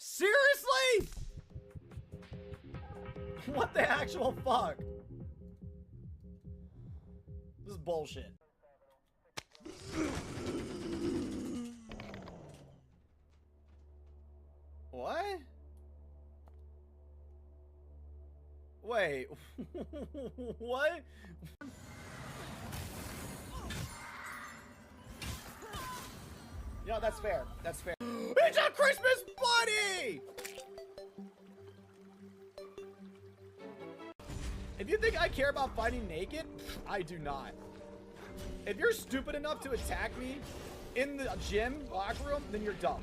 Seriously? What the actual fuck? This is bullshit. What? Wait. What? Yeah, that's fair. That's fair. It's a Christmas bunny! If you think I care about fighting naked, I do not. If you're stupid enough to attack me in the gym locker room, then you're dumb.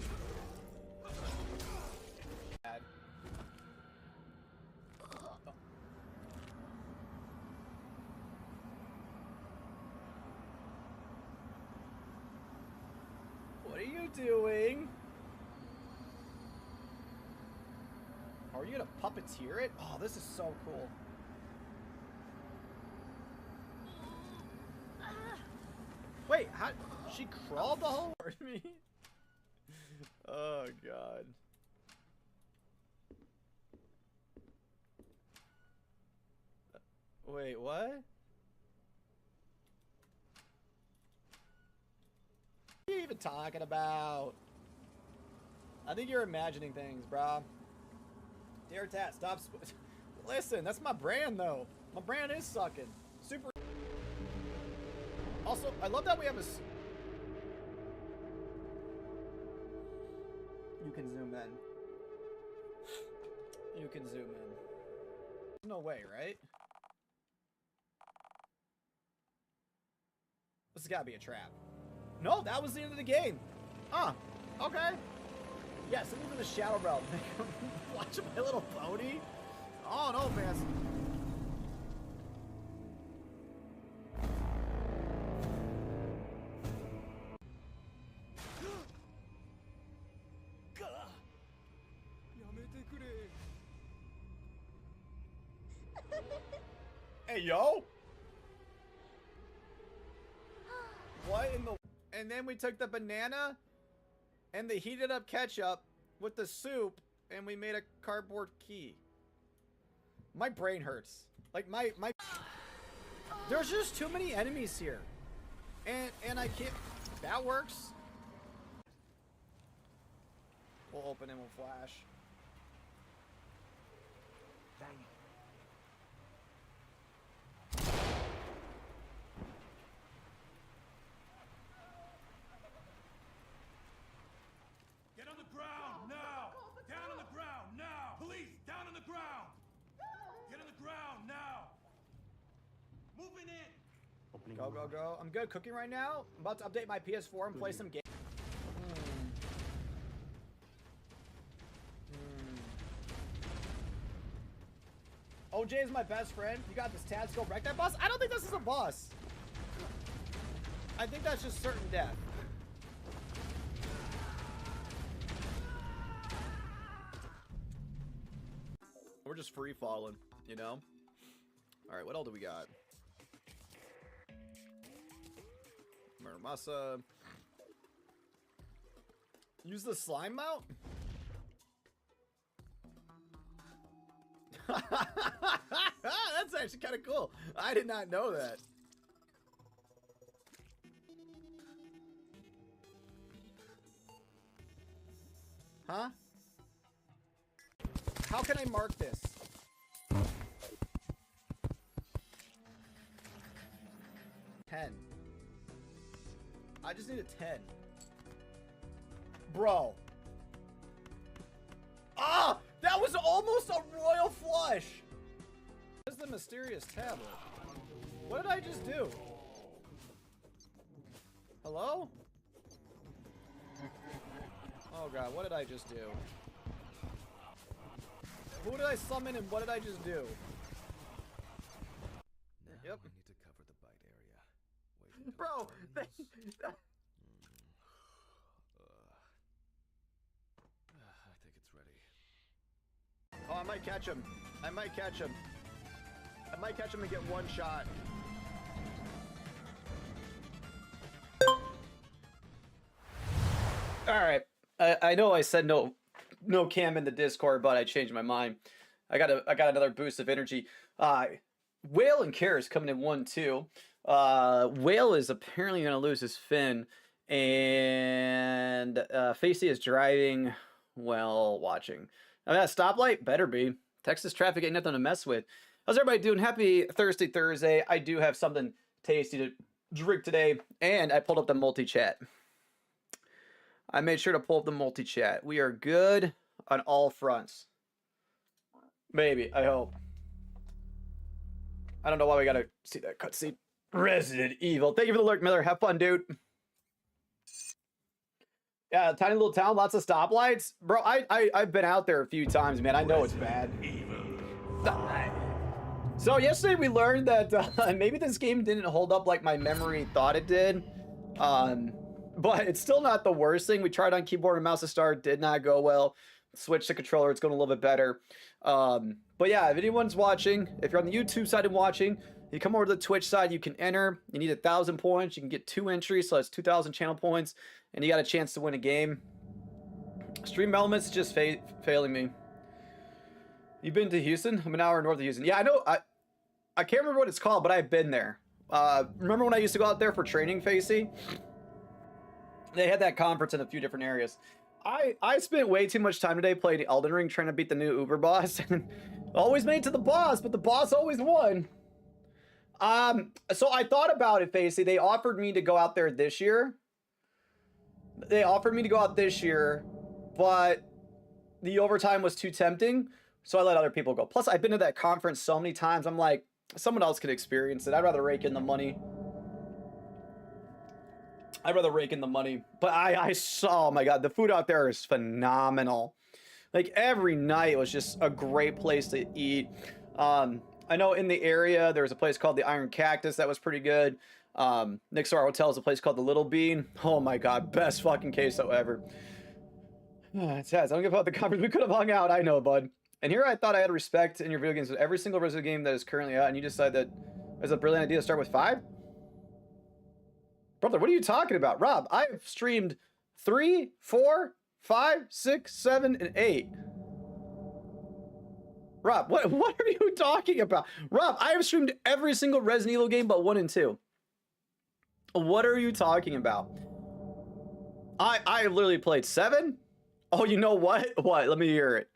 What are you doing? Are you gonna puppeteer it? Oh, this is so cool. Wait, how? She crawled the whole way to me? Oh, God. Wait, what? What are you even talking about? I think you're imagining things, brah. Dare Tat, stop. Listen, that's my brand, though. My brand is sucking. Super. Also, I love that we have a... You can zoom in. You can zoom in. No way, right? This has got to be a trap. No, that was the end of the game. Huh. Okay. Yeah, send me to the Shadow Realm. Watch My Little Pony. Oh, no, man. Hey, yo! What in the... And then we took the banana and the heated up ketchup with the soup and we made a cardboard key. My brain hurts. Like, my... There's just too many enemies here. And I can't... That works. We'll open and we'll flash. Dang it. Get on the ground now! Down on the ground now! Police, down on the ground! Get on the ground now! Moving in! Go, go, go. I'm good cooking right now. I'm about to update my PS4 and play some games. OJ is my best friend. You got this tab, go wreck that boss? I don't think this is a boss. I think that's just certain death. We're just free falling, you know? Alright, what else do we got? Muramasa. Use the slime mount? That's actually kind of cool. I did not know that. Huh? How can I mark this? $10. I just need a 10. Bro. Ah! That was almost a royal flush! What is the mysterious tablet? What did I just do? Hello? Oh god, what did I just do? Who did I summon and what did I just do? Now Yep. we need to cover the bite area. Wait until Bro! it burns. I think it's ready. Oh, I might catch him. I might catch him. I might catch him and get one shot. Alright. I know I said no no cam in the Discord, but I changed my mind. I got another boost of energy. Whale and Care is coming in 1-2. Whale is apparently going to lose his fin, and Facey is driving while watching. I mean, that stoplight better be. Texas traffic ain't nothing to mess with. How's everybody doing? Happy Thursday. I do have something tasty to drink today, and I pulled up the multi-chat. I made sure to pull up the multi-chat. We are good on all fronts. Maybe, I hope. I don't know why we gotta see that cutscene. Resident Evil. Thank you for the lurk, Miller. Have fun, dude. Yeah, tiny little town, lots of stoplights. Bro, I've been out there a few times, man. I know it's bad. So yesterday we learned that maybe this game didn't hold up like my memory thought it did. But it's still not the worst thing. We tried on keyboard and mouse to start, did not go well. Switch the controller, it's going a little bit better. But yeah, if anyone's watching, if you're on the YouTube side and watching, you come over to the Twitch side, you can enter. You need 1,000 points. You can get 2 entries, so that's 2,000 channel points, and you got a chance to win a game. Stream Elements just failing me. You've been to Houston? I'm an hour north of Houston. Yeah, I know. I can't remember what it's called, but I've been there. Remember when I used to go out there for training, Facey? They had that conference in a few different areas. I spent way too much time today playing Elden Ring trying to beat the new Uber boss. Always made it to the boss, but the boss always won. So I thought about it, Facey. They offered me to go out there this year. But the overtime was too tempting, so I let other people go. Plus, I've been to that conference so many times. I'm like, someone else could experience it. I'd rather rake in the money. But I saw, oh my God, the food out there is phenomenal. Like every night was just a great place to eat. I know in the area, there was a place called the Iron Cactus that was pretty good. Next to our hotel is a place called the Little Bean. Oh my God, best fucking queso ever. It's sad. I don't give about the conference. We could have hung out. I know, bud. And here I thought I had respect in your video games with every single Resident game that is currently out, and you decide that it's a brilliant idea to start with 5? Brother, what are you talking about? Rob, I've streamed 3, 4, 5, 6, 7, and 8. Rob, what are you talking about? Rob, I have streamed every single Resident Evil game but 1 and 2. What are you talking about? I literally played 7? Oh, you know what? What? Let me hear it.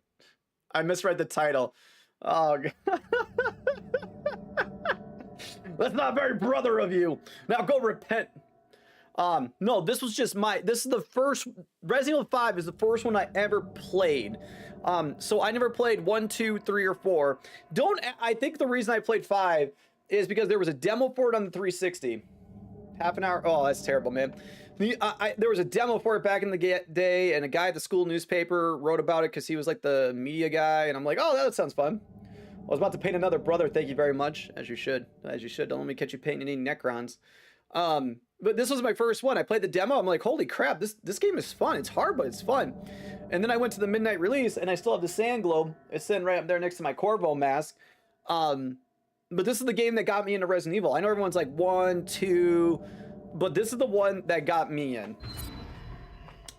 I misread the title. Oh, God. That's not very brother of you. Now go repent. No, this was just this is the first, Resident Evil 5 is the first one I ever played. So I never played 1, 2, 3, or 4. I think the reason I played 5 is because there was a demo for it on the 360. Half an hour, oh, that's terrible, man. There was a demo for it back in the day, and a guy at the school newspaper wrote about it because he was like the media guy, and I'm like, oh, that sounds fun. I was about to paint another brother, thank you very much, as you should. Don't let me catch you painting any Necrons. But this was my first one. I played the demo. I'm like, holy crap, this game is fun. It's hard, but it's fun. And then I went to the midnight release, and I still have the sand globe. It's sitting right up there next to my Corvo mask. But this is the game that got me into Resident Evil. I know everyone's like 1, 2, but this is the one that got me in.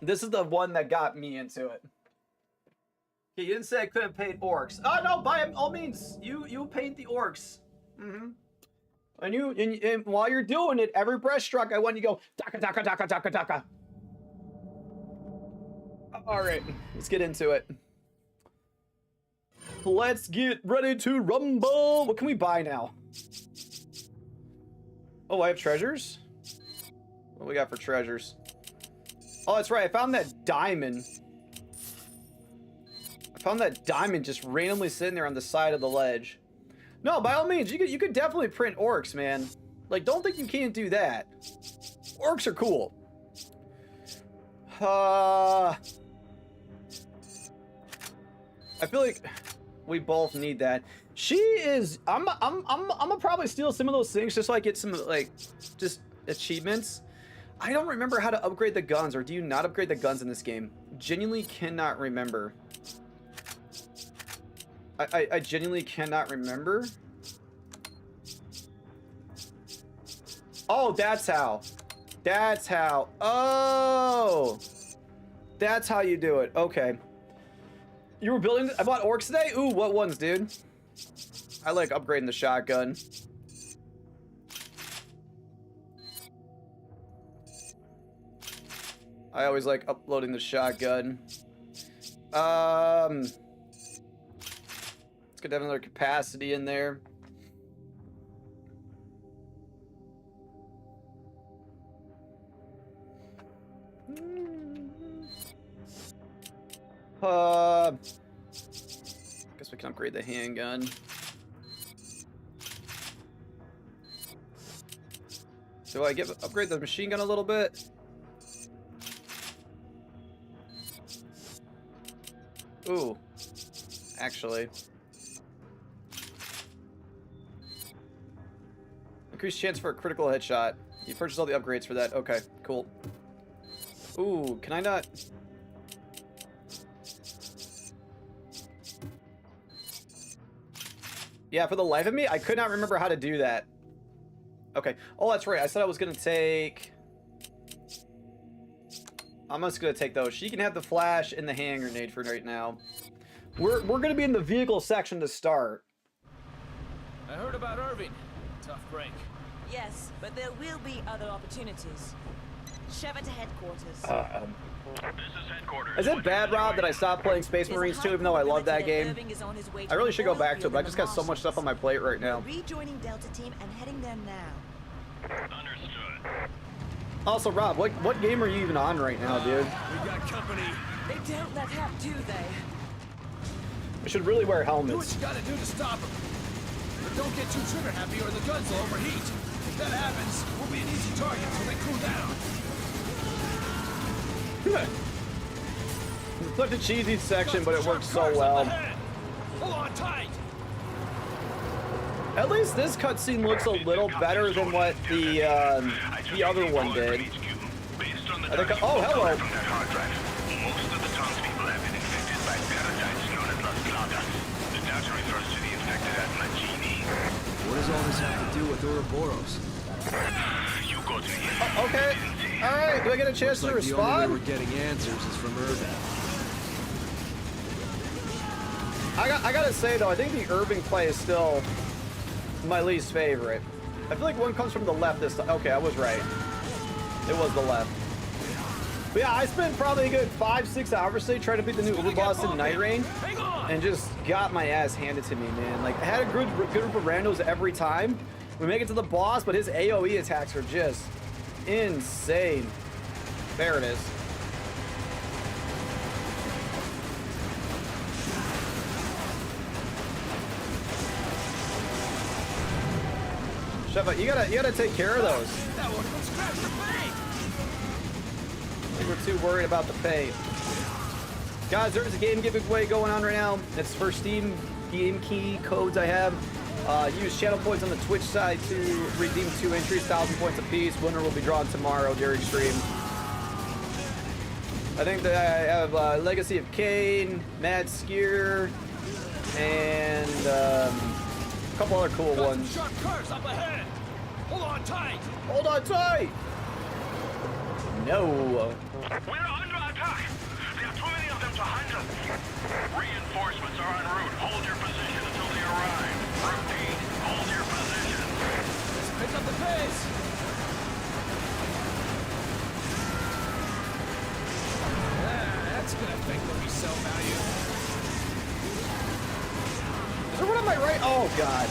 This is the one that got me into it. Okay, you didn't say I couldn't paint orcs. Oh no, by all means, you paint the orcs. Mm-hmm. And while you're doing it, every breaststroke I want you to go taka taka taka taka taka. All right, let's get into it. Let's get ready to rumble. What can we buy now? Oh, I have treasures. What do we got for treasures? Oh, that's right. I found that diamond. Just randomly sitting there on the side of the ledge. No, by all means, you could definitely print orcs, man. Like, don't think you can't do that. Orcs are cool. I feel like we both need that. She is. I'm gonna probably steal some of those things just so I get some like just achievements. I don't remember how to upgrade the guns, or do you not upgrade the guns in this game? Genuinely cannot remember. I genuinely cannot remember. Oh, that's how. Oh, that's how you do it. Okay. You were building. I bought orcs today. Ooh, what ones, dude? I like upgrading the shotgun. I always like uploading the shotgun. It's good to have another capacity in there. Guess we can upgrade the handgun. Do I upgrade the machine gun a little bit? Ooh, actually. Increased chance for a critical headshot. You purchased all the upgrades for that. Okay, cool. Ooh, can I not? Yeah, for the life of me, I could not remember how to do that. Okay. Oh, that's right. I said I was going to take... I'm just going to take those. She can have the flash and the hand grenade for right now. We're going to be in the vehicle section to start. I heard about Irving. Tough break. Yes, but there will be other opportunities. Shove it to headquarters. This is headquarters. Is it bad, Rob, that I stopped playing Space Marines 2, even though I love that game? I really should go back to it, but I just got so much stuff on my plate right now. Rejoining Delta Team and heading there now. Understood. Also, Rob, what game are you even on right now, dude? We got company. They don't let up, do they? We should really wear Do what helmets. you gotta do to stop him. But don't get too trigger happy or the guns will overheat. If that happens, we'll be an easy target until they cool down. It's such a cheesy section, but it works so Cars up well. ahead. Hold on tight. At least this cutscene looks a little better than what the other one did. I think. Oh, hello. Most of the townspeople have been infected by parasites known as Las Plagas. The data refers to the infected as Magini. What does all this have to do with Ouroboros? You go to the Okay. All right. Do I get a chance to Like the only way respond? we're getting answers is from Irving. I gotta say though, I think the Irving play is still my least favorite. I feel like one comes from the left this time. Okay, I was right. It was the left. But yeah, I spent probably a good 5-6 hours today trying to beat the new Uber boss in Night Rain, Hang on. and just got my ass handed to me, man. Like I had a good group of randos every time. We make it to the boss, but his AOE attacks are just insane. There it is. Sheva, you gotta take care of those. That one comes scratch the paint. I think we're too worried about the pay. Guys, there's a game giveaway going on right now. It's for Steam game key codes I have. Use channel points on the Twitch side to redeem 2 entries, 1,000 points apiece. Winner will be drawn tomorrow during stream. I think that I have Legacy of Kain, Mad Skier, and a couple other cool Got some ones. sharp cars up ahead. Hold on tight. Hold on tight! No. We're under attack. There are too many of them to handle. Reinforcements are en route. Hold your position until they arrive. Repeat, hold your position. Let's pick up the pace. That's gonna affect the resale value. Is there one on my right? Oh, God.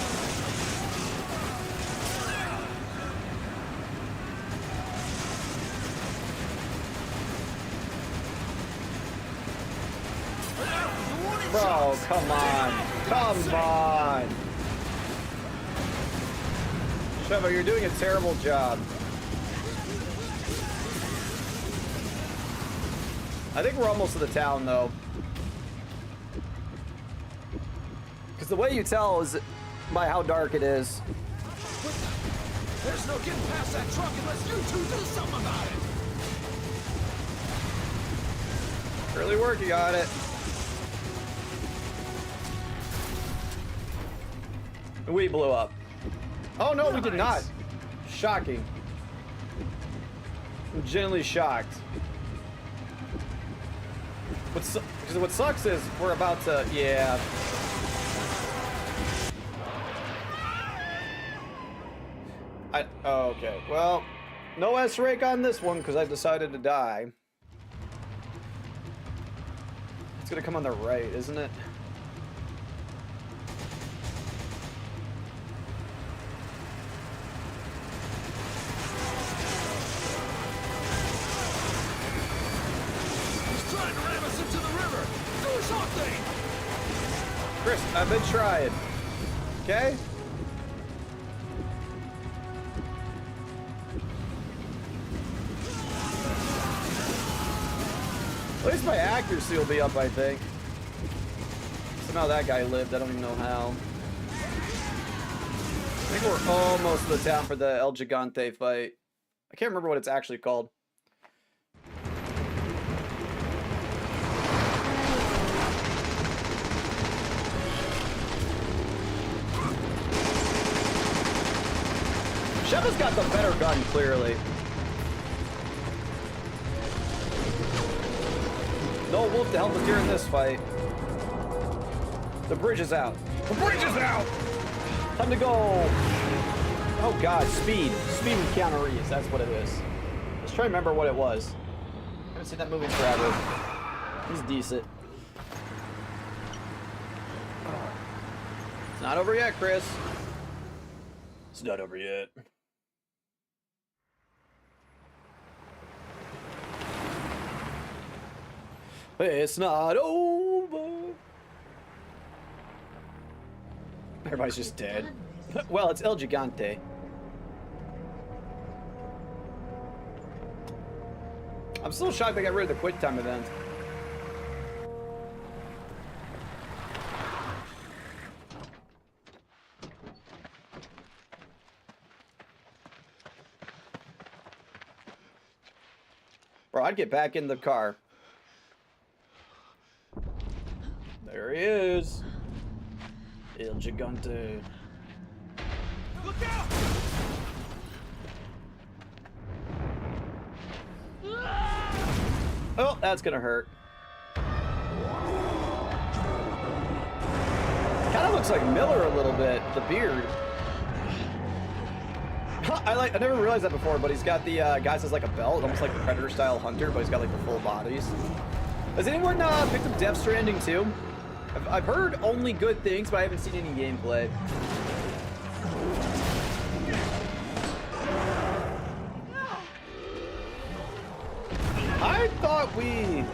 Bro, come on. Come on. Sheva, you're doing a terrible job. I think we're almost to the town, though. Because the way you tell is by how dark it is. There's no getting past that truck unless you two do something about it. Early working on it. We blew up. Oh no, we did not. Shocking. I'm genuinely shocked. What sucks is we're about to, yeah. Oh, okay. Well, no S-Rake on this one because I decided to die. It's gonna come on the right, isn't it? He's trying to ram us into the river. Do something. Chris, I've been trying. Okay? At least my accuracy will be up, I think. Somehow that guy lived. I don't even know how. I think we're almost to the town for the El Gigante fight. I can't remember what it's actually called. Sheva's got the better gun, clearly. No wolf to help us during this fight. The bridge is out. The bridge is out! Time to go! Oh god, speed. Speed with Keanu Reeves, that's what it is. Let's try to remember what it was. I haven't seen that movie forever. He's decent. It's not over yet, Chris. It's not over yet. It's not over. Everybody's just dead. Well, it's El Gigante. I'm still shocked they got rid of the quick time event. Bro, I'd get back in the car. There he is. El Gigante. Look out! Oh, that's gonna hurt. Kind of looks like Miller a little bit, the beard. I never realized that before, but he's got the guy says like a belt, almost like the Predator style hunter, but he's got like the full bodies. Has anyone picked up Death Stranding 2? I've heard only good things, but I haven't seen any gameplay. I thought we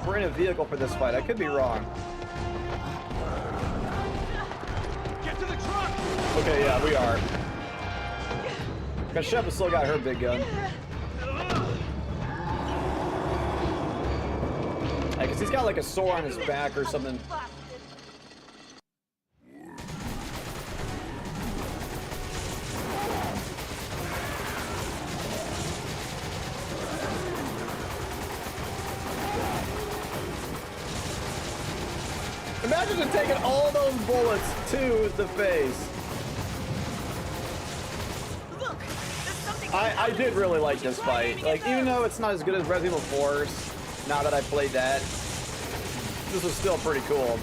were in a vehicle for this fight. I could be wrong. Get to the truck! Okay, yeah, we are. Because Shep has still got her big gun. I guess he's got like a sore on his back or something. Imagine just taking all those bullets to the face. Look, there's something. I did really like this fight. Like, even though it's not as good as Resident Evil 4's, now that I played that, this was still pretty cool.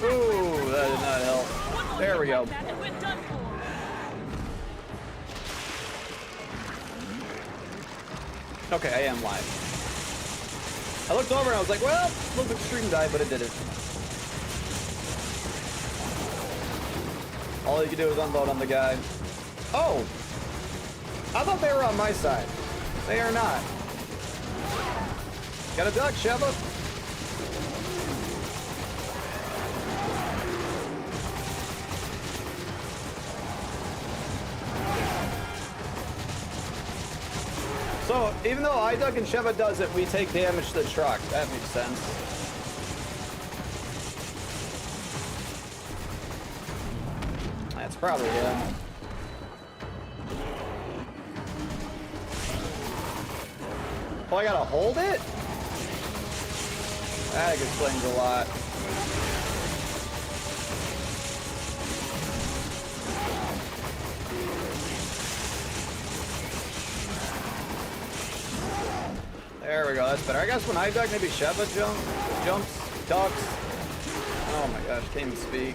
Ooh, that did not help. There we go. And we're done for. Okay, I am live. I looked over and I was like, well, looked like stream died, but it didn't. All you can do is unload on the guy. Oh! I thought they were on my side. They are not. Got a duck, Sheva. So, even though iDuck and Sheva does it, we take damage to the truck. That makes sense. That's probably him. Oh, I gotta hold it? That explains a lot. There we go, that's better. I guess when I duck, maybe Sheva jumps, ducks. Oh my gosh, can't even speak.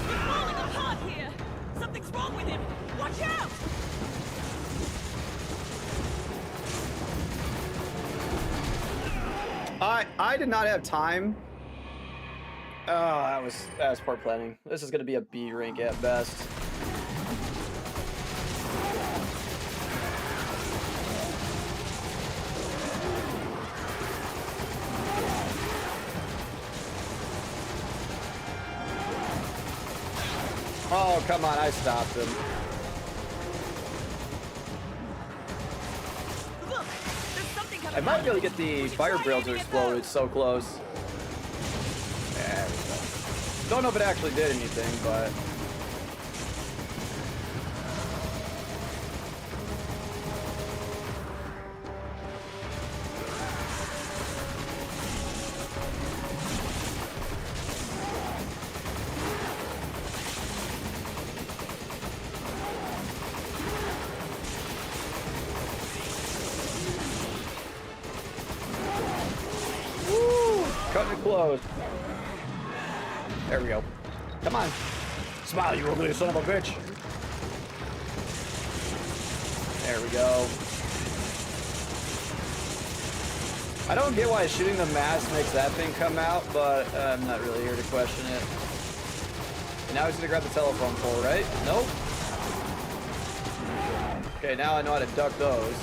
He's falling apart here! Something's wrong with him! Watch out! I did not have time. Oh, that was poor planning. This is gonna be a B rank at best. Oh, come on, I stopped him. Look! There's something coming I might out be able to of get the it. fire Try barrel to aiming at explode. those. It's so close. There we go. Don't know if it actually did anything, but... Cutting it close. There we go. Come on. Smile, you ugly son of a bitch. There we go. I don't get why shooting the mask makes that thing come out, but I'm not really here to question it. And now he's gonna grab the telephone pole, right? Nope. Okay, now I know how to duck those.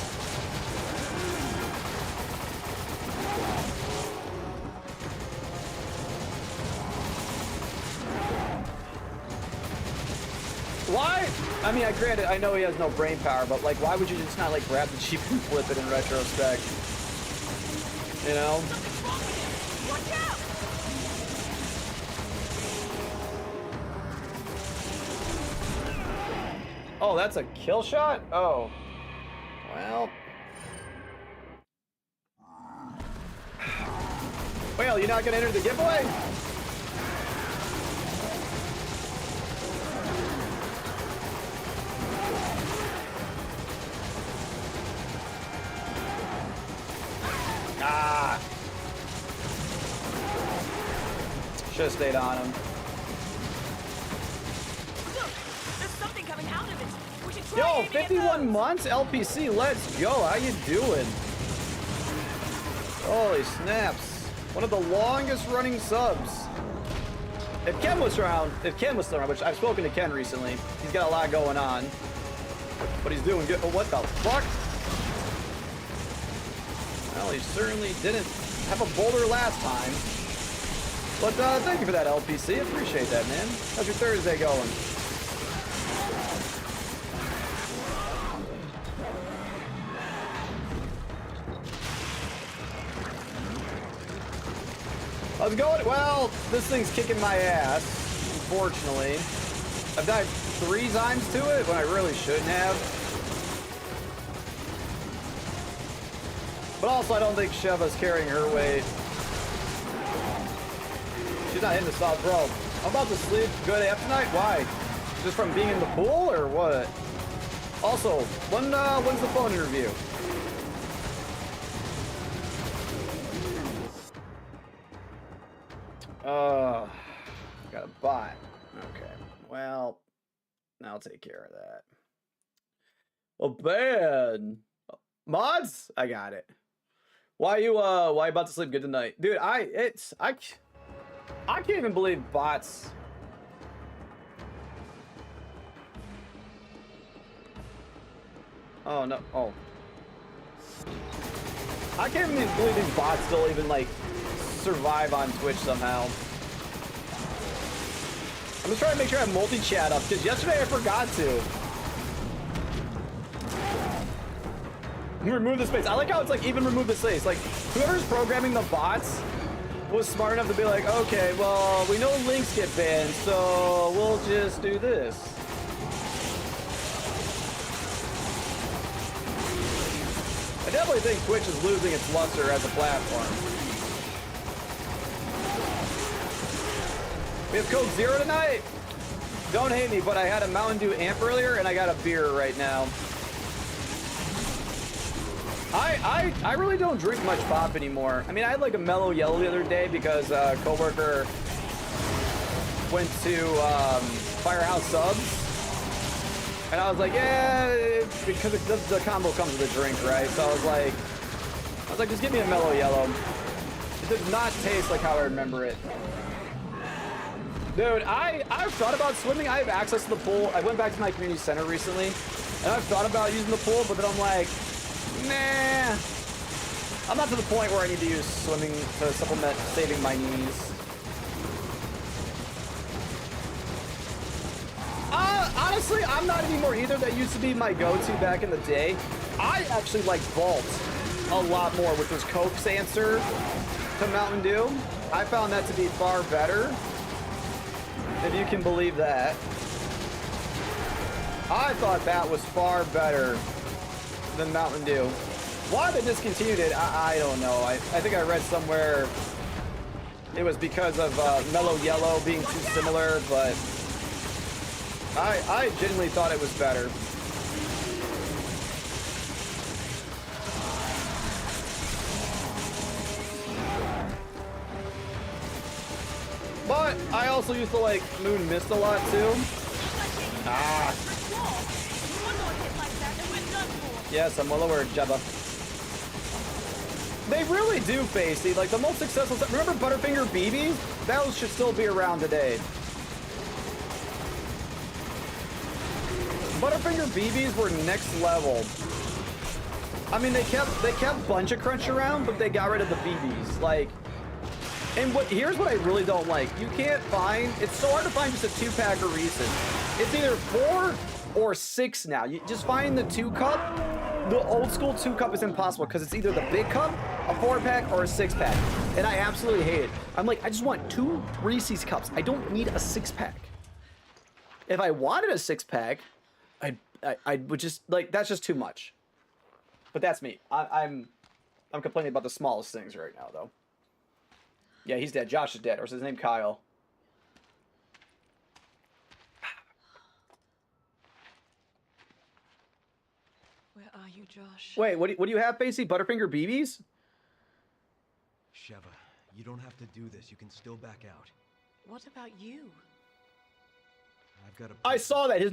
Why? I mean, granted, I know he has no brain power, but like, why would you just not like grab the Jeep and flip it in retrospect? You know? Something's wrong with him! Watch out! Oh, that's a kill shot? Oh. Well. Well, you're not gonna enter the giveaway? Ah. Should have stayed on him. Look! There's something coming out of it! We should try Yo, aiming at 51 those. months? LPC, let's go. How you doing? Holy snaps. One of the longest running subs. If Ken was around, still around, which I've spoken to Ken recently, he's got a lot going on. But he's doing good. Oh, what the fuck? Well, he certainly didn't have a boulder last time. But thank you for that, LPC. Appreciate that, man. How's your Thursday going? How's it going? Well, this thing's kicking my ass, unfortunately. I've died 3 times to it when I really shouldn't have. But also, I don't think Sheva's carrying her weight. She's not hitting the solid. Bro, I'm about to sleep good after night. Why? Just from being in the pool or what? Also, when's the phone interview? Got a bot. Okay. Well, I'll take care of that. Well, bad. Mods? I got it. Why you about to sleep good tonight? Dude, I can't even believe bots. Oh no. Oh. I can't even believe these bots still even like survive on Twitch somehow. I'm just trying to make sure I have multi-chat up because yesterday I forgot to. Remove the space. I like how it's like even remove the space. Like whoever's programming the bots was smart enough to be like, okay, well, we know links get banned, so we'll just do this. I definitely think Twitch is losing its luster as a platform. We have Coke Zero tonight. Don't hate me, but I had a Mountain Dew amp earlier, and I got a beer right now. I really don't drink much pop anymore. I mean, I had like a mellow yellow the other day because a coworker went to Firehouse Subs, and I was like, yeah, because the combo comes with a drink, right? So I was like, just give me a mellow yellow. It does not taste like how I remember it. Dude, I've thought about swimming. I have access to the pool. I went back to my community center recently, and I've thought about using the pool, but then I'm like, nah. I'm not to the point where I need to use swimming to supplement saving my knees. Honestly, I'm not anymore either. That used to be my go-to back in the day. I actually like Vault a lot more, which was Coke's answer to Mountain Dew. I found that to be far better, if you can believe that. I thought that was far better than Mountain Dew. Why they discontinued it, I don't know. I think I read somewhere it was because of Mellow Yellow being too similar, but I genuinely thought it was better. But I also used to like Moon Mist a lot too. Ah. Yes, I'm well aware, Jabba. They really do, Facey. Like the most successful. Remember Butterfinger BBs? Those should still be around today. Butterfinger BBs were next level. I mean, they kept Bunch of Crunch around, but they got rid of the BBs. Like, and here's what I really don't like. You can't find. It's so hard to find just a 2-pack of Reese's. It's either 4 or 6 now. You just find the 2-cup. The old school 2-cup is impossible because it's either the big cup, a 4-pack, or a 6-pack. And I absolutely hate it. I'm like, I just want 2 Reese's cups. I don't need a 6-pack. If I wanted a 6-pack, I would just, like, that's just too much. But that's me. I'm complaining about the smallest things right now, though. Yeah, he's dead. Josh is dead. Or is his name Kyle? Where are you, Josh? Wait, what do you have, Facey? Butterfinger BBs? Sheva, you don't have to do this. You can still back out. What about you? I've got a... I saw that. His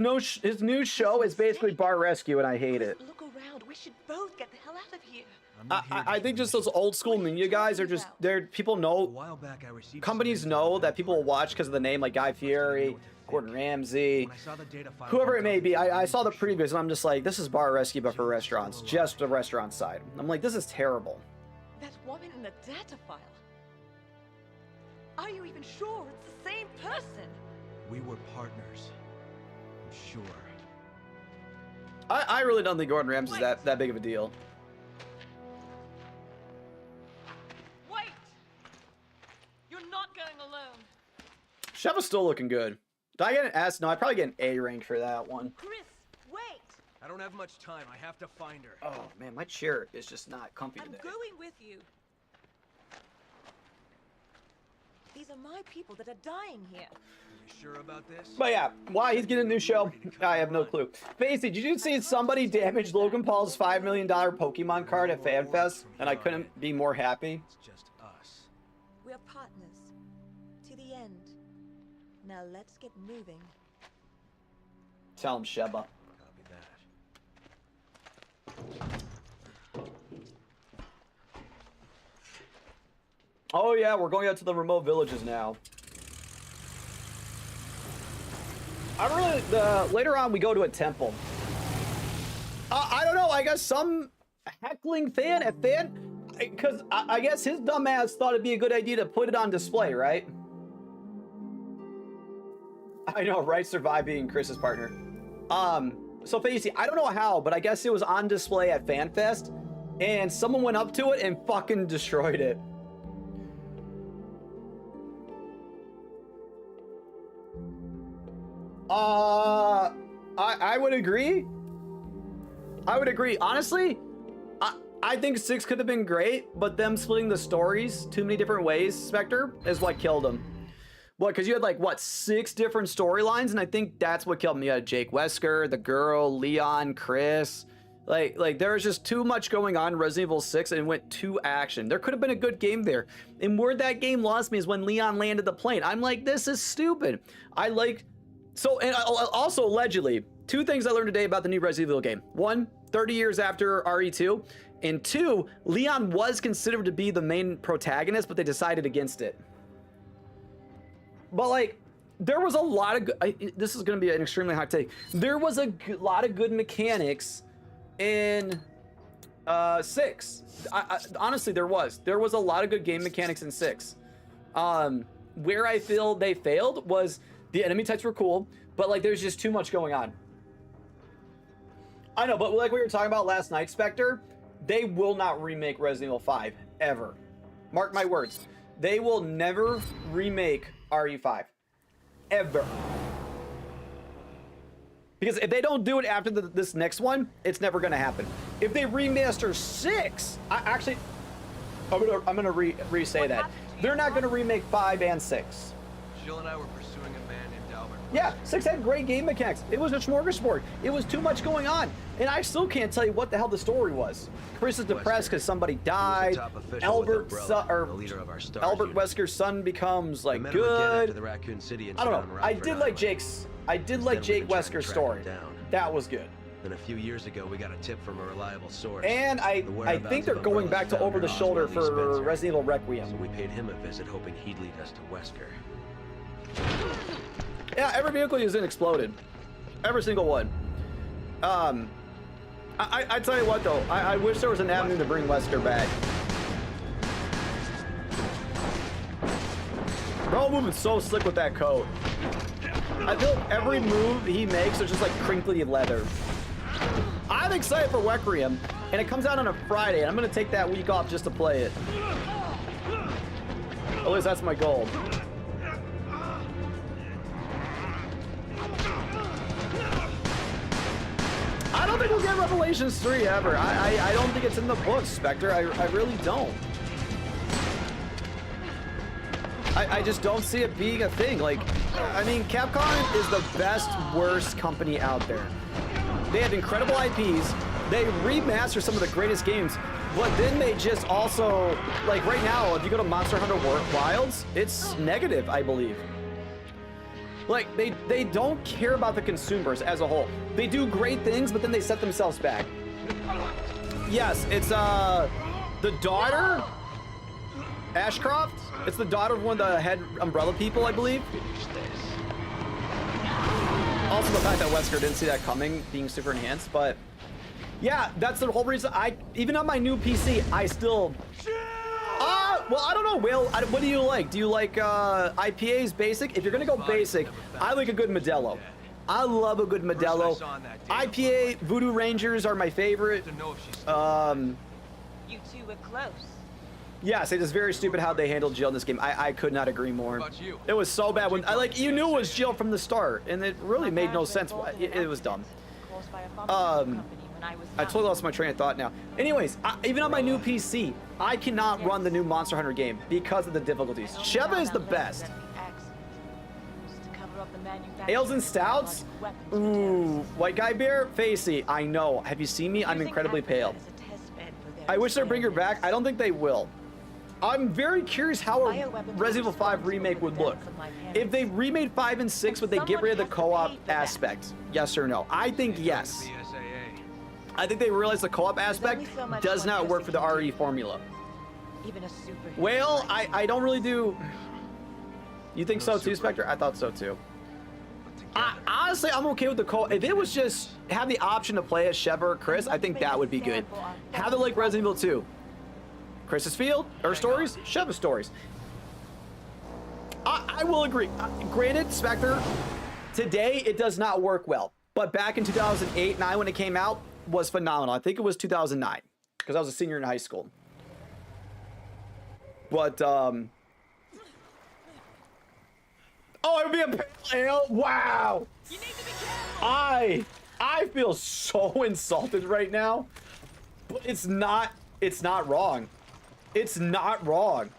new show is basically Bar Rescue, and I hate it. Look around. We should both get the hell out of here. I think just those old school media guys are just, people know, A while back, I received companies know that people will watch because of the name, like Guy Fieri, Gordon Ramsay, When I saw the data file whoever it from may be. Duffy, I saw the previews and I'm just like, this is Bar Rescue but for restaurants, just the restaurant side. I'm like, this is terrible. That woman in the data file. Are you even sure it's the same person? We were partners. I'm sure. I really don't think Gordon Ramsay's that big of a deal. Wait! You're not going alone. Sheva's still looking good. Did I get an S? No, I probably get an A rank for that one. Chris, wait! I don't have much time. I have to find her. Oh man, my chair is just not comfy I'm today. going with you. These are my people that are dying here. You sure about this? But yeah, why he's getting a new show, I have no clue. Facey, did you see somebody damage Logan Paul's $5 million Pokemon card at FanFest? And I couldn't be more happy. It's just us. We're partners. To the end. Now let's get moving. Tell him, Sheba. Copy that. Oh yeah, we're going out to the remote villages now. Later on we go to a temple. I don't know, I guess some heckling fan at because I guess his dumbass thought it'd be a good idea to put it on display, right? I know, right? Survive being Chris's partner. So Facey, I don't know how, but I guess it was on display at FanFest, and someone went up to it and fucking destroyed it. I would agree. I would agree. Honestly, I think 6 could have been great, but them splitting the stories too many different ways, Spectre, is what killed them. What? Because you had like what 6 different storylines, and I think that's what killed me. You had Jake Wesker, the girl, Leon, Chris. Like there was just too much going on in Resident Evil 6, and it went too action. There could have been a good game there. And where that game lost me is when Leon landed the plane. I'm like, this is stupid. And also allegedly, 2 things I learned today about the new Resident Evil game. 1, 30 years after RE2. And 2, Leon was considered to be the main protagonist, but they decided against it. But like, there was a lot of this is going to be an extremely hot take. There was a lot of good mechanics in 6. Honestly, there was a lot of good game mechanics in 6. Where I feel they failed was the enemy types were cool, but like there's just too much going on. I know, but like we were talking about last night, Spectre, they will not remake Resident Evil 5 ever. Mark my words. They will never remake RE5 ever. Because if they don't do it after this next one, it's never going to happen. If they remaster 6, I'm gonna re-say that. They're not going to remake 5 and 6. Jill and I were pursuing a man named Albert. Yeah, 6 had great game mechanics. It was a smorgasbord. It was too much going on. And I still can't tell you what the hell the story was. Chris is depressed because somebody died. Albert Wesker's son becomes like good. I don't know. I did like Jake Wesker's story. That was good. Then a few years ago, we got a tip from a reliable source. And I think they're going back to Over the Shoulder for Resident Evil Requiem. So we paid him a visit, hoping he'd lead us to Wesker. Yeah, every vehicle he's in exploded. Every single one. I tell you what though, I wish there was an avenue to bring Wesker back. Bro moving so slick with that coat. I feel like every move he makes is just like crinkly leather. I'm excited for Requiem, and it comes out on a Friday, and I'm gonna take that week off just to play it. At least that's my goal. I don't think we'll get Revelations 3 ever. I don't think it's in the books, Spectre. I really don't. I just don't see it being a thing. Like, I mean, Capcom is the best, worst company out there. They have incredible IPs. They remaster some of the greatest games, but then they just also, like right now, if you go to Monster Hunter Wilds, it's negative, I believe. Like, they don't care about the consumers as a whole. They do great things, but then they set themselves back. Yes, it's the daughter, Ashcroft. It's the daughter of one of the head Umbrella people, I believe. Also the fact that Wesker didn't see that coming, being super enhanced, but yeah, that's the whole reason even on my new PC, I still, well, I don't know, Will, what do you like? Do you like IPAs basic? If you're gonna go basic, I like a good Modelo. I love a good Modelo. IPA, Voodoo Rangers are my favorite. You two were close. Yes, it is very stupid how they handled Jill in this game. I could not agree more. It was so bad when you knew it was Jill from the start, and it really made no sense. It was dumb. I totally lost my train of thought now. Anyways, even on my new PC, I cannot run the new Monster Hunter game because of the difficulties. Sheva is the best. Ales and stouts? Ooh, white guy beer? Facey, I know. Have you seen me? I'm incredibly pale. I wish they'd bring her back. I don't think they will. I'm very curious how a Resident Evil 5 remake would look. If they remade 5 and 6, would they get rid of the co-op aspect? Yes or no? I think yes. I think they realize the co-op aspect does not work for the RE formula. Well, I don't really do... You think so too, Spectre? I thought so too. Honestly, I'm okay with the co-op. If it was just have the option to play as Sheva or Chris, I think that would be good. Have it like Resident Evil 2. Chris's Field, her stories, Sheva's stories. I will agree. Granted, Spectre, today it does not work well. But back in 2008-9 when it came out, was phenomenal. I think it was 2009 because I was a senior in high school. But Oh, it would be a pale ale? Wow. You need to be careful. I feel so insulted right now. But it's not wrong. It's not wrong.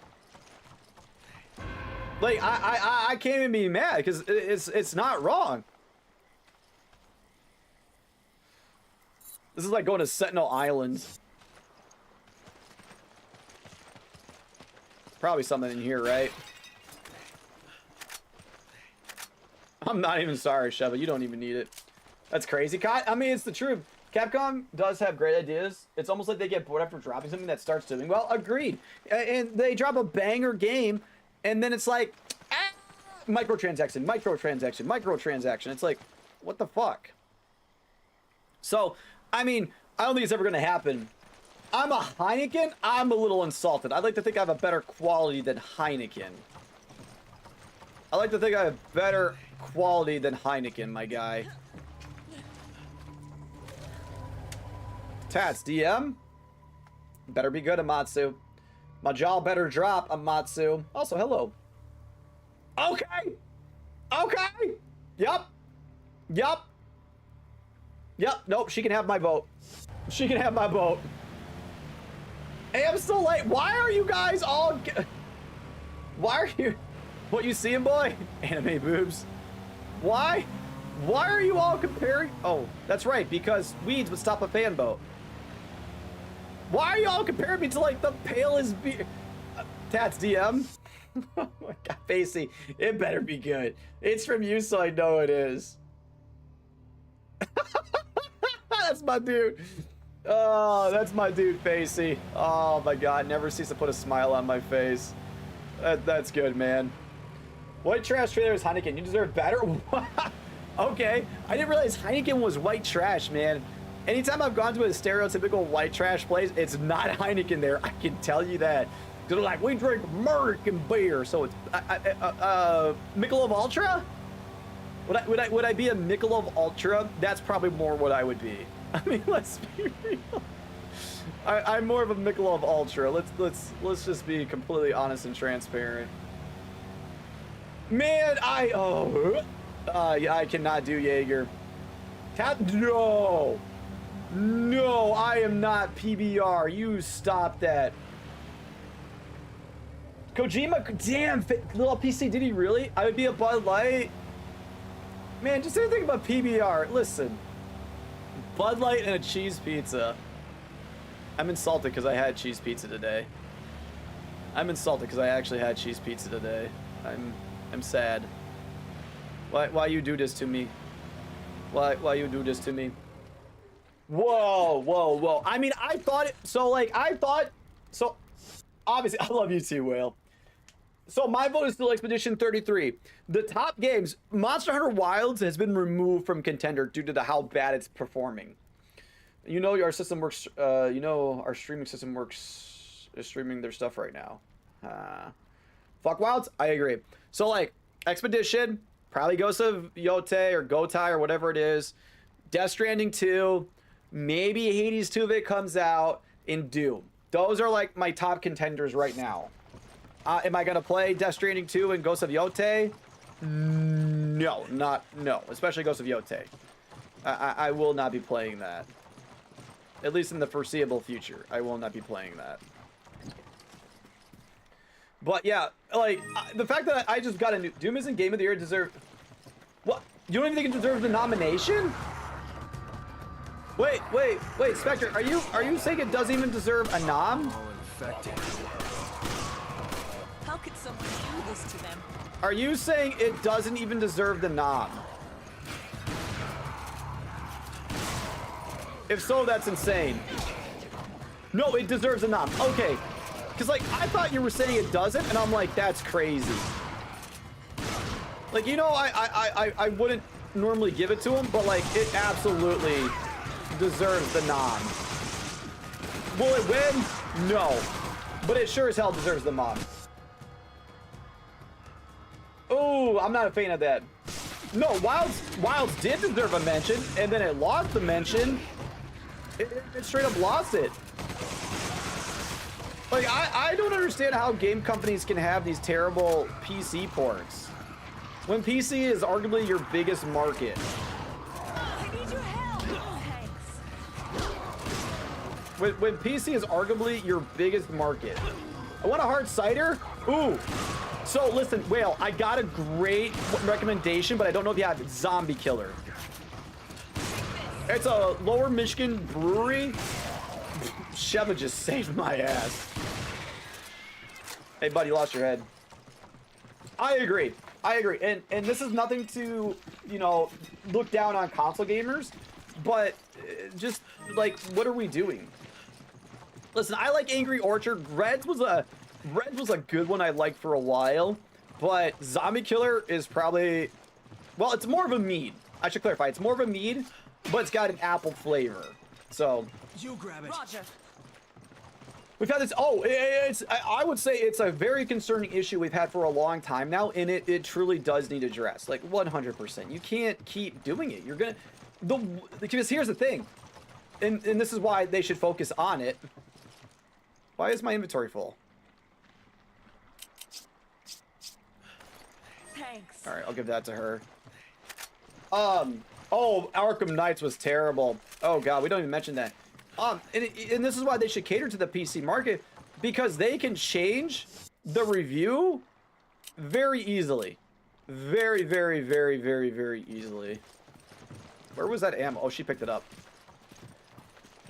Like I can't even be mad because it's not wrong. This is like going to Sentinel Island. Probably something in here, right? I'm not even sorry, Sheva. You don't even need it. That's crazy. I mean, it's the truth. Capcom does have great ideas. It's almost like they get bored after dropping something that starts doing well. Agreed. And they drop a banger game, and then it's like, microtransaction, microtransaction, microtransaction. It's like, what the fuck? So, I mean, I don't think it's ever going to happen. I'm a Heineken. I'm a little insulted. I'd like to think I have a better quality than Heineken. I like to think I have better quality than Heineken, my guy. Tats, DM? Better be good, Amatsu. My jaw better drop, Amatsu. Also, hello. Okay. Okay. Yup. Yup. Yup. Nope, she can have my vote. She can have my vote. Hey, I'm still late. Why are you guys all... Why are you... What you seeing, boy? Anime boobs. Why? Why are you all comparing... Oh, that's right, because weeds would stop a fan boat. Why are you all comparing me to, like, the palest beer... Tats DM? Oh my god, Facey. It better be good. It's from you, so I know it is. That's my dude. Oh, that's my dude, Facey. Oh my god, never cease to put a smile on my face. That's good, man. White trash trailer is Heineken. You deserve better? Okay. I didn't realize Heineken was white trash, man. Anytime I've gone to a stereotypical white trash place, it's not Heineken there. I can tell you that. They're like, we drink American beer. So it's Michelob Ultra? Would I be a Michelob Ultra? That's probably more what I would be. I mean, let's be real. I'm more of a Michelob Ultra. Let's just be completely honest and transparent. Man, I cannot do Jaeger. No, no, I am not PBR. You stop that. Kojima, damn, little PC, did he really? I would be a Bud Light. Man, just anything about PBR. Listen, Bud Light and a cheese pizza. I'm insulted because I had cheese pizza today. I'm insulted because I actually had cheese pizza today. I'm sad. Why you do this to me? Why you do this to me? Whoa, whoa, whoa. I mean, I thought it, so obviously I love you too, Whale. So my vote is still Expedition 33. The top games, Monster Hunter Wilds has been removed from Contender due to how bad it's performing. You know our system works, you know our streaming system works, is streaming their stuff right now. Fuck Wilds? I agree. So like, Expedition, probably Ghost of Yote or Gotai or whatever it is. Death Stranding 2, maybe Hades 2 if it comes out, and Doom. Those are like my top contenders right now. Am I gonna play Death Stranding 2 and Ghost of Yote? No, no, especially Ghost of Yote. I will not be playing that. At least in the foreseeable future, I will not be playing that. But yeah, like, the fact that I just got a new... Doom isn't Game of the Year deserve... What? You don't even think it deserves the nomination? Wait, Spectre, are you saying it doesn't even deserve a nom? How could someone do this to them? Are you saying it doesn't even deserve the nom? If so, that's insane. No, it deserves a nom. Okay. Because, like, I thought you were saying it doesn't, and I'm like, that's crazy. Like, you know, I wouldn't normally give it to him, but, like, it absolutely deserves the nom. Will it win? No. But it sure as hell deserves the nom. Oh, I'm not a fan of that. No, Wilds did deserve a mention, and then it lost the mention. It straight up lost it. Like, I don't understand how game companies can have these terrible PC ports. When PC is arguably your biggest market. I need your help. Thanks. When PC is arguably your biggest market. I want a hard cider? Ooh. So listen, Whale, I got a great recommendation, but I don't know if you have it. Zombie Killer. It's a Lower Michigan brewery. Sheva just saved my ass. Hey, buddy, you lost your head. I agree. I agree. And this is nothing to, you know, look down on console gamers, but just like, what are we doing? Listen, I like Angry Orchard. Reds was a good one I liked for a while, but Zombie Killer is probably, well, it's more of a mead. I should clarify. It's more of a mead, but it's got an apple flavor. So You grab it. Roger. we've had this. Oh, I would say it's a very concerning issue we've had for a long time now, and it truly does need addressed. Like 100%. You can't keep doing it. You're gonna because here's the thing, and this is why they should focus on it. Why is my inventory full? Thanks. All right, I'll give that to her. Oh, Arkham Knights was terrible. Oh god, we don't even mention that. And this is why they should cater to the PC market, because they can change the review very easily. Very, very, very, very, very easily. Where was that ammo? Oh, she picked it up.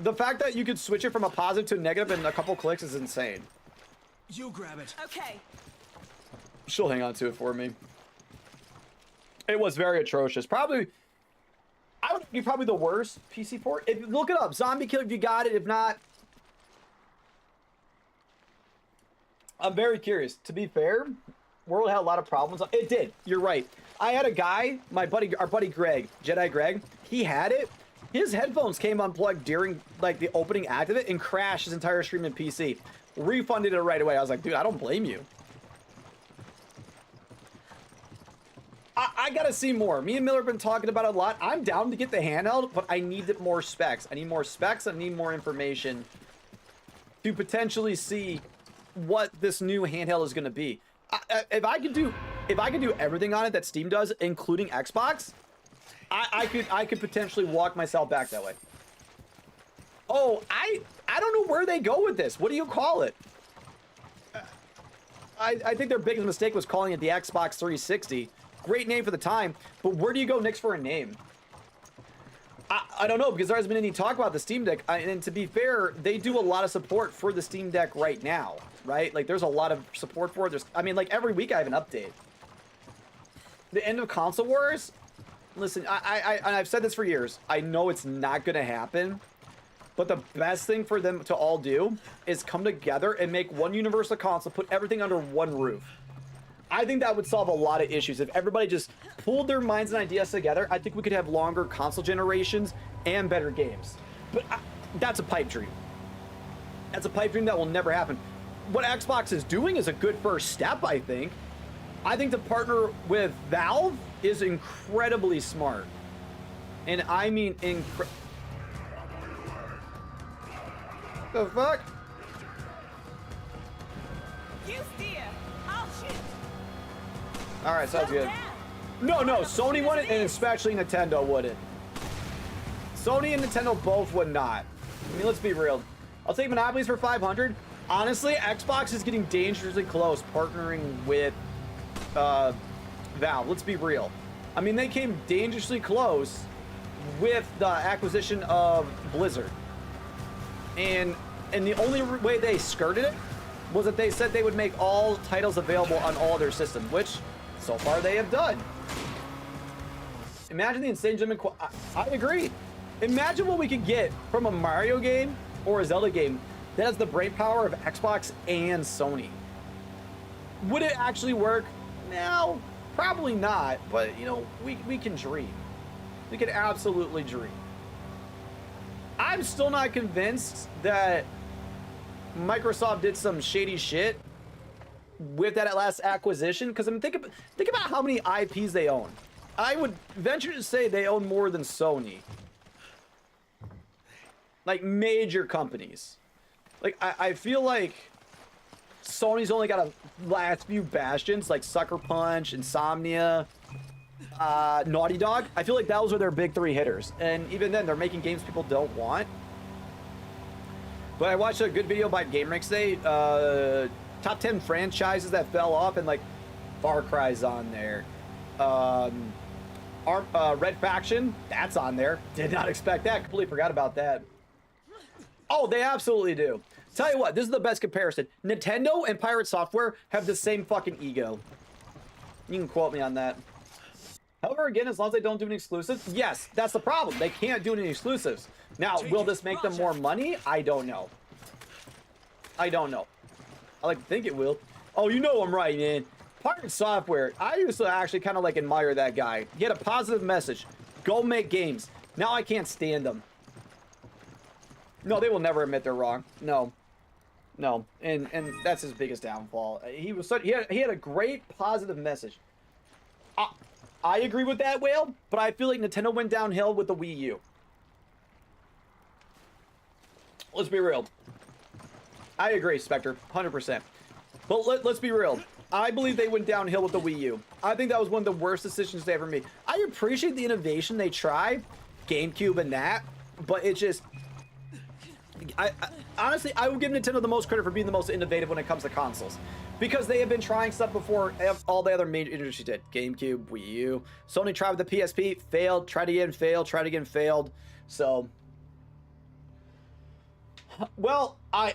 The fact that you could switch it from a positive to a negative in a couple clicks is insane. You grab it. Okay. She'll hang on to it for me. It was very atrocious. Probably, I would be probably the worst PC port. If look it up, Zombie Killer, if you got it. If not, I'm very curious. To be fair, World had a lot of problems. It did. You're right. I had a guy, our buddy Greg, Jedi Greg. He had it. His headphones came unplugged during like the opening act of it and crashed his entire stream in PC. Refunded it right away. I was like, dude, I don't blame you. I gotta see more. Me and Miller have been talking about it a lot. I'm down to get the handheld, but I need more specs. I need more specs. I need more information to potentially see what this new handheld is gonna be. If I could do everything on it that Steam does, including Xbox, I could potentially walk myself back that way. Oh, I don't know where they go with this. What do you call it? I think their biggest mistake was calling it the Xbox 360. Great name for the time, but where do you go next for a name? I don't know, because there hasn't been any talk about the Steam Deck. And to be fair, they do a lot of support for the Steam Deck right now, right? Like, there's a lot of support for it. I mean, like, every week I have an update. The end of console wars? Listen, I've said this for years. I know it's not going to happen, but the best thing for them to all do is come together and make one universal console, put everything under one roof. I think that would solve a lot of issues. If everybody just pulled their minds and ideas together, I think we could have longer console generations and better games. But that's a pipe dream. That's a pipe dream that will never happen. What Xbox is doing is a good first step, I think. I think to partner with Valve is incredibly smart. And I mean the fuck? You steer. I'll shoot. All right, sounds good. No, Sony wouldn't, and especially Nintendo wouldn't. Sony and Nintendo both would not. I mean, let's be real. I'll take Monopolies for 500. Honestly, Xbox is getting dangerously close partnering with Valve. Let's be real. I mean, they came dangerously close with the acquisition of Blizzard. And the only way they skirted it was that they said they would make all titles available on all their systems, which so far they have done. Imagine the insane jump in I agree. Imagine what we could get from a Mario game or a Zelda game that has the brain power of Xbox and Sony. Would it actually work? No, probably not. But, you know, we can dream. We can absolutely dream. I'm still not convinced that Microsoft did some shady shit with that last acquisition, because I mean, think about how many IPs they own. I would venture to say they own more than Sony. Like, major companies. Like, I feel like Sony's only got a last few bastions, like Sucker Punch, Insomnia, Naughty Dog. I feel like those are their big three hitters. And even then, they're making games people don't want. But I watched a good video by GameRix today. Top 10 franchises that fell off, and like Far Cry's on there. Red Faction, that's on there. Did not expect that. Completely forgot about that. Oh, they absolutely do. Tell you what, this is the best comparison. Nintendo and Pirate Software have the same fucking ego. You can quote me on that. However, again, as long as they don't do any exclusives, yes, that's the problem. They can't do any exclusives. Now, will this make them more money? I don't know. I don't know. I like to think it will. Oh, you know I'm right, man. Pirate Software, I used to actually kind of like admire that guy. He had a positive message. Go make games. Now I can't stand them. No, they will never admit they're wrong. No. No. And that's his biggest downfall. He had a great positive message. I agree with that, Whale, but I feel like Nintendo went downhill with the Wii U. Let's be real. I agree, Spectre, 100%. But let's be real. I believe they went downhill with the Wii U. I think that was one of the worst decisions they ever made. I appreciate the innovation they tried, GameCube and that, but it just... honestly, I would give Nintendo the most credit for being the most innovative when it comes to consoles. Because they have been trying stuff before all the other major industries did. GameCube, Wii U. Sony tried with the PSP, failed, tried again, failed, tried again, failed. So... well, I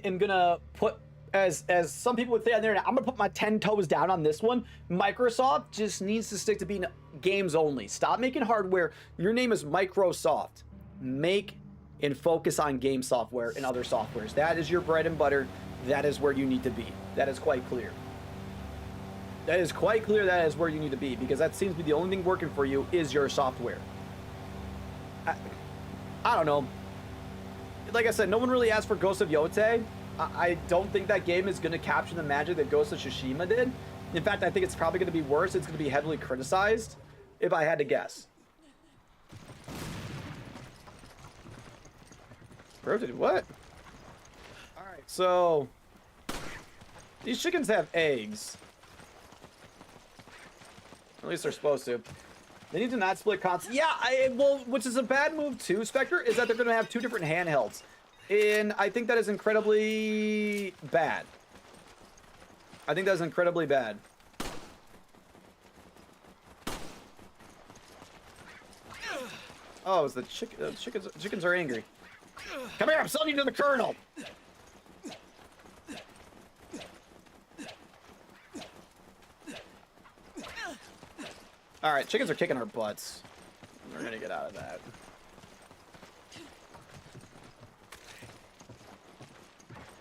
am gonna put, as some people would say on the internet, I'm gonna put my 10 toes down on this one. Microsoft just needs to stick to being games only. Stop making hardware. Your name is Microsoft. Make and focus on game software and other softwares. That is your bread and butter. That is where you need to be. That is quite clear. That is quite clear. That is where you need to be, because that seems to be the only thing working for you is your software. I don't know. Like I said, no one really asked for Ghost of Yotei. I don't think that game is going to capture the magic that Ghost of Tsushima did. In fact, I think it's probably going to be worse. It's going to be heavily criticized, if I had to guess. Rotated what? Alright, so... these chickens have eggs. At least they're supposed to. They need to not split consoles. Yeah, well, which is a bad move too, Spectre, is that they're going to have two different handhelds. And I think that is incredibly bad. I think that is incredibly bad. Oh, it's the chickens are angry. Come here, I'm selling you to the Colonel. Alright, chickens are kicking our butts. We're gonna get out of that.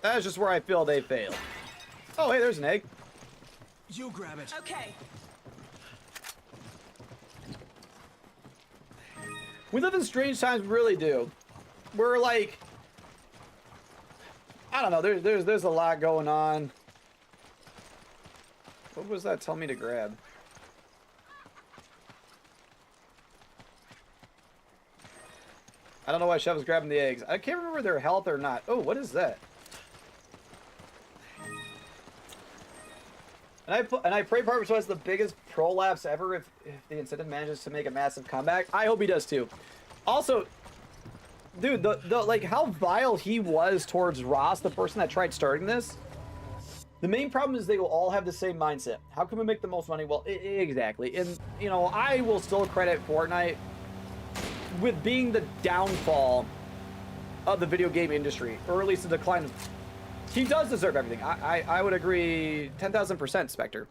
That is just where I feel they fail. Oh, hey, there's an egg. You grab it. Okay. We live in strange times, we really do. We're like... I don't know, there's a lot going on. What was that telling me to grab? I don't know why Chef was grabbing the eggs. I can't remember their health or not. Oh, what is that? And I pray Parker has the biggest prolapse ever if the incentive manages to make a massive comeback. I hope he does too. Also, dude, the like how vile he was towards Ross, the person that tried starting this. The main problem is they will all have the same mindset. How can we make the most money? Well, exactly. And you know, I will still credit Fortnite with being the downfall of the video game industry, or at least the decline of... He does deserve everything. I would agree 10,000%, Spectre.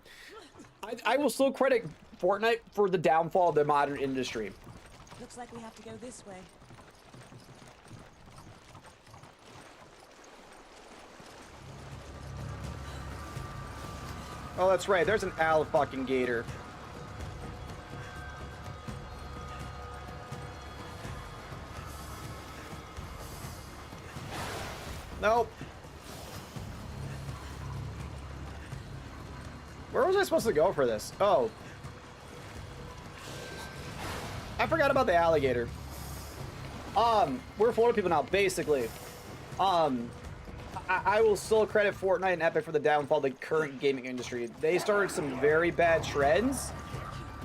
I will still credit Fortnite for the downfall of the modern industry. Looks like we have to go this way. Oh, that's right. There's an fucking gator. Nope. Where was I supposed to go for this? Oh. I forgot about the alligator. We're Florida people now, basically. I will still credit Fortnite and Epic for the downfall of the current gaming industry. They started some very bad trends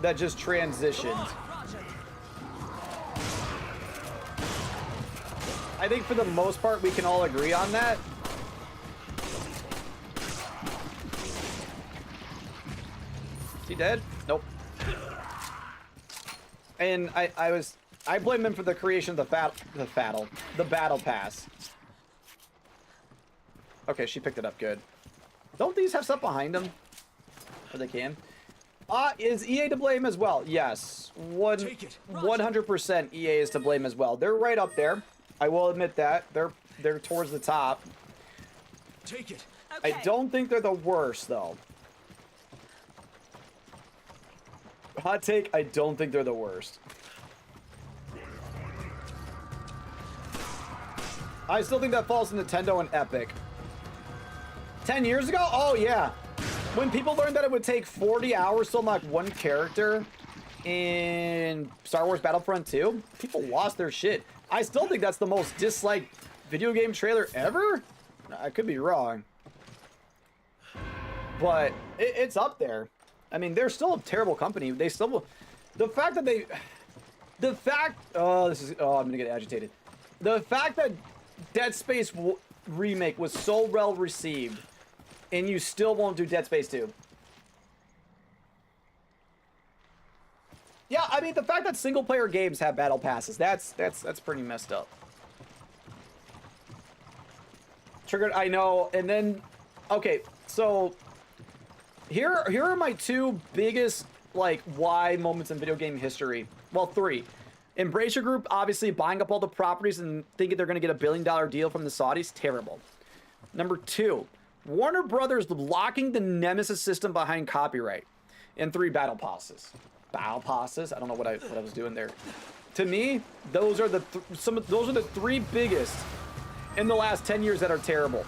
that just transitioned. I think for the most part we can all agree on that. Is he dead? Nope. And I blame him for the creation of the battle pass. Okay, she picked it up good. Don't these have stuff behind them? Or they can. Is EA to blame as well? Yes. 100% EA is to blame as well. They're right up there. I will admit that. They're towards the top. Take it. Okay. I don't think they're the worst though. Hot take, I don't think they're the worst. I still think that falls to Nintendo and Epic. 10 years ago? Oh yeah. When people learned that it would take 40 hours to unlock one character in Star Wars Battlefront 2, people lost their shit. I still think that's the most disliked video game trailer ever. I could be wrong. But it's up there. I mean, they're still a terrible company. They still... The fact that they... The fact... Oh, I'm gonna get agitated. The fact that Dead Space remake was so well received, and you still won't do Dead Space 2. Yeah, I mean, the fact that single-player games have battle passes, that's pretty messed up. Triggered, I know, and then... Okay, so... Here are my two biggest, like, why moments in video game history. Well, three. Embracer Group, obviously, buying up all the properties and thinking they're going to get $1 billion deal from the Saudis. Terrible. Number two, Warner Brothers locking the Nemesis system behind copyright. And three, battle passes. Battle passes? I don't know what I was doing there. To me, those are the three biggest in the last 10 years that are terrible.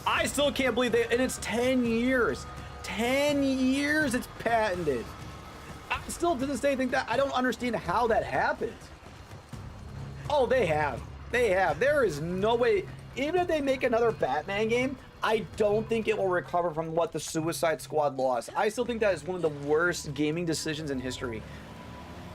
I still can't believe they, and it's 10 years. 10 years it's patented. I still to this day think that I don't understand how that happened. Oh, they have. They have. There is no way, even if they make another Batman game, I don't think it will recover from what the Suicide Squad lost. I still think that is one of the worst gaming decisions in history.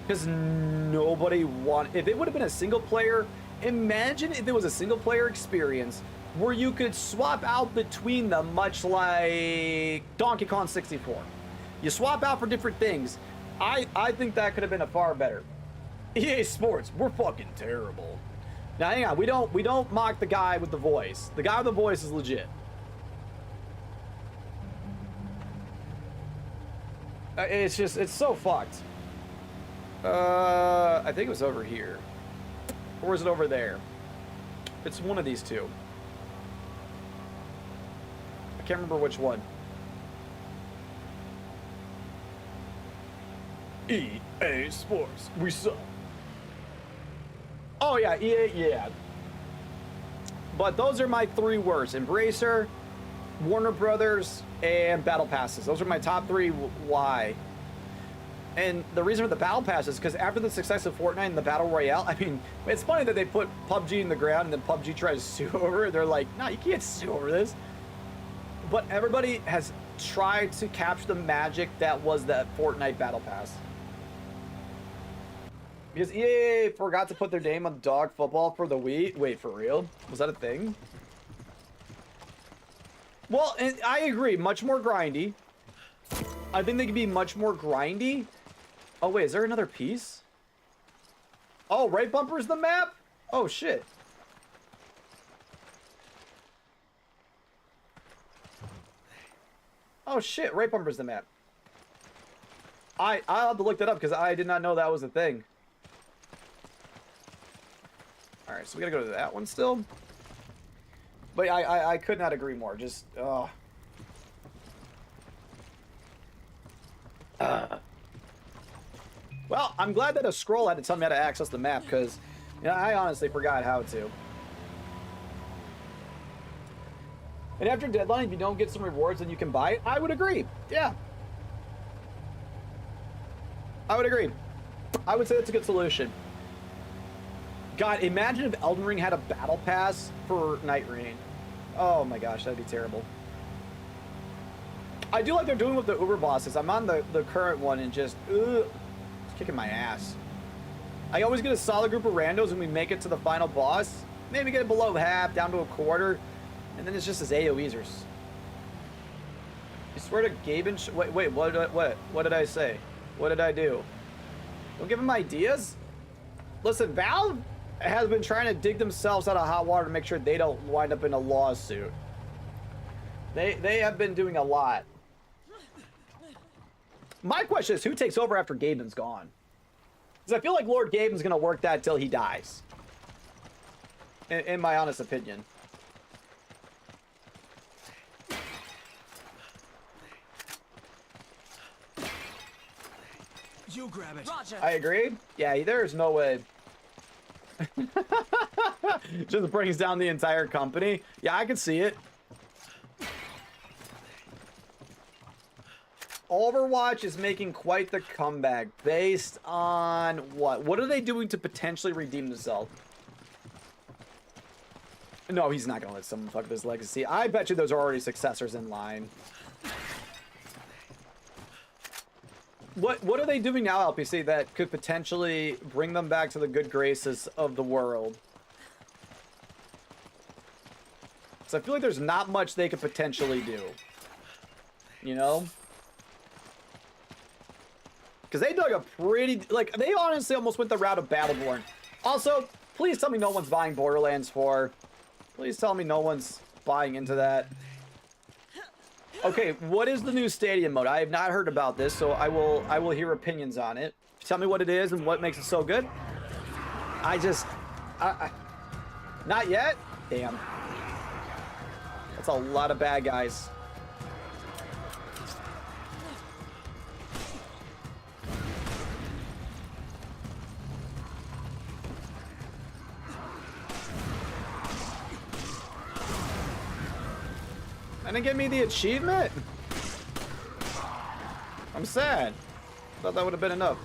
Because nobody wanted, if it would have been a single player, imagine if it was a single player experience where you could swap out between them, much like Donkey Kong 64. You swap out for different things. I think that could have been a far better. EA Sports, we're fucking terrible. Now hang on, we don't mock the guy with the voice. The guy with the voice is legit. It's just, it's so fucked. I think it was over here. Or is it over there? It's one of these two. I can't remember which one. EA Sports, we suck. Oh yeah, EA, yeah. But those are my three worst. Embracer, Warner Brothers, and Battle Passes. Those are my top three. Why? And the reason for the Battle Pass is because after the success of Fortnite and the Battle Royale, I mean, it's funny that they put PUBG in the ground and then PUBG tries to sue over it. They're like, no, you can't sue over this. But everybody has tried to capture the magic that was that Fortnite Battle Pass. Because EA forgot to put their name on dog football for the Wii. Wait, for real? Was that a thing? Well, and I agree. Much more grindy. I think they could be much more grindy. Oh, wait. Is there another piece? Oh, right bumper's the map? Oh, shit. Oh, shit. Right bumper's the map. I'll have to look that up because I did not know that was a thing. Alright, so we gotta go to that one still. But I could not agree more. Just, well, I'm glad that a scroll had to tell me how to access the map, because, you know, I honestly forgot how to. And after deadline, if you don't get some rewards, then you can buy it. I would agree. Yeah. I would agree. I would say that's a good solution. God, imagine if Elden Ring had a battle pass for Night Rain. Oh my gosh, that'd be terrible. I do like they're doing with the Uber bosses. I'm on the current one and just, it's kicking my ass. I always get a solid group of randos and we make it to the final boss. Maybe get it below half, down to a quarter, and then it's just as AoEsers. I swear to Gaben, wait, what did I say? What did I do? Don't give him ideas? Listen, Valve has been trying to dig themselves out of hot water to make sure they don't wind up in a lawsuit. They have been doing a lot. My question is, who takes over after Gaben's gone? Because I feel like Lord Gaben's going to work that till he dies. In my honest opinion. You grab it. Roger. I agree. Yeah, there's no way. Just brings down the entire company. Yeah, I can see it. Overwatch is making quite the comeback based on what? What are they doing to potentially redeem themselves? No, he's not gonna let someone fuck this legacy. I bet you those are already successors in line. What are they doing now, LPC, that could potentially bring them back to the good graces of the world? So I feel like there's not much they could potentially do. You know? Because they dug a pretty... Like, they honestly almost went the route of Battleborn. Also, please tell me no one's buying Borderlands 4. Please tell me no one's buying into that. Okay, what is the new stadium mode? I have not heard about this, so I will hear opinions on it. Tell me what it is and what makes it so good. Not yet? Damn. That's a lot of bad guys. And then give me the achievement? I'm sad. Thought that would have been enough.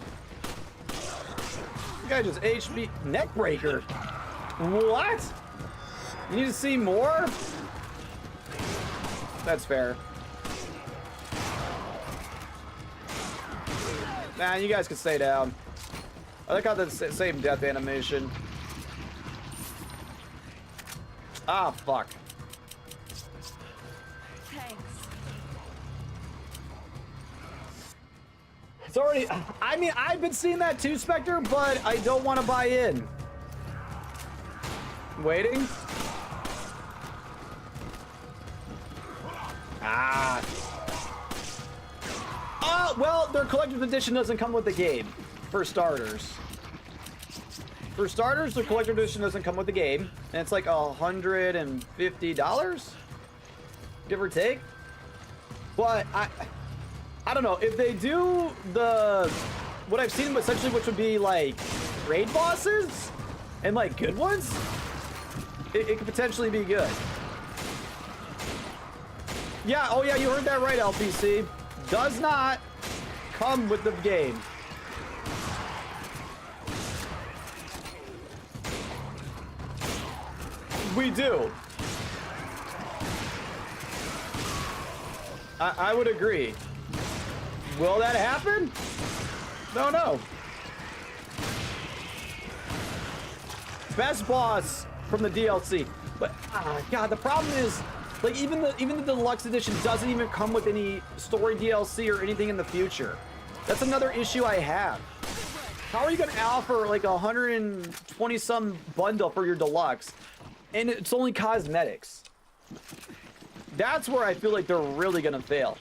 You guy just HB neck breaker. What? You need to see more? That's fair. Nah, you guys can stay down. I like how the same death animation. Ah, fuck. It's already... I mean, I've been seeing that too, Spectre, but I don't want to buy in. Waiting. Ah. Oh, well, their collector's edition doesn't come with the game, for starters. For starters, their collector's edition doesn't come with the game, and it's like $150, give or take. But I don't know, if they do what I've seen essentially, which would be like raid bosses and like good ones, it could potentially be good. Yeah, oh yeah, you heard that right, LPC. Does not come with the game. We do. I would agree. Will that happen? No. Best boss from the DLC. But God, the problem is, like, even the deluxe edition doesn't even come with any story DLC or anything in the future. That's another issue I have. How are you gonna offer like 120 some bundle for your deluxe and it's only cosmetics? That's where I feel like they're really gonna fail.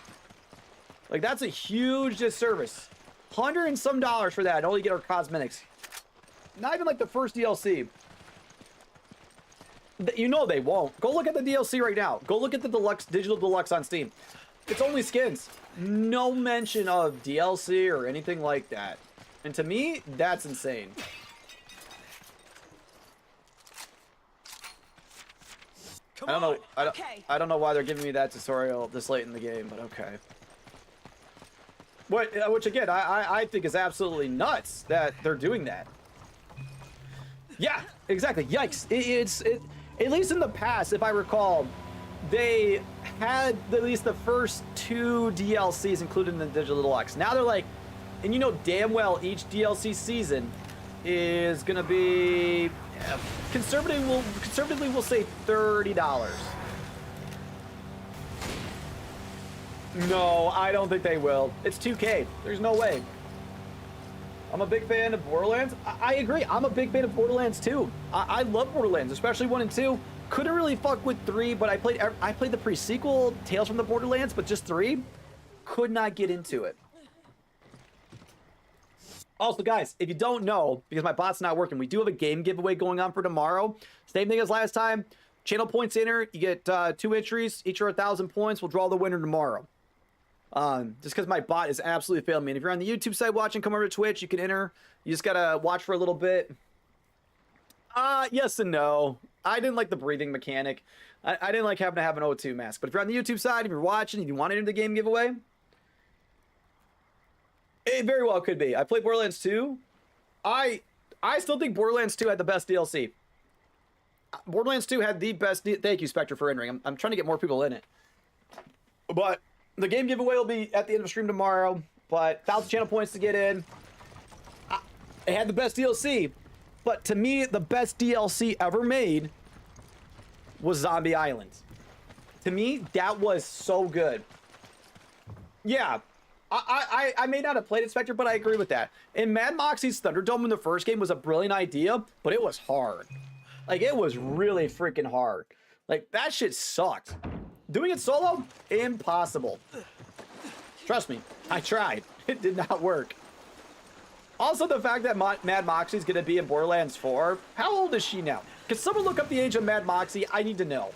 Like, that's a huge disservice. $100 and some for that, and all you get are cosmetics. Not even like the first DLC. You know they won't. Go look at the DLC right now. Go look at the deluxe, digital deluxe on Steam. It's only skins. No mention of DLC or anything like that. And to me, that's insane. I don't know. I don't know why they're giving me that tutorial this late in the game, but okay. Which again, I think is absolutely nuts that they're doing that. Yeah, exactly. Yikes! At least in the past, if I recall, they had at least the first 2 DLCs included in the Digital Deluxe. Now they're like, and you know damn well each DLC season is gonna be conservatively we'll say $30. No, I don't think they will. It's 2K. There's no way. I'm a big fan of Borderlands. I agree. I'm a big fan of Borderlands 2. I love Borderlands, especially 1 and 2. Couldn't really fuck with 3, but I played the pre-sequel, Tales from the Borderlands, but just 3. Could not get into it. Also, guys, if you don't know, because my bot's not working, we do have a game giveaway going on for tomorrow. Same thing as last time. Channel points enter. You get 2 entries. Each are 1,000 points. We'll draw the winner tomorrow. Just because my bot is absolutely failing me. And if you're on the YouTube side watching, come over to Twitch. You can enter. You just got to watch for a little bit. Yes and no. I didn't like the breathing mechanic. I didn't like having to have an O2 mask. But if you're on the YouTube side, if you're watching, and you want to enter the game giveaway, it very well could be. I played Borderlands 2. I still think Borderlands 2 had the best DLC. Borderlands 2 had the best... Thank you, Spectre, for entering. I'm trying to get more people in it. But the game giveaway will be at the end of the stream tomorrow. But 1,000 channel points to get in. It had the best DLC. But to me, the best DLC ever made was Zombie Island. To me, that was so good. Yeah. I may not have played it, Spectre, but I agree with that. And Mad Moxie's Thunderdome in the first game was a brilliant idea, but it was hard. Like, it was really freaking hard. Like, that shit sucked. Doing it solo? Impossible. Trust me, I tried. It did not work. Also, the fact that Mad Moxie's gonna be in Borderlands 4. How old is she now? Can someone look up the age of Mad Moxie? I need to know.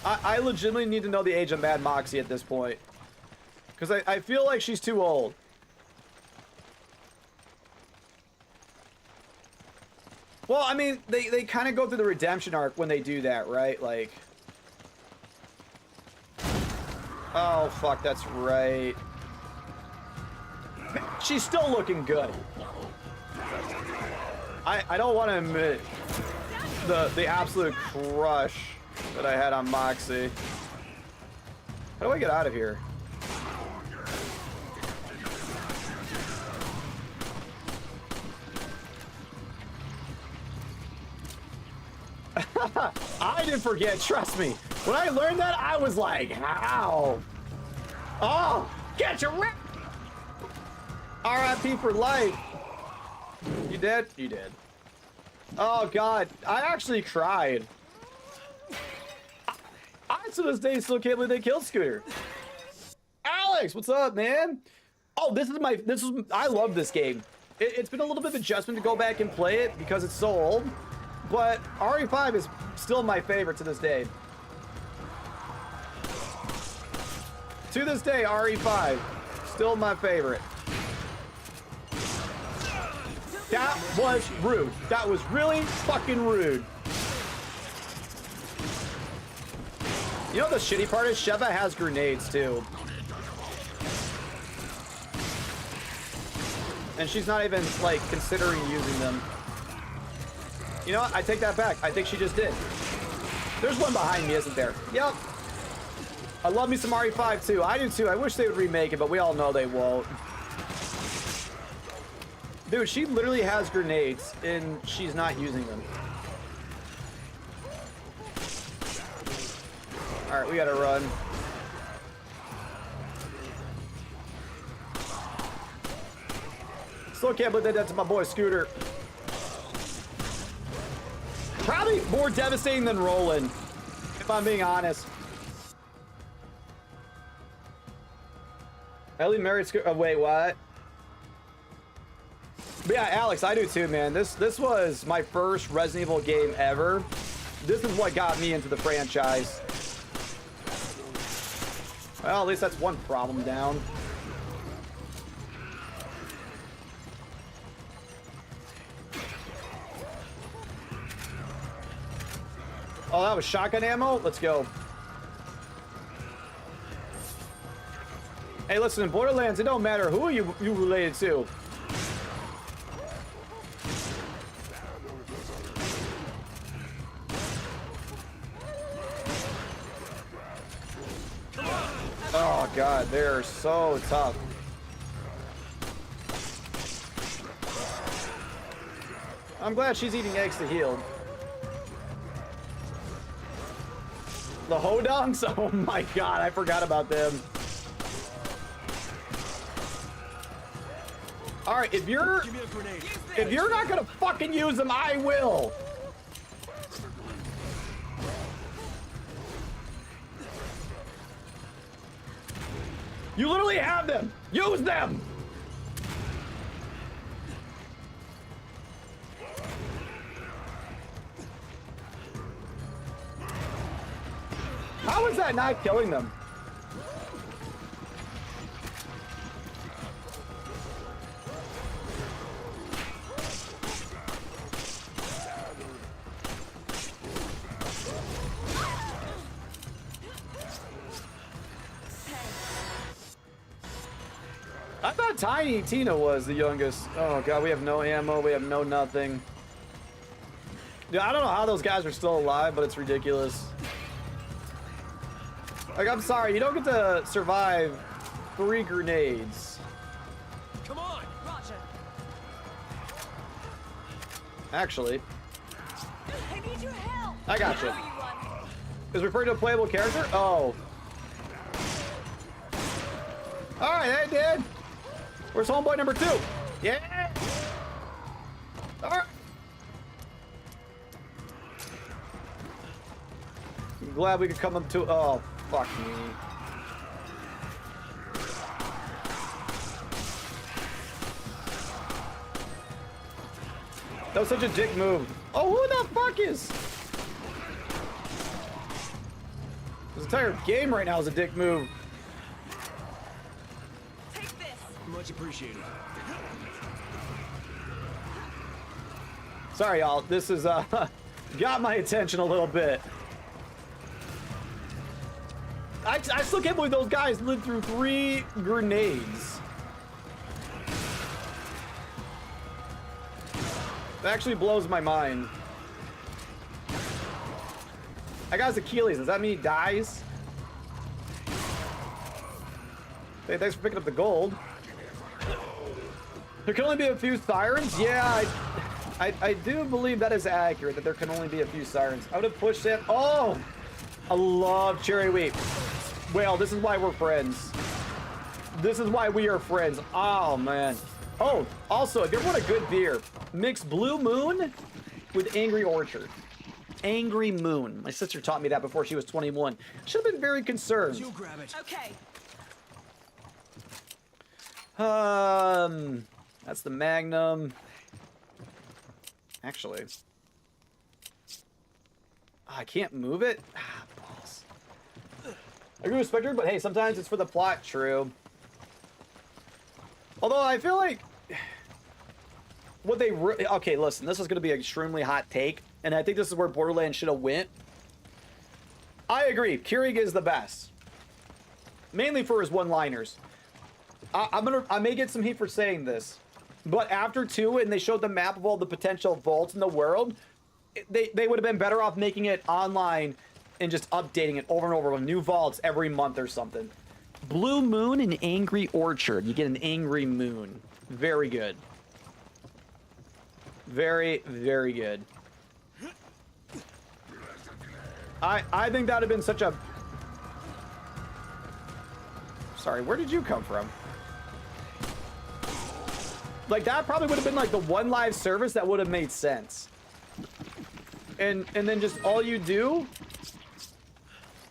I legitimately need to know the age of Mad Moxie at this point. Because I feel like she's too old. Well, I mean, they kind of go through the redemption arc when they do that, right? Like... Oh, fuck, that's right. She's still looking good. I don't want to admit the absolute crush that I had on Moxie. How do I get out of here? I didn't forget, trust me. When I learned that, I was like, how? Oh, get your rip! RIP for life. You did? You did. Oh, God. I actually cried. I to this day still can't believe they killed Scooter. Alex, what's up, man? Oh, I love this game. It's been a little bit of adjustment to go back and play it because it's so old, but RE5 is still my favorite to this day. To this day, RE5, still my favorite. That was rude. That was really fucking rude. You know the shitty part is Sheva has grenades too. And she's not even like considering using them. You know what? I take that back. I think she just did. There's one behind me, isn't there? Yep. I love me some RE5 too. I do too. I wish they would remake it, but we all know they won't. Dude, she literally has grenades and she's not using them. Alright, we gotta run. Still can't believe that's my boy Scooter. Probably more devastating than Roland, if I'm being honest. Ellie married Scooter. Oh, wait, what? But yeah, Alex, I do too, man. This was my first Resident Evil game ever. This is what got me into the franchise. Well, at least that's one problem down. Oh, that was shotgun ammo? Let's go. Hey, listen, in Borderlands, it don't matter who you related to. god, they are so tough. I'm glad she's eating eggs to heal. The Hodongs? Oh my god, I forgot about them. Alright, if you're not gonna fucking use them, I will. You literally have them. Use them. How is that not killing them? I thought Tiny Tina was the youngest. Oh god, we have no ammo, we have no nothing. Dude, I don't know how those guys are still alive, but it's ridiculous. Like, I'm sorry, you don't get to survive 3 grenades. Come on! Roger. Actually, I need your help. I got you. I know you want. Is referring to a playable character? Oh. Alright, hey, dude. Where's homeboy number 2? Yeah! Alright. I'm glad we could come up to. Oh, fuck me. That was such a dick move. Oh, who the fuck is? This entire game right now is a dick move. Take this. Much appreciated. Sorry, y'all. This is got my attention a little bit. I still can't believe those guys lived through 3 grenades. That actually blows my mind. That guy's Achilles. Does that mean he dies? Hey, thanks for picking up the gold. There can only be a few sirens? Yeah, I do believe that is accurate, that there can only be a few sirens. I would have pushed it. Oh! I love cherry wheat. Well, this is why we're friends. This is why we are friends. Oh, man. Oh, also, if you ever want a good beer, mix Blue Moon with Angry Orchard. Angry Moon. My sister taught me that before she was 21. Should have been very concerned. You grab it. Okay. That's the Magnum. Actually, I can't move it. Ah, balls. I agree with Spectre, but hey, sometimes it's for the plot. True. Although I feel like what they okay, listen, this is going to be an extremely hot take, and I think this is where Borderlands should have went. I agree, Keurig is the best, mainly for his one-liners. I may get some heat for saying this, but after 2 and they showed the map of all the potential vaults in the world, they would have been better off making it online and just updating it over and over with new vaults every month or something. Blue Moon and Angry Orchard. You get an Angry Moon. Very good. Very, very good. I think that would have been such a... Sorry, where did you come from? Like, that probably would have been like the one live service that would have made sense. And then just all you do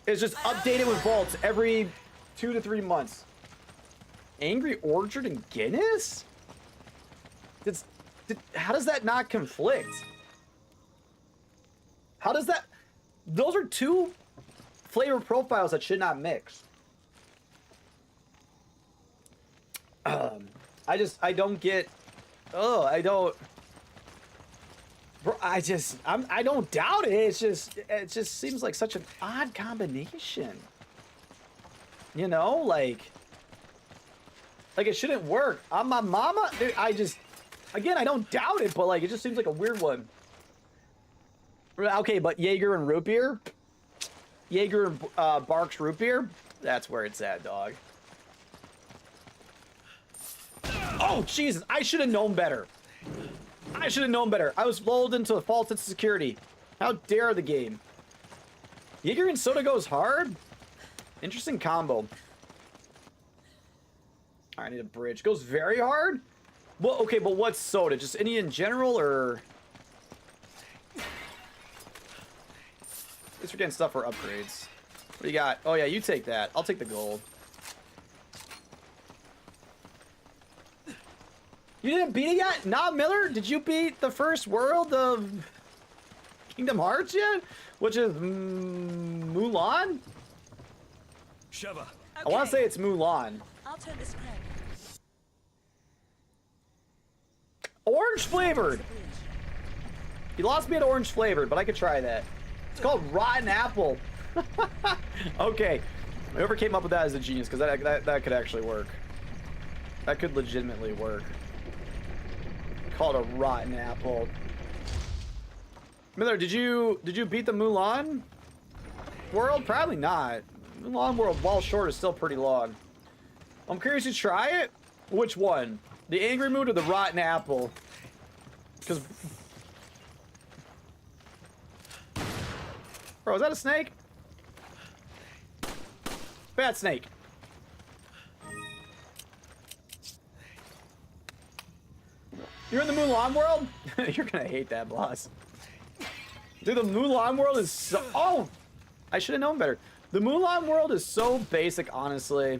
is just update it with vaults every 2 to 3 months. Angry Orchard and Guinness? How does that not conflict? How does that... Those are 2 flavor profiles that should not mix. I don't get... Oh, I don't... Bro, I don't doubt it. It just seems like such an odd combination. You know, like it shouldn't work. I'm my mama. Dude, again, I don't doubt it, but like, it just seems like a weird one. Okay, but Jaeger and root beer, Jaeger and Barks root beer, that's where it's at, dog. Oh, Jesus. I should have known better. I should have known better. I was lulled into a false sense of security. How dare the game. Jaeger and soda goes hard? Interesting combo. I need a bridge. Goes very hard? Well, okay, but what's soda? Just any in general, or... At least we're getting stuff for upgrades. What do you got? Oh, yeah, you take that. I'll take the gold. You didn't beat it yet? Nah, Miller? Did you beat the first world of Kingdom Hearts yet? Which is Mulan? Sheva. I want to say it's Mulan. I'll turn this crank. Orange flavored. You lost me at orange flavored, but I could try that. It's called rotten apple. Okay. Whoever came up with that is a genius, because that could actually work. That could legitimately work. Called a rotten apple. Miller, did you beat the Mulan world? Probably not. Mulan world, while short, is still pretty long. I'm curious to try it. Which one? The angry mood or the rotten apple? Because... Bro, is that a snake? Bad snake. You're in the Mulan world? You're gonna hate that boss. Dude, the Mulan world is so... Oh! I should have known better. The Mulan world is so basic, honestly.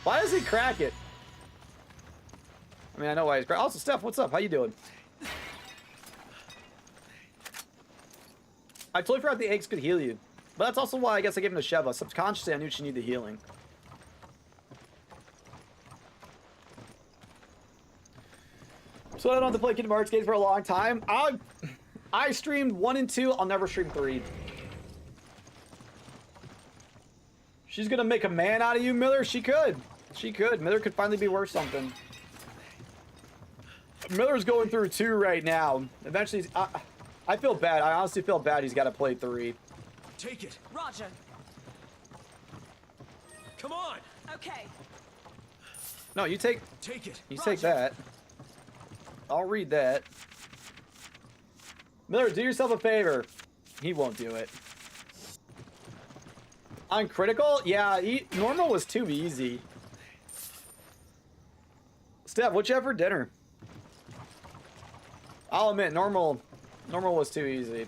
Why does he crack it? I mean, I know why he's crack. Also, Steph, what's up? How you doing? I totally forgot the eggs could heal you. But that's also why I guess I gave him to Sheva. Subconsciously, I knew she needed healing. So I don't have to play Kingdom Hearts games for a long time. I streamed 1 and 2. I'll never stream 3. She's gonna make a man out of you, Miller? She could. She could. Miller could finally be worth something. Miller's going through 2 right now. Eventually, I feel bad. I honestly feel bad he's got to play 3. Take it. Roger. Come on. Okay. No, you take... Take it. You Roger. take that. I'll read that. Miller, do yourself a favor. He won't do it. On critical? Yeah, normal was too easy. Steph, what you have for dinner? I'll admit, normal was too easy.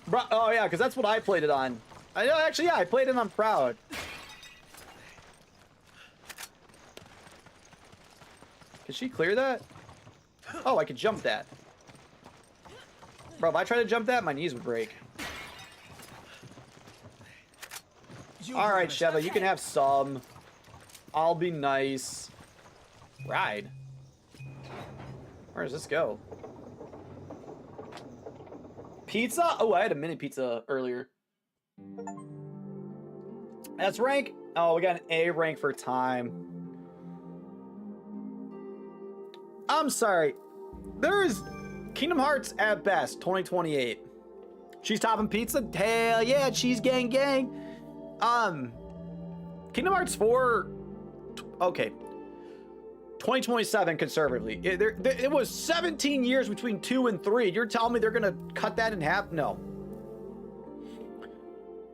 Bro, oh yeah, because that's what I played it on. Actually, yeah, I played it on Proud. Can she clear that? Oh, I could jump that. Bro, if I try to jump that, my knees would break. Alright, Sheva, you can have some. I'll be nice. Ride. Where does this go? Pizza? Oh, I had a mini pizza earlier. That's rank. Oh, we got an A rank for time. I'm sorry. There is Kingdom Hearts at best, 2028. Cheese topping pizza? Hell yeah, cheese gang gang. Kingdom Hearts 4. Okay. 2027 conservatively. It was 17 years between 2 and 3. You're telling me they're gonna cut that in half? No.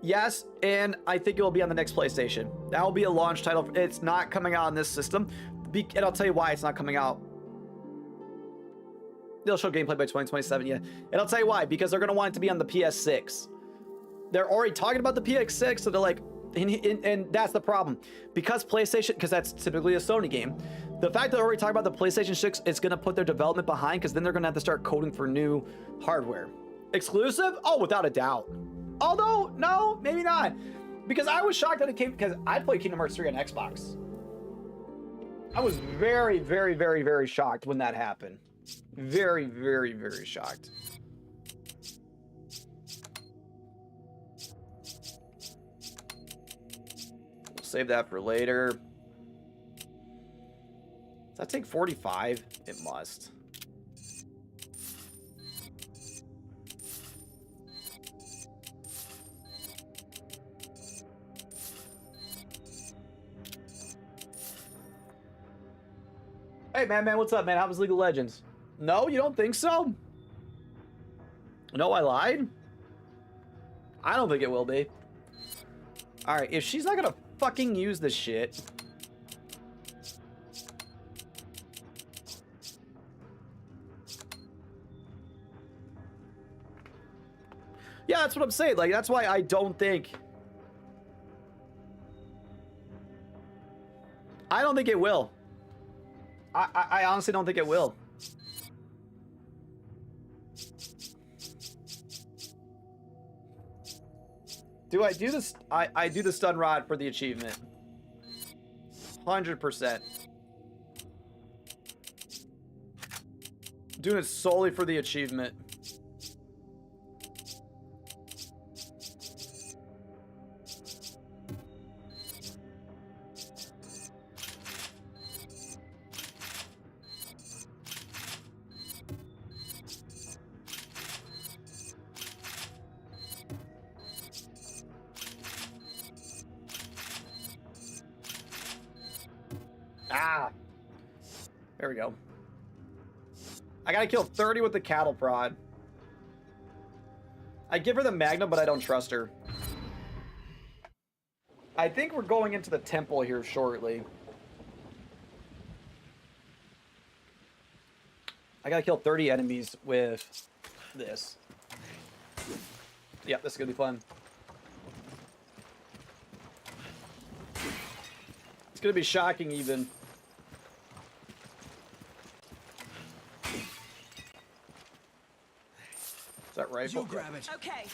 Yes, and I think it will be on the next PlayStation. That will be a launch title. It's not coming out on this system. And I'll tell you why it's not coming out. They'll show gameplay by 2027, yeah. And I'll tell you why. Because they're going to want it to be on the PS6. They're already talking about the PS6, so they're like... And that's the problem. Because PlayStation... Because that's typically a Sony game. The fact that they're already talking about the PlayStation 6 is going to put their development behind, because then they're going to have to start coding for new hardware. Exclusive? Oh, without a doubt. Although, no, maybe not. Because I was shocked that it came... Because I played Kingdom Hearts 3 on Xbox. I was very, very, very, very shocked when that happened. Very, very, very shocked. We'll save that for later. Does that take 45? It must. Hey, man, what's up, man? How was League of Legends? No, you don't think so? No, I lied? I don't think it will be. Alright, if she's not gonna fucking use this shit... Yeah, that's what I'm saying. Like, that's why I don't think... I don't think it will. I honestly don't think it will. Do I do this? I do the stun rod for the achievement. 100%. Doing it solely for the achievement. Ah! There we go. I gotta kill 30 with the cattle prod. I give her the Magnum, but I don't trust her. I think we're going into the temple here shortly. I gotta kill 30 enemies with this. Yeah, this is gonna be fun. It's gonna be shocking even. Is that right? You grab it. Okay.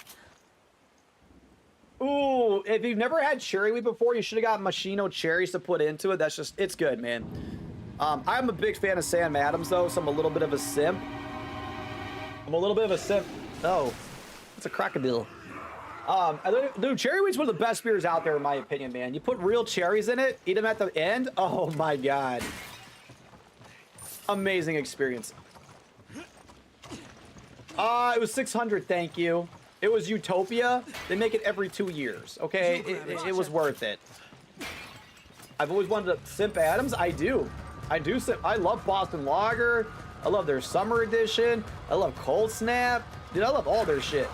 Ooh, if you've never had cherry wheat before, you should have got machino cherries to put into it. That's just, it's good, man. I'm a big fan of Sam Adams, though, so I'm a little bit of a simp. Oh, it's a crocodile. Dude, cherry wheat's one of the best beers out there, in my opinion, man. You put real cherries in it, eat them at the end. Oh, my God. Amazing experience. It was 600, thank you. It was Utopia. They make it every 2 years, okay? It was worth it. I've always wanted to simp Adams. I do simp. I love Boston Lager. I love their summer edition. I love Cold Snap. Dude, I love all their shit.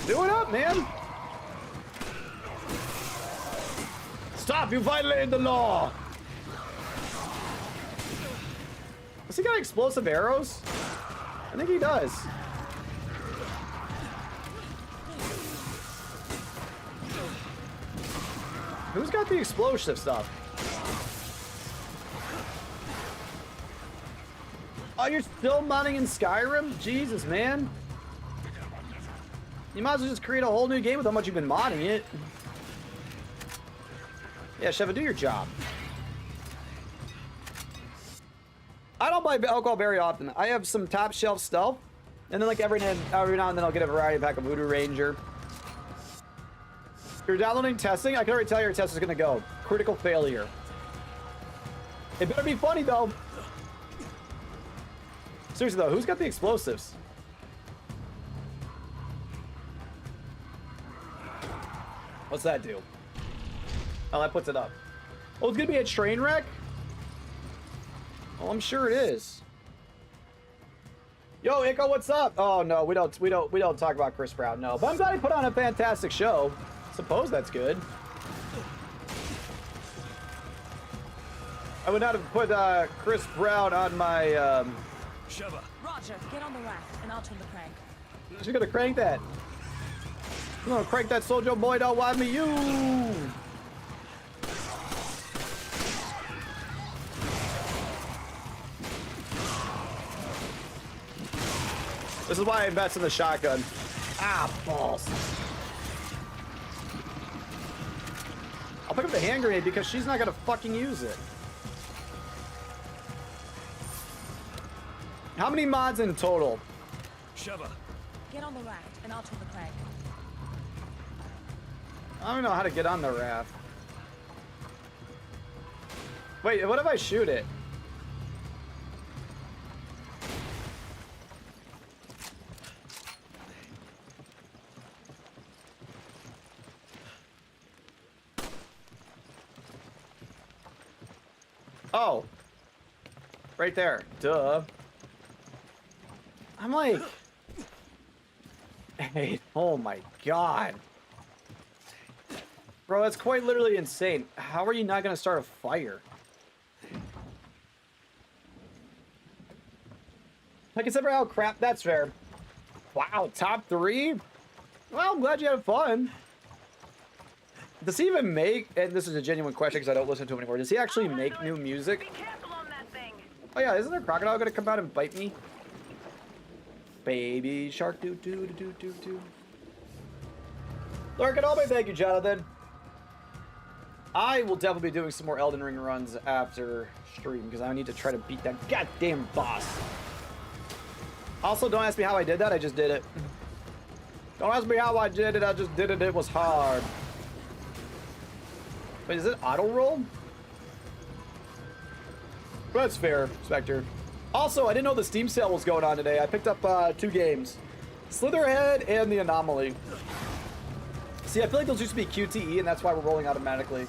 Do it up, man. Stop, you violated the law. Does he got explosive arrows? I think he does. Who's got the explosive stuff? Oh, you're still modding in Skyrim? Jesus, man. You might as well just create a whole new game with how much you've been modding it. Yeah, Sheva, do your job. I don't buy alcohol very often. I have some top shelf stuff, and then like every now and then I'll get a variety pack of Voodoo Ranger. You're downloading testing? I can already tell your test is gonna go. Critical failure. It better be funny though. Seriously though, who's got the explosives? What's that do? Oh, that puts it up. Oh, it's gonna be a train wreck? Oh, I'm sure it is. Yo, Ico, what's up? Oh no, we don't talk about Chris Brown, no. But I'm glad he put on a fantastic show. Suppose that's good. I would not have put Chris Brown on my Sheva. Roger, get on the raft and I'll turn the crank. She's gonna crank that. I'm gonna crank that Sojo boy, don't want me you. This is why I invest in the shotgun. Ah, balls. I'll pick up the hand grenade because she's not gonna fucking use it. How many mods in total? Sheva. Get on the raft and I'll turn the crank. I don't know how to get on the raft. Wait, what if I shoot it? Oh. Right there. Duh. I'm like... Hey, oh my god. Bro, that's quite literally insane. How are you not gonna start a fire? I consider how crap. That's fair. Wow, top 3? Well, I'm glad you had fun. Does he even make, and this is a genuine question because I don't listen to him anymore, does he actually make new music? Be careful on that thing. Oh yeah, isn't there a crocodile gonna come out and bite me? Baby shark doo doo doo doo doo. Lurk it all, thank you, Jonathan. I will definitely be doing some more Elden Ring runs after stream because I need to try to beat that goddamn boss. Also, don't ask me how I did that, I just did it. Don't ask me how I did it, I just did it, it was hard. Wait, is it auto roll? That's fair, Spectre. Also, I didn't know the Steam sale was going on today. I picked up 2 games. Slitherhead and The Anomaly. See, I feel like those used to be QTE, and that's why we're rolling automatically.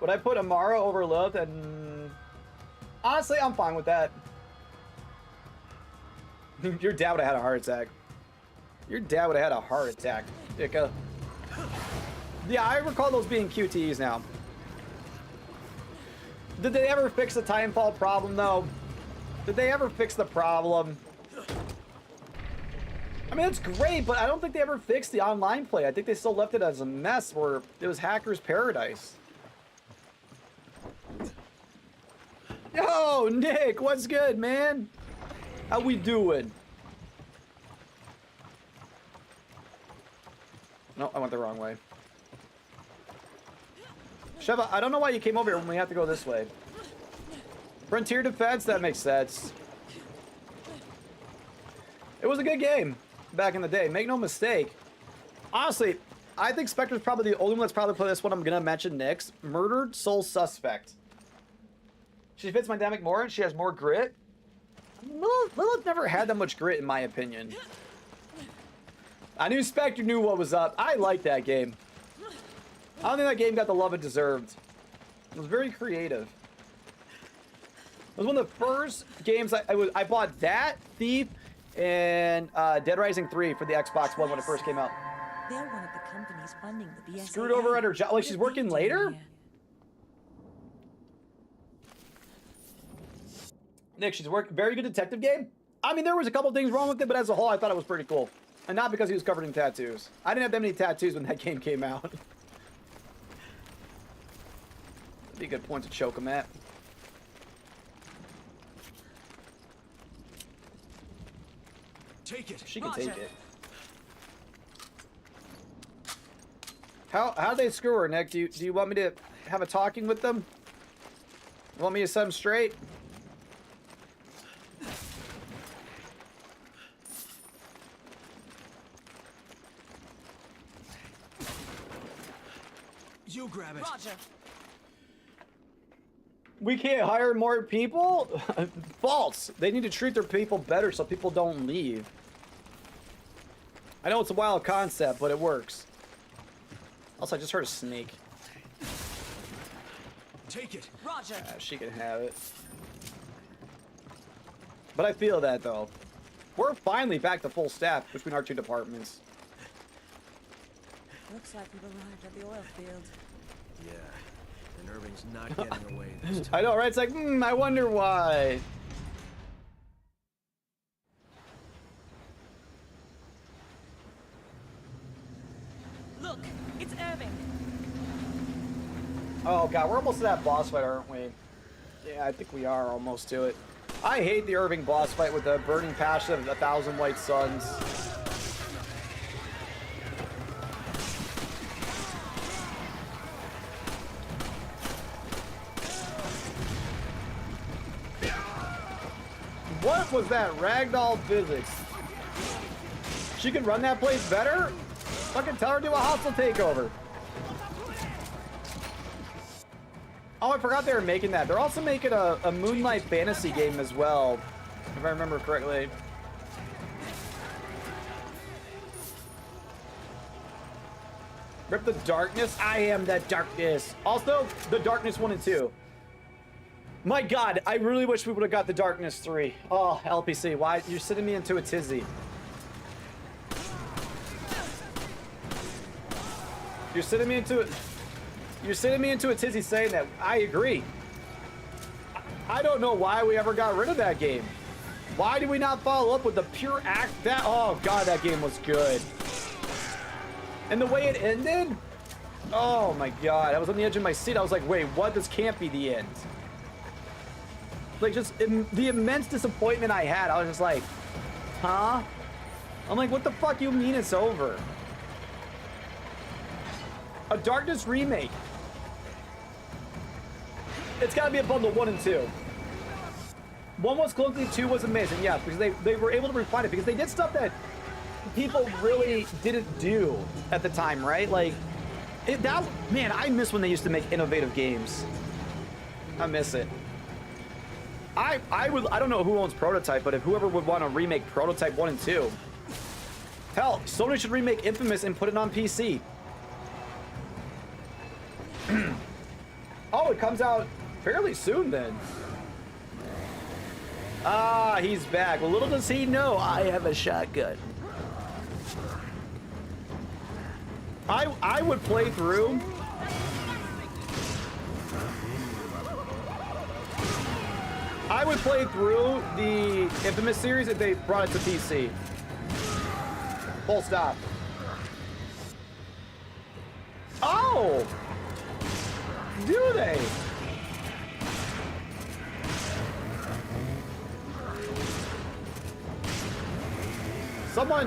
Would I put Amara over Lilith? And honestly, I'm fine with that. Your dad would have had a heart attack. Your dad would have had a heart attack, Ika. Yeah, I recall those being QTEs now. Did they ever fix the Timefall problem, though? Did they ever fix the problem? I mean, it's great, but I don't think they ever fixed the online play. I think they still left it as a mess where it was hacker's paradise. Yo, Nick, what's good, man? How we doing? No, I went the wrong way. Sheva, I don't know why you came over here when we have to go this way. Frontier Defense, that makes sense. It was a good game back in the day. Make no mistake. Honestly, I think Spectre's probably the only one that's probably played this one I'm going to mention next. Murdered Soul Suspect. She fits my dynamic more and she has more grit. Lilith never had that much grit in my opinion. I knew Spectre knew what was up. I liked that game. I don't think that game got the love it deserved. It was very creative. It was one of the first games I bought that, Thief, and Dead Rising 3 for the Xbox One when it first came out. They're one of the companies funding the BSAA. Screwed over at her job. Like she's working later? Nick, she's working. Very good detective game. I mean, there was a couple things wrong with it, but as a whole, I thought it was pretty cool. And not because he was covered in tattoos. I didn't have that many tattoos when that game came out. That'd be a good point to choke him at. Take it. She can Roger. take it. How they screw her, Nick? Do you want me to have a talking with them? You want me to set them straight? You grab it. Roger. We can't hire more people? False. They need to treat their people better so people don't leave. I know it's a wild concept, but it works. Also, I just heard a snake. Take it. Roger. She can have it. But I feel that, though. We're finally back to full staff between our 2 departments. Looks like we've arrived at the oil field. Yeah, and Irving's not getting away this time. I know, right? It's like, I wonder why. Look, it's Irving. Oh, God, we're almost to that boss fight, aren't we? Yeah, I think we are almost to it. I hate the Irving boss fight with the burning passion of 1,000 white suns. What was that ragdoll physics? She can run that place better? Fucking tell her to do a hostile takeover. Oh, I forgot they were making that. They're also making a Moonlight Fantasy game as well, if I remember correctly. Rip the darkness. I am that darkness. Also, the darkness 1 and 2. My God, I really wish we would have got the Darkness 3. Oh, LPC, why? You're sending me into a tizzy. You're sending me into a tizzy saying that. I agree. I don't know why we ever got rid of that game. Why did we not follow up with the pure act that? Oh God, that game was good. And the way it ended? Oh my God, I was on the edge of my seat. I was like, wait, what? This can't be the end. Like, just the immense disappointment I had. I was just like, huh? I'm like, what the fuck you mean it's over? A Darkness remake. It's gotta be a bundle 1 and 2. 1 was clunky, 2 was amazing, yeah, because they were able to refine it, because they did stuff that people really didn't do at the time, right? Like, man, I miss when they used to make innovative games. I miss it. I don't know who owns Prototype, but if whoever would want to remake Prototype 1 and 2, hell, Sony should remake Infamous and put it on PC. Oh, it comes out fairly soon then. Ah, he's back. Well, little does he know, I have a shotgun. I would play through. I would play through the Infamous series if they brought it to PC. Full stop. Oh! Do they?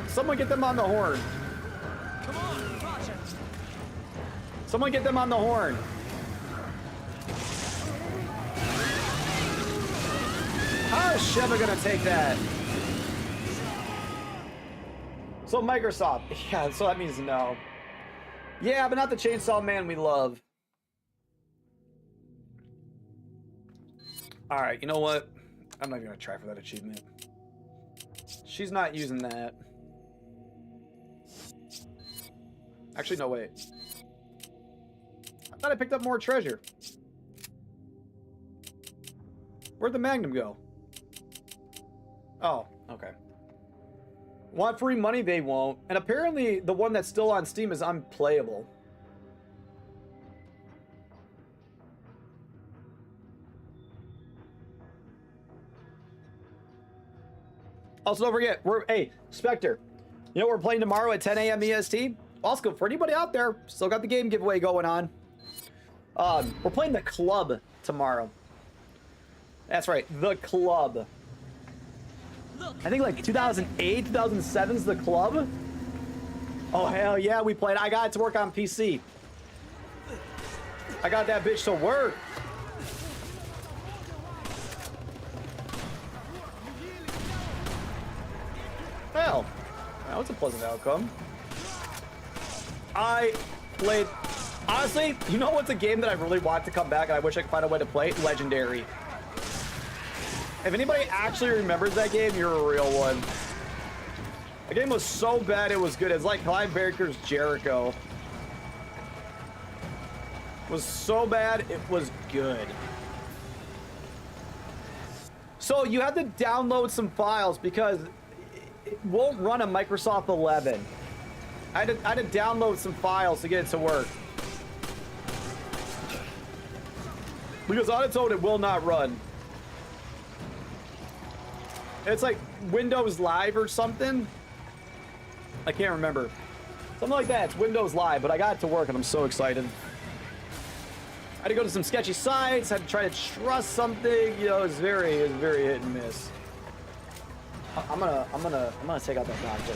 Someone get them on the horn. Come on, Roger. Someone get them on the horn. How is Sheva gonna take that? So Microsoft, yeah, so that means no. Yeah, but not the Chainsaw Man we love. All right, you know what? I'm not even gonna try for that achievement. She's not using that. Actually, no, wait. I thought I picked up more treasure. Where'd the Magnum go? Oh, okay. Want free money? They won't. And apparently the one that's still on Steam is unplayable. Also, don't forget, hey, Spectre, you know we're playing tomorrow at 10 a.m. EST? Also, for anybody out there, still got the game giveaway going on. We're playing the Club tomorrow. That's right, the Club. I think like 2008, 2007's the Club. Oh, hell yeah, we played. I got it to work on PC. I got that bitch to work. Well, that was a pleasant outcome. I played... Honestly, you know what's a game that I really want to come back and I wish I could find a way to play? Legendary. If anybody actually remembers that game, you're a real one. The game was so bad it was good. It's like Clive Barker's Jericho. It was so bad it was good. So you have to download some files because it won't run a Microsoft 11. I had to download some files to get it to work. Because on its own, it will not run. It's like Windows Live or something. I can't remember. Something like that. It's Windows Live, but I got it to work and I'm so excited. I had to go to some sketchy sites, had to try to trust something. You know, it was very hit and miss. I'm gonna take out that doctor.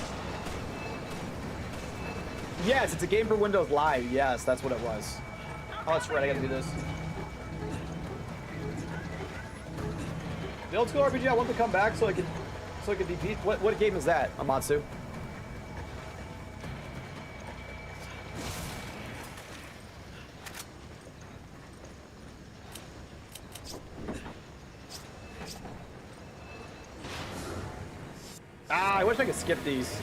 Yes, it's a game for Windows Live. Yes, that's what it was. Oh, that's right. I gotta do this. The old school RPG. I want to come back so I could defeat. What game is that, Amatsu? Ah, I wish I could skip these.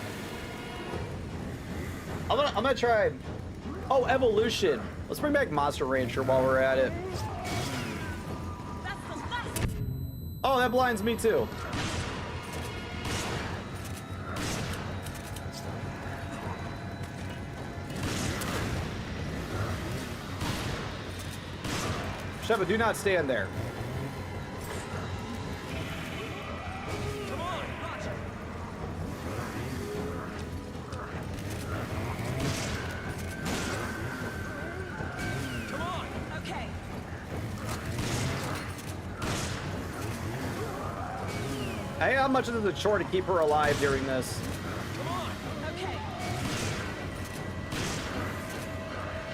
I'm gonna try. Oh, Evolution. Let's bring back Monster Rancher while we're at it. Oh, that blinds me too. Sheva, do not stand there. Come on, Roger. Come on. Okay. Hey, how much is it a chore to keep her alive during this? Come on. Okay.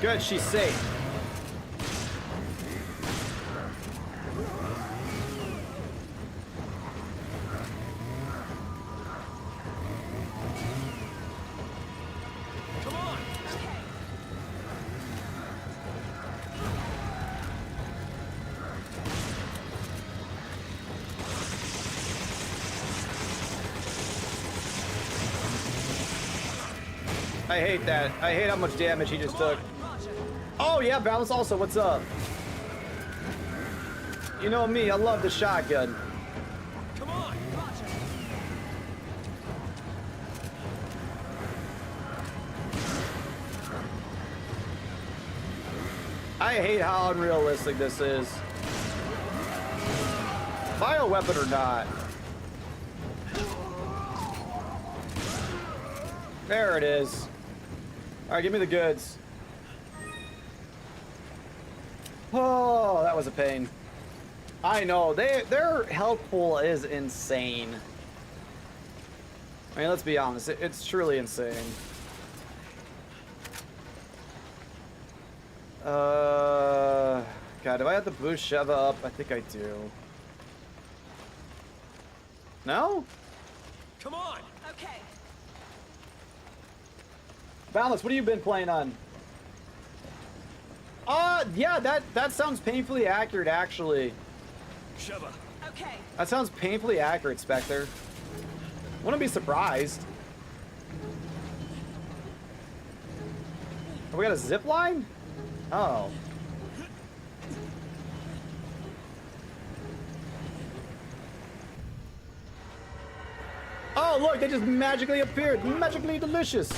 Good, she's safe. Come on. I hate that. I hate how much damage he just took. Roger. Oh yeah, Balance also, what's up? You know me, I love the shotgun. Come on. Roger. I hate how unrealistic this is. Bioweapon or not. There it is. Alright, give me the goods. Oh, that was a pain. I know, their health pool is insane. I mean, let's be honest, it's truly insane. God, do I have to boost Sheva up? I think I do. No? Come on. Okay. Balance, what have you been playing on? Yeah, that sounds painfully accurate, actually. Sheva. Okay. That sounds painfully accurate, Spectre. Wouldn't be surprised. Oh, we got a zip line? Oh. Oh, look, they just magically appeared. Magically delicious.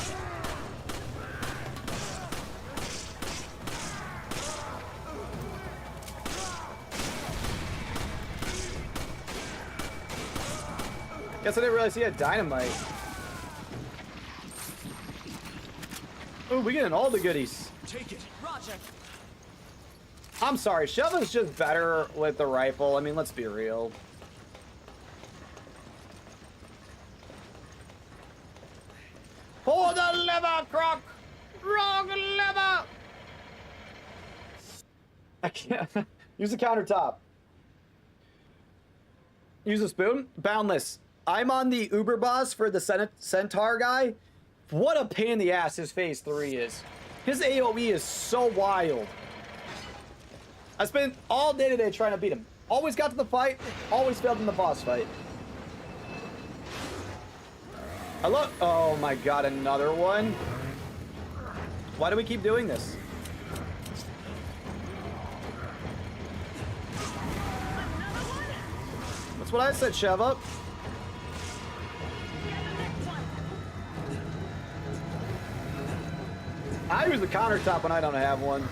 Guess I didn't realize he had dynamite. Oh, we getting all the goodies. Take it. Roger. I'm sorry, Sheva's just better with the rifle. I mean, let's be real. Pull the lever, Croc! Wrong lever! I can't. Use the countertop. Use a spoon? Boundless. I'm on the Uber bus for the Centaur guy. What a pain in the ass his phase 3 is. His AoE is so wild. I spent all day today trying to beat him. Always got to the fight, always failed in the boss fight. I love... Oh my god, another one? Why do we keep doing this? That's what I said, Sheva. I use the countertop when I don't have one.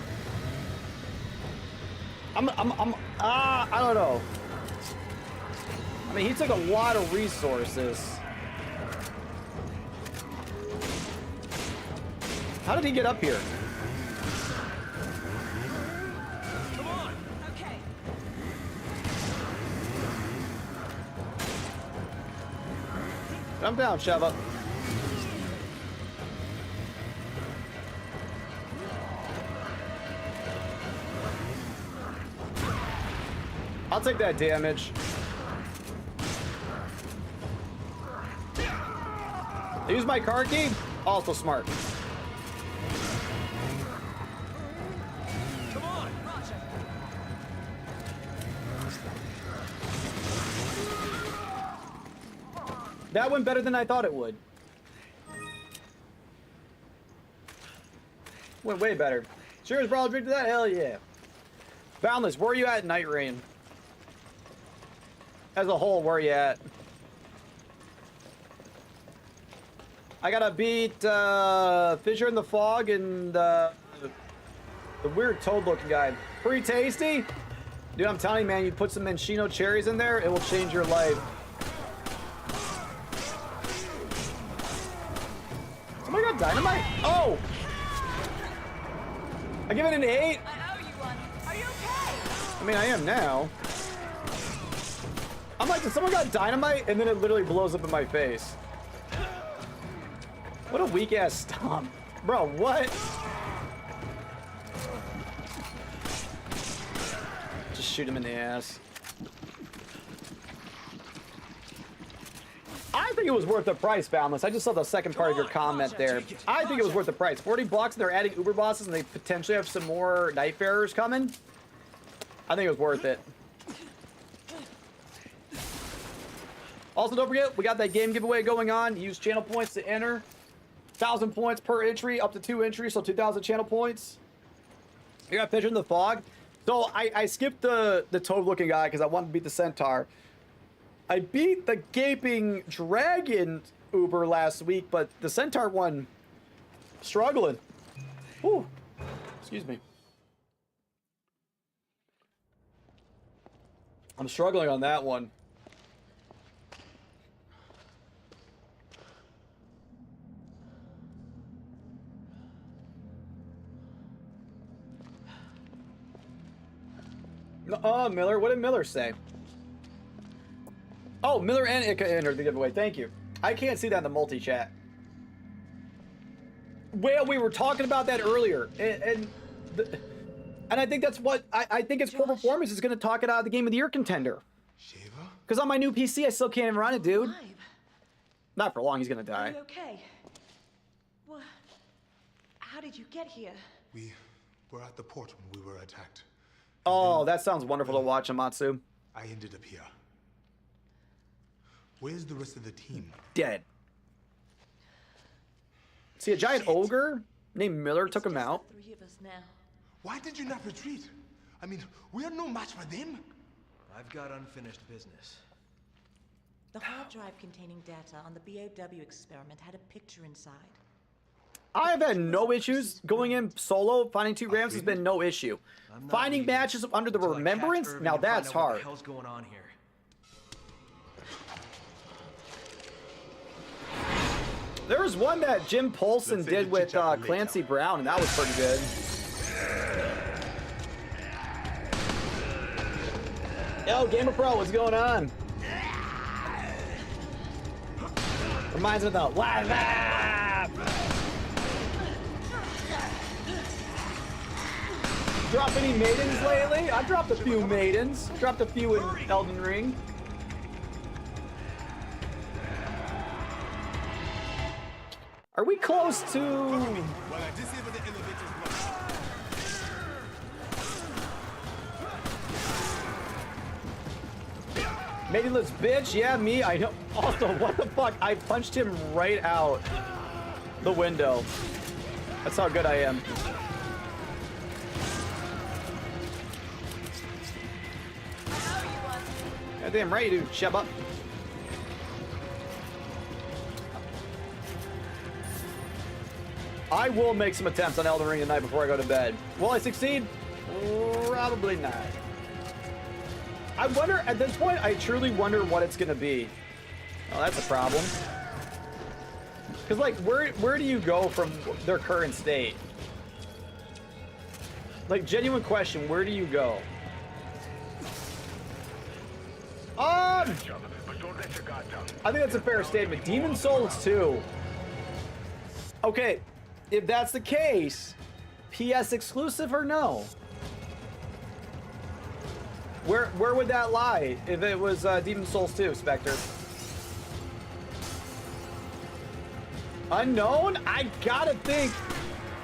I don't know. I mean, he took a lot of resources. How did he get up here? Come on. Okay. I'm down, Sheva. I'll take that damage. I use my car key. Also smart. Come on. Roger. That went better than I thought it would. Went way better. Cheers, bro. I'll drink to that. Hell yeah. Boundless, where are you at, Night Rain? As a whole, where are you at? I gotta beat Fissure in the Fog and the weird toad-looking guy. Pretty tasty? Dude, I'm telling you, man, you put some Mangino cherries in there, it will change your life. Somebody got dynamite? Oh! I give it an 8. I owe you one. Are you okay? I mean, I am now. I'm like, did someone got dynamite? And then it literally blows up in my face. What a weak-ass stomp. Bro, what? Just shoot him in the ass. I think it was worth the price, Boundless. I just saw the second part of your comment there. I think it was worth the price. 40 bucks, and they're adding Uber bosses, and they potentially have some more Nightfarers coming. I think it was worth it. Also, don't forget, we got that game giveaway going on. Use channel points to enter. 1,000 points per entry, up to 2 entries, so 2,000 channel points. You got Fissure in the Fog. So I skipped the toad-looking guy because I wanted to beat the Centaur. I beat the Gaping Dragon Uber last week, but the Centaur one, struggling. Whew. Excuse me. I'm struggling on that one. Miller. What did Miller say? Oh, Miller and Ika entered the giveaway. Thank you. I can't see that in the multi-chat. Well, we were talking about that earlier. And I think that's what... I think its poor performance is going to talk it out of the Game of the Year contender. Because on my new PC, I still can't even run it, dude. Not for long, he's going to die. Are you okay? Well, how did you get here? We were at the port when we were attacked. Oh, that sounds wonderful to watch, Amatsu. I ended up here. Where's the rest of the team? Dead. See, a giant ogre named Miller took him out. The 3 of us now. Why did you not retreat? I mean, we are no match for them. I've got unfinished business. The hard drive containing data on the BOW experiment had a picture inside. I've had no issues going in solo. Finding 2 grams has been no issue. Finding matches under the remembrance, now that's hard. What the hell's going on here? There was one that Jim Polson did with Clancy Brown, and that was pretty good. Yo, Gamer Pro, what's going on? Reminds me of the live app. Drop any maidens lately? I've dropped a few maidens. Dropped a few in Elden Ring. Are we close to... Maidenless bitch? Yeah, me. I know. Also, what the fuck? I punched him right out the window. That's how good I am. Goddamn right you do, Sheba. I will make some attempts on Elden Ring tonight before I go to bed. Will I succeed? Probably not. I wonder, at this point, I truly wonder what it's gonna be. Oh, that's a problem. Because, like, where do you go from their current state? Like, genuine question, where do you go? I think that's a fair statement. Demon Souls 2. Okay, if that's the case, PS exclusive or no? Where would that lie if it was Demon Souls 2, Spectre? Unknown? I gotta think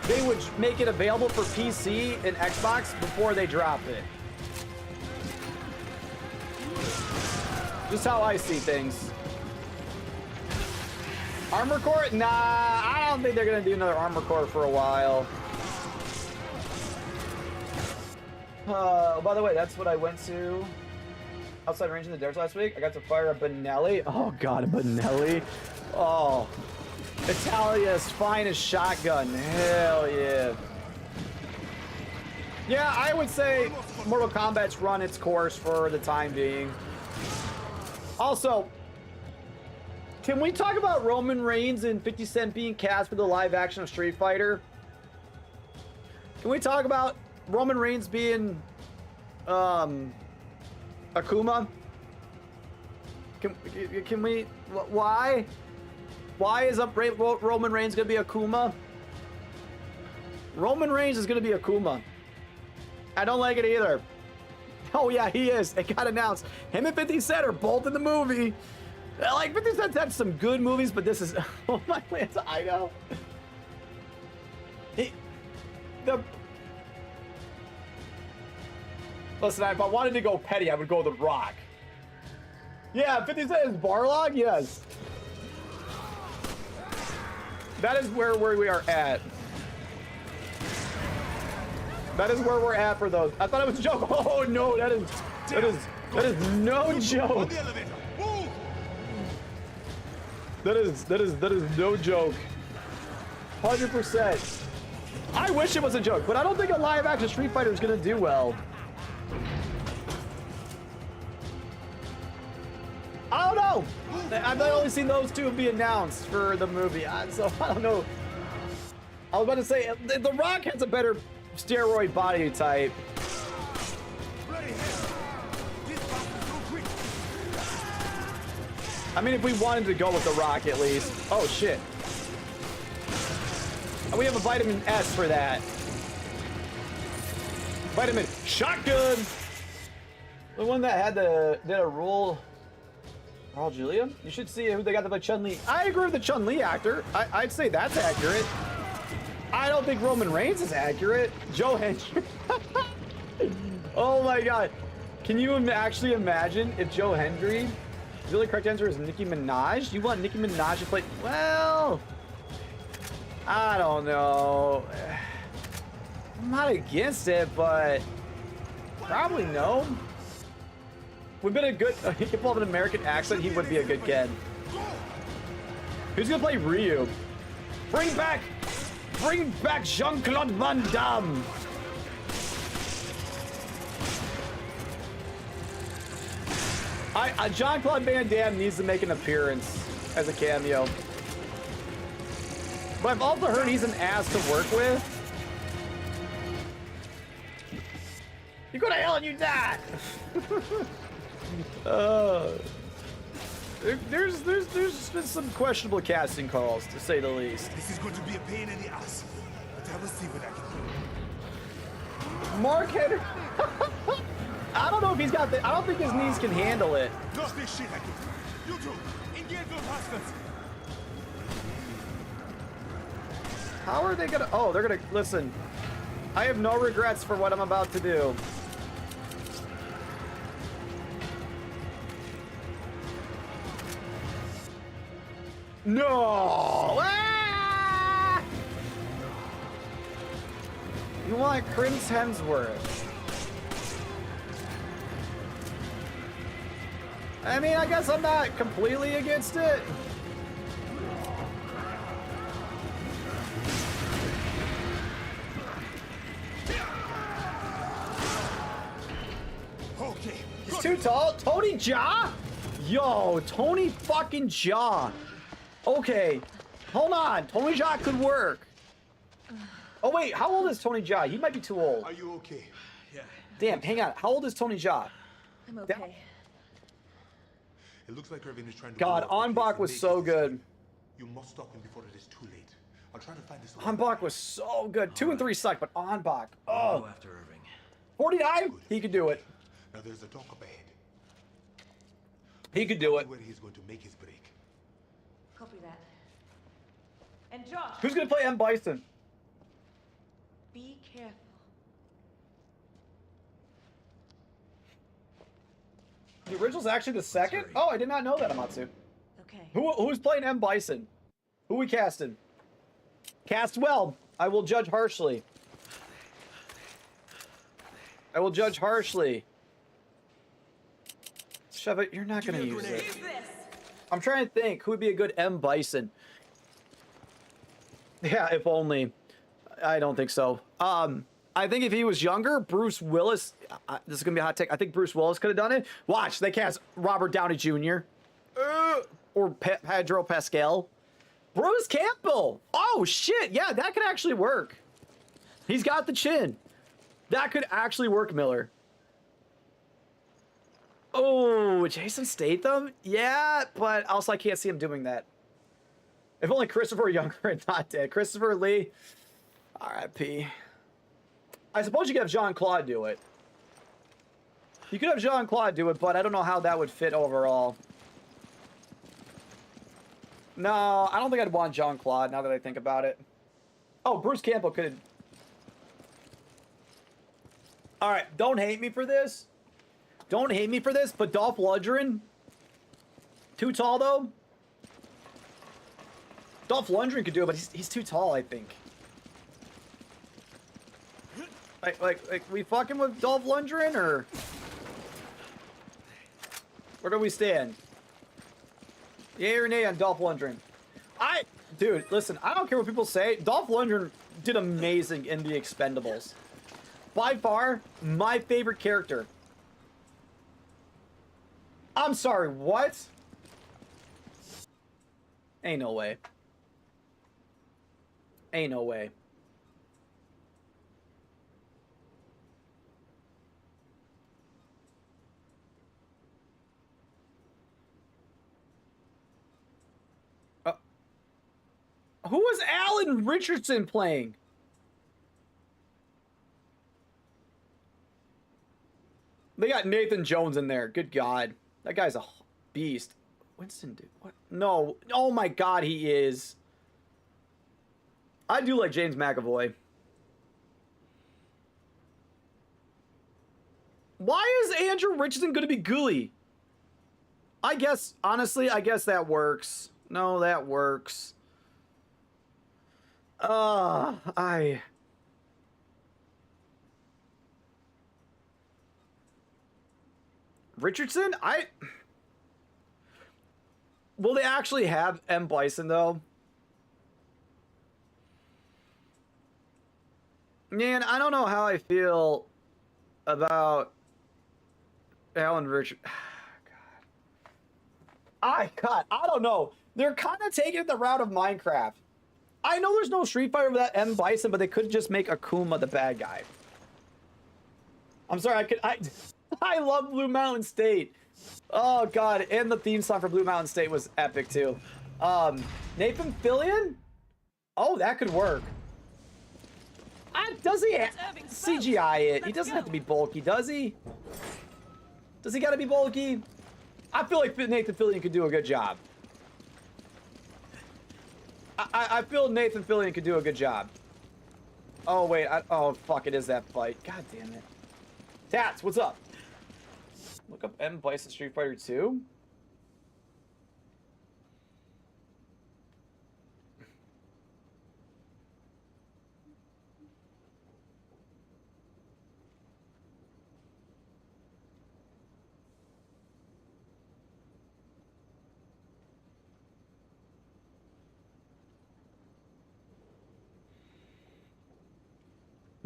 they would make it available for PC and Xbox before they drop it. Just how I see things. Armor Core? Nah, I don't think they're gonna do another Armor Core for a while. By the way, that's what I went to. outside range in the desert last week. I got to fire a Benelli. Oh god, a Benelli. Oh, Italia's finest shotgun. Hell yeah. Yeah, I would say Mortal Kombat's run its course for the time being. Also, can we talk about Roman Reigns and 50 Cent being cast for the live action of Street Fighter? Can we talk about Roman Reigns being Akuma? Can we? Why? Why is Roman Reigns gonna be Akuma? Roman Reigns is gonna be Akuma. I don't like it either. Oh yeah, he is. It got announced. Him and 50 Cent are both in the movie. Like 50 Cent had some good movies, but this is oh my lands. I know. Listen, if I wanted to go petty, I would go The Rock. Yeah, 50 Cent is Barlog? Yes. That is where we are at. That is where we're at for those. I thought it was a joke. Oh no, that is no joke. That is no joke. 100%. I wish it was a joke, but I don't think a live action Street Fighter is gonna do well. I don't know. I've only seen those two be announced for the movie, so I don't know. I was about to say, The Rock has a better steroid body type. I mean, if we wanted to go with The Rock at least. Oh shit. And we have a vitamin S for that. Vitamin shotgun. The one that had did a role. Raul Julia? You should see who they got to play Chun-Li. I agree with the Chun-Li actor. I'd say that's accurate. I don't think Roman Reigns is accurate. Joe Hendry. Oh my god. Can you actually imagine if Joe Hendry, the really correct answer is Nicki Minaj? You want Nicki Minaj to play? Well, I don't know. I'm not against it, but probably no. Would have been a good. He could pull up an American accent. He would be a good kid. Who's gonna play Ryu? Bring back Jean-Claude Van Damme. Jean-Claude Van Damme needs to make an appearance as a cameo. But I've also heard he's an ass to work with. You go to hell and you die. There's been some questionable casting calls, to say the least. This is going to be a pain in the ass, but I will see what I can do. Mark Henry. I don't know if he's got the. I don't think his knees can handle it. Lost this shit again. You two, engage those hostiles. How are they gonna? Oh, they're gonna listen. I have no regrets for what I'm about to do. No! Ah! You want Chris Hemsworth? I mean, I guess I'm not completely against it. Okay. He's too tall. Tony Jaa? Yo, Tony fucking Jaa. Okay, hold on. Tony Jaa could work. Oh wait, how old is Tony Jaa? He might be too old. Are you okay? Yeah. Damn, hang on. How old is Tony Jaa? I'm okay. It looks like Irving is trying to. God, Anbach was so good. You must stop him before it is too late. I'll try to find this. Anbach was so good. 2 and 3 suck, but Anbach. I'll Oh, go after Irving. 49? He could do it. Now there's a dock up ahead. He could do it. Where he's going to make his break. Copy that. And Josh, Who's gonna play M. Bison? be careful. The original's actually the second? Oh, I did not know that, Amatsu. Okay. Who's playing M. Bison? Who we casting? Cast well. I will judge harshly. I will judge harshly. Sheva, you're not gonna Give me a use grenade. it. Use this. I'm trying to think who would be a good M. Bison. Yeah, if only. I don't think so. I think if he was younger, Bruce Willis. This is gonna be a hot take. I think Bruce Willis could have done it. Watch, they cast Robert Downey Jr. Or Pedro Pascal. Bruce Campbell. Oh shit, yeah, that could actually work. He's got the chin. That could actually work, Miller. Oh, Jason Statham? Yeah, but also I can't see him doing that. If only Christopher Younger and not dead. Christopher Lee, R.I.P. I suppose you could have Jean-Claude do it. You could have Jean-Claude do it, but I don't know how that would fit overall. No, I don't think I'd want Jean-Claude now that I think about it. Oh, Bruce Campbell could. All right, don't hate me for this. Don't hate me for this, but Dolph Lundgren, too tall though. Dolph Lundgren could do it, but he's too tall, I think. Like we fucking with Dolph Lundgren, or where do we stand? Yay or nay on Dolph Lundgren? Dude, listen, I don't care what people say. Dolph Lundgren did amazing in The Expendables. By far, my favorite character. I'm sorry, what? Ain't no way. Ain't no way. Who was Alan Richardson playing? They got Nathan Jones in there. Good God. That guy's a beast. Winston, dude. What? No. Oh my God, he is. I do like James McAvoy. Why is Andrew Richardson going to be Ghoulie? I guess, honestly, I guess that works. No, that works. Richardson? Will they actually have M. Bison, though? Man, I don't know how I feel about Alan Richard. God. I don't know. They're kind of taking the route of Minecraft. I know there's no Street Fighter with that M. Bison, but they could just make Akuma the bad guy. I'm sorry, I love Blue Mountain State. Oh God, and the theme song for Blue Mountain State was epic too. Nathan Fillion? Oh, that could work. Does he CGI it? He doesn't have to be bulky, does he? Does he gotta be bulky? I feel like Nathan Fillion could do a good job. I feel Nathan Fillion could do a good job. Oh, wait. Oh, fuck. It is that fight. God damn it. Tats, what's up? Look up M. Bison Street Fighter 2.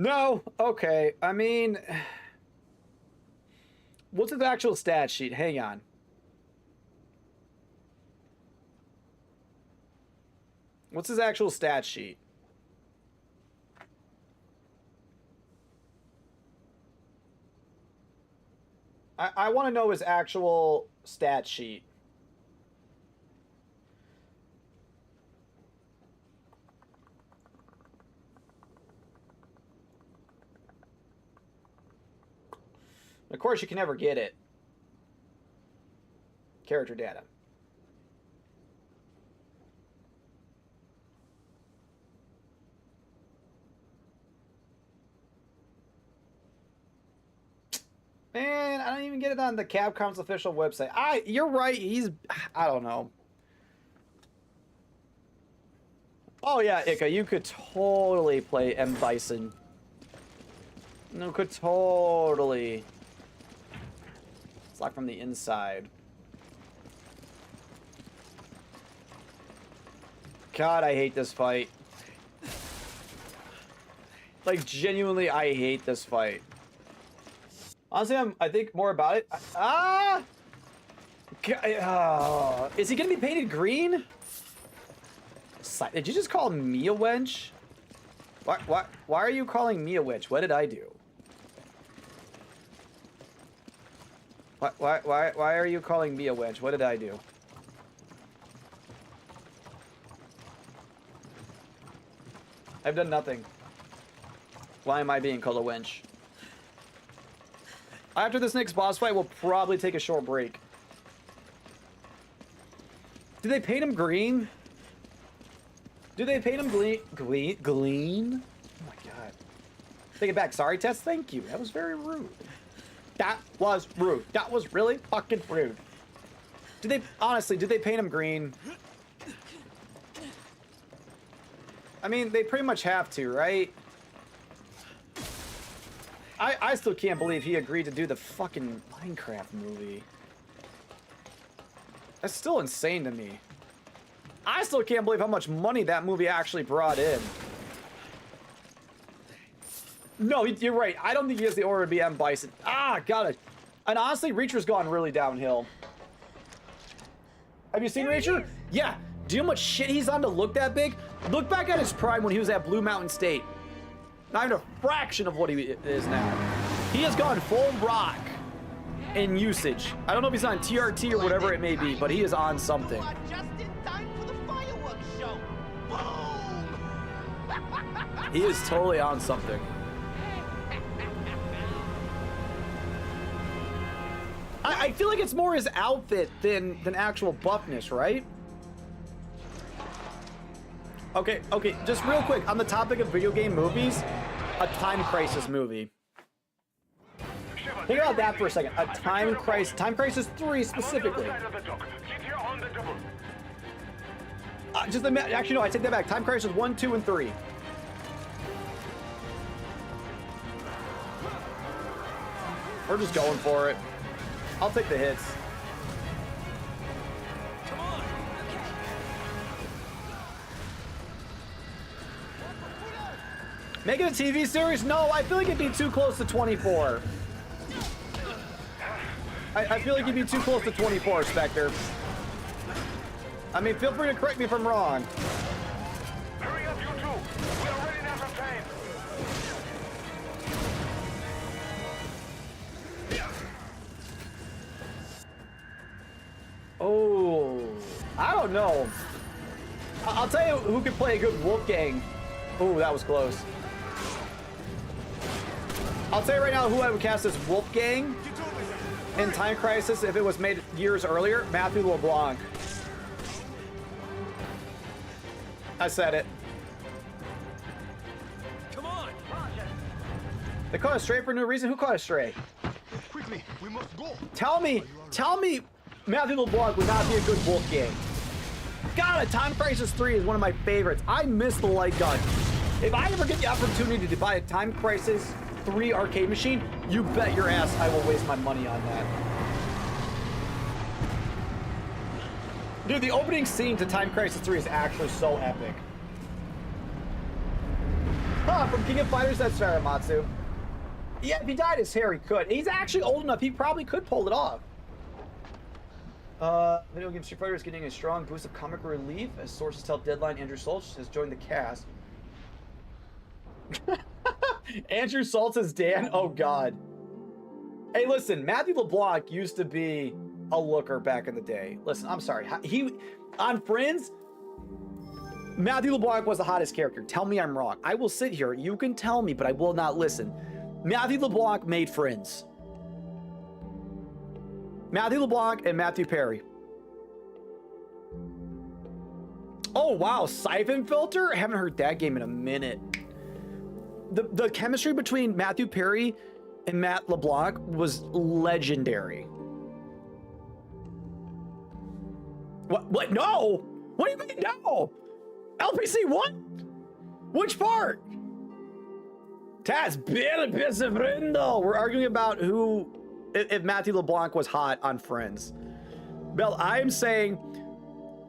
No, okay. I mean, what's the actual stat sheet? Hang on. What's his actual stat sheet? I want to know his actual stat sheet. Of course, you can never get it. Character data. Man, I don't even get it on the Capcom's official website. You're right. I don't know. Oh yeah, Ika, you could totally play M. Bison. No, could totally. It's locked from the inside. God, I hate this fight. Like, genuinely, I hate this fight. Honestly, I think more about it. Is he gonna be painted green? Did you just call me a wench? Why are you calling me a witch? What did I do? Why are you calling me a witch? What did I do? I've done nothing. Why am I being called a wench? After this next boss fight, we'll probably take a short break. Did they paint him green? Do they paint him glean? Oh my god. Take it back. Sorry, Tess. Thank you. That was very rude. That was rude. That was really fucking rude. Did they, honestly, did they paint him green? I mean, they pretty much have to, right? I still can't believe he agreed to do the fucking Minecraft movie. That's still insane to me. I still can't believe how much money that movie actually brought in. No, you're right. I don't think he has the Order to be M. Bison. Ah, got it. And honestly, Reacher's gone really downhill. Have you seen Reacher? Yeah. Do you know how much shit he's on to look that big? Look back at his prime when he was at Blue Mountain State. Not even a fraction of what he is now. He has gone full rock in usage. I don't know if he's on TRT or whatever it may be, but he is on something. Just in time for the fireworks show. Boom! He is totally on something. I feel like it's more his outfit than actual buffness, right? Okay, just real quick, on the topic of video game movies, a Time Crisis movie. Think about that for a second. A Time Crisis 3 specifically. Actually, no, I take that back. Time Crisis 1, 2, and 3. We're just going for it. I'll take the hits. Make it a TV series? No, I feel like it'd be too close to 24. I feel like it'd be too close to 24, Spectre. I mean, feel free to correct me if I'm wrong. Hurry up, you two. We are running out of time. Oh, I don't know. I'll tell you who could play a good Wolfgang. Oh, that was close. I'll tell you right now who I would cast as Wolfgang in Time Crisis if it was made years earlier. Matthew LeBlanc. I said it. Come on! They caught us straight for no reason. Who caught us straight? Quickly, we must go. Tell me Matthew LeBlanc would not be a good Wolfgang. God, a Time Crisis 3 is one of my favorites. I miss the light gun. If I ever get the opportunity to buy a Time Crisis 3 arcade machine, you bet your ass I will waste my money on that. Dude, the opening scene to Time Crisis 3 is actually so epic. Huh, from King of Fighters, that's Saramatsu. Yeah, if he dyed his hair, he could. He's actually old enough, he probably could pull it off. Video game Street Fighter is getting a strong boost of comic relief as sources tell Deadline Andrew Schultz has joined the cast. Andrew Schultz is Dan? Oh, God. Hey, listen, Matthew LeBlanc used to be a looker back in the day. Listen, I'm sorry. On Friends, Matthew LeBlanc was the hottest character. Tell me I'm wrong. I will sit here. You can tell me, but I will not listen. Matthew LeBlanc made Friends. Matthew LeBlanc and Matthew Perry. Oh, wow. Siphon Filter? I haven't heard that game in a minute. The chemistry between Matthew Perry and Matt LeBlanc was legendary. What? No! What do you mean, no? LPC what? Which part? Taz, bella pizza friendo. We're arguing about who if Matthew LeBlanc was hot on Friends. Bell, I'm saying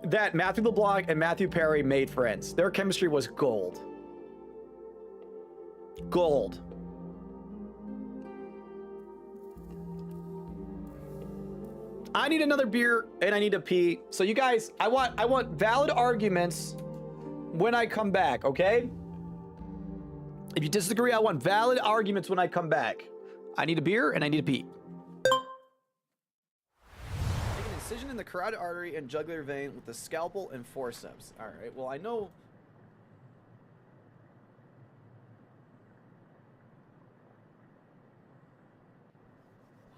that Matthew LeBlanc and Matthew Perry made Friends. Their chemistry was gold. Gold. I need another beer and I need to pee. So you guys, I want valid arguments when I come back, okay? If you disagree, I want valid arguments when I come back. I need a beer and I need to pee. Make an incision in the carotid artery and jugular vein with the scalpel and forceps. All right, well, I know.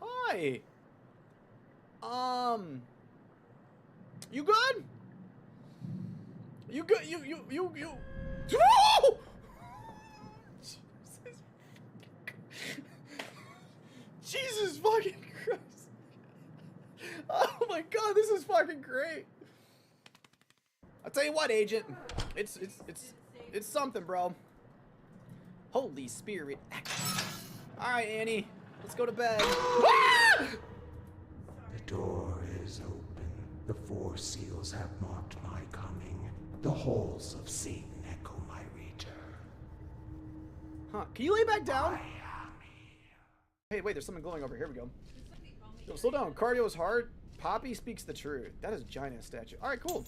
Hi. You good? You good? You. Oh! Jesus fucking Christ. Oh my god, this is fucking great. I'll tell you what, Agent. It's something, bro. Holy Spirit. Alright, Annie. Let's go to bed. Ah! The door is open. The four seals have marked my coming. The halls of Satan echo my return. Huh. Can you lay back down? Hey, wait, there's something glowing over here. Here we go. Yo, slow down. Cardio is hard. Poppy speaks the truth. That is a giant ass statue. Alright, cool.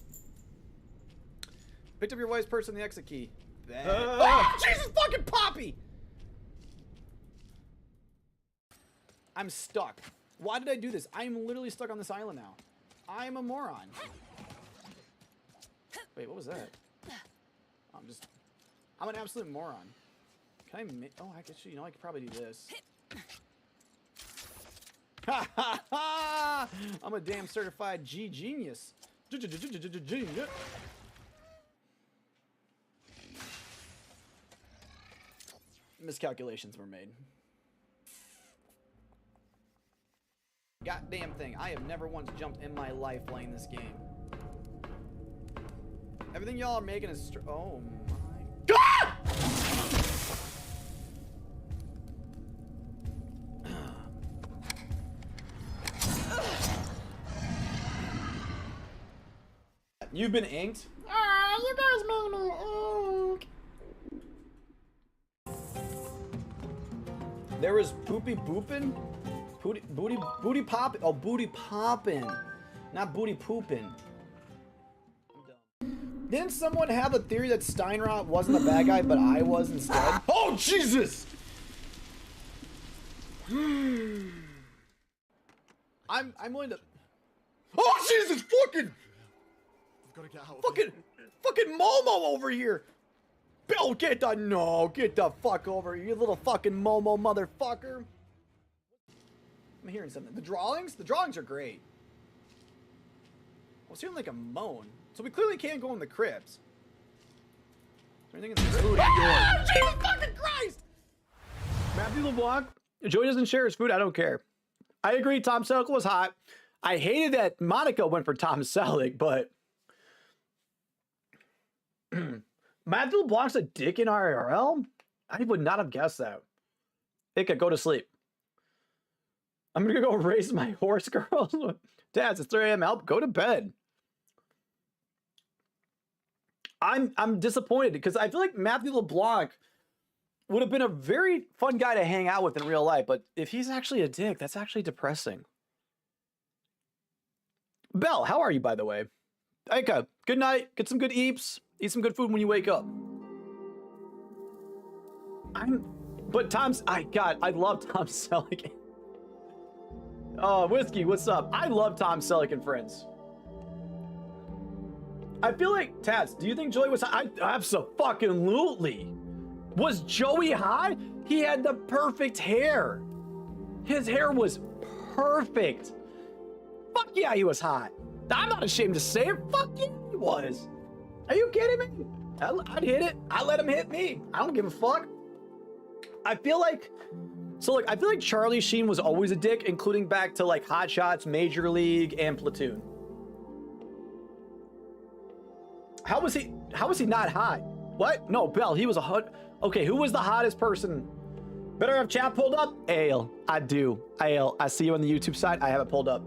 Picked up your wise person, the exit key. Oh, Jesus fucking Poppy! I'm stuck. Why did I do this? I'm literally stuck on this island now. I'm a moron. Wait, what was that? I'm an absolute moron. Can I make, oh, I guess, you know, I could probably do this. Ha ha ha! I'm a damn certified G genius. Miscalculations were made. Goddamn thing. I have never once jumped in my life playing this game. Everything y'all are making is oh my god! You've been inked? Ah, you guys made me ink. There was poopy boopin'? Booty poppin'? Oh, booty poppin'. Not booty poopin'. Didn't someone have a theory that Steinrot wasn't the bad guy, but I was instead? Oh, Jesus! I'm willing to... Oh, Jesus! Fucking... Gotta get out. Fucking Momo over here. Bill, get the fuck over here, you little fucking Momo motherfucker. I'm hearing something. The drawings are great. I was hearing like a moan. So we clearly can't go in the cribs. Is there anything in the cribs? Ah, Jesus fucking Christ! Matthew LeBlanc, Joey doesn't share his food. I don't care. I agree. Tom Selleck was hot. I hated that Monica went for Tom Selleck, but Matthew LeBlanc's a dick in IRL? I would not have guessed that. Ika, go to sleep. I'm gonna go race my horse, girls. Dad, it's 3 a.m. Help, go to bed. I'm disappointed because I feel like Matthew LeBlanc would have been a very fun guy to hang out with in real life, but if he's actually a dick, that's actually depressing. Belle, how are you, by the way? Ika, good night. Get some good eats. Eat some good food when you wake up. I love Tom Selleck. Oh, Whiskey, what's up? I love Tom Selleck and Friends. I feel like, Tats, do you think Joey was high? Absolutely. Was Joey high? He had the perfect hair. His hair was perfect. Fuck yeah, he was hot. I'm not ashamed to say it. Fuck yeah, he was. Are you kidding me? I'd hit it. I let him hit me. I don't give a fuck. I feel like, I feel like Charlie Sheen was always a dick, including back to like Hot Shots, Major League, and Platoon. How was he not hot? What? No, Belle, he was a hot. Okay, who was the hottest person? Better have chat pulled up? Ale, I do. Ale, I see you on the YouTube side. I have it pulled up.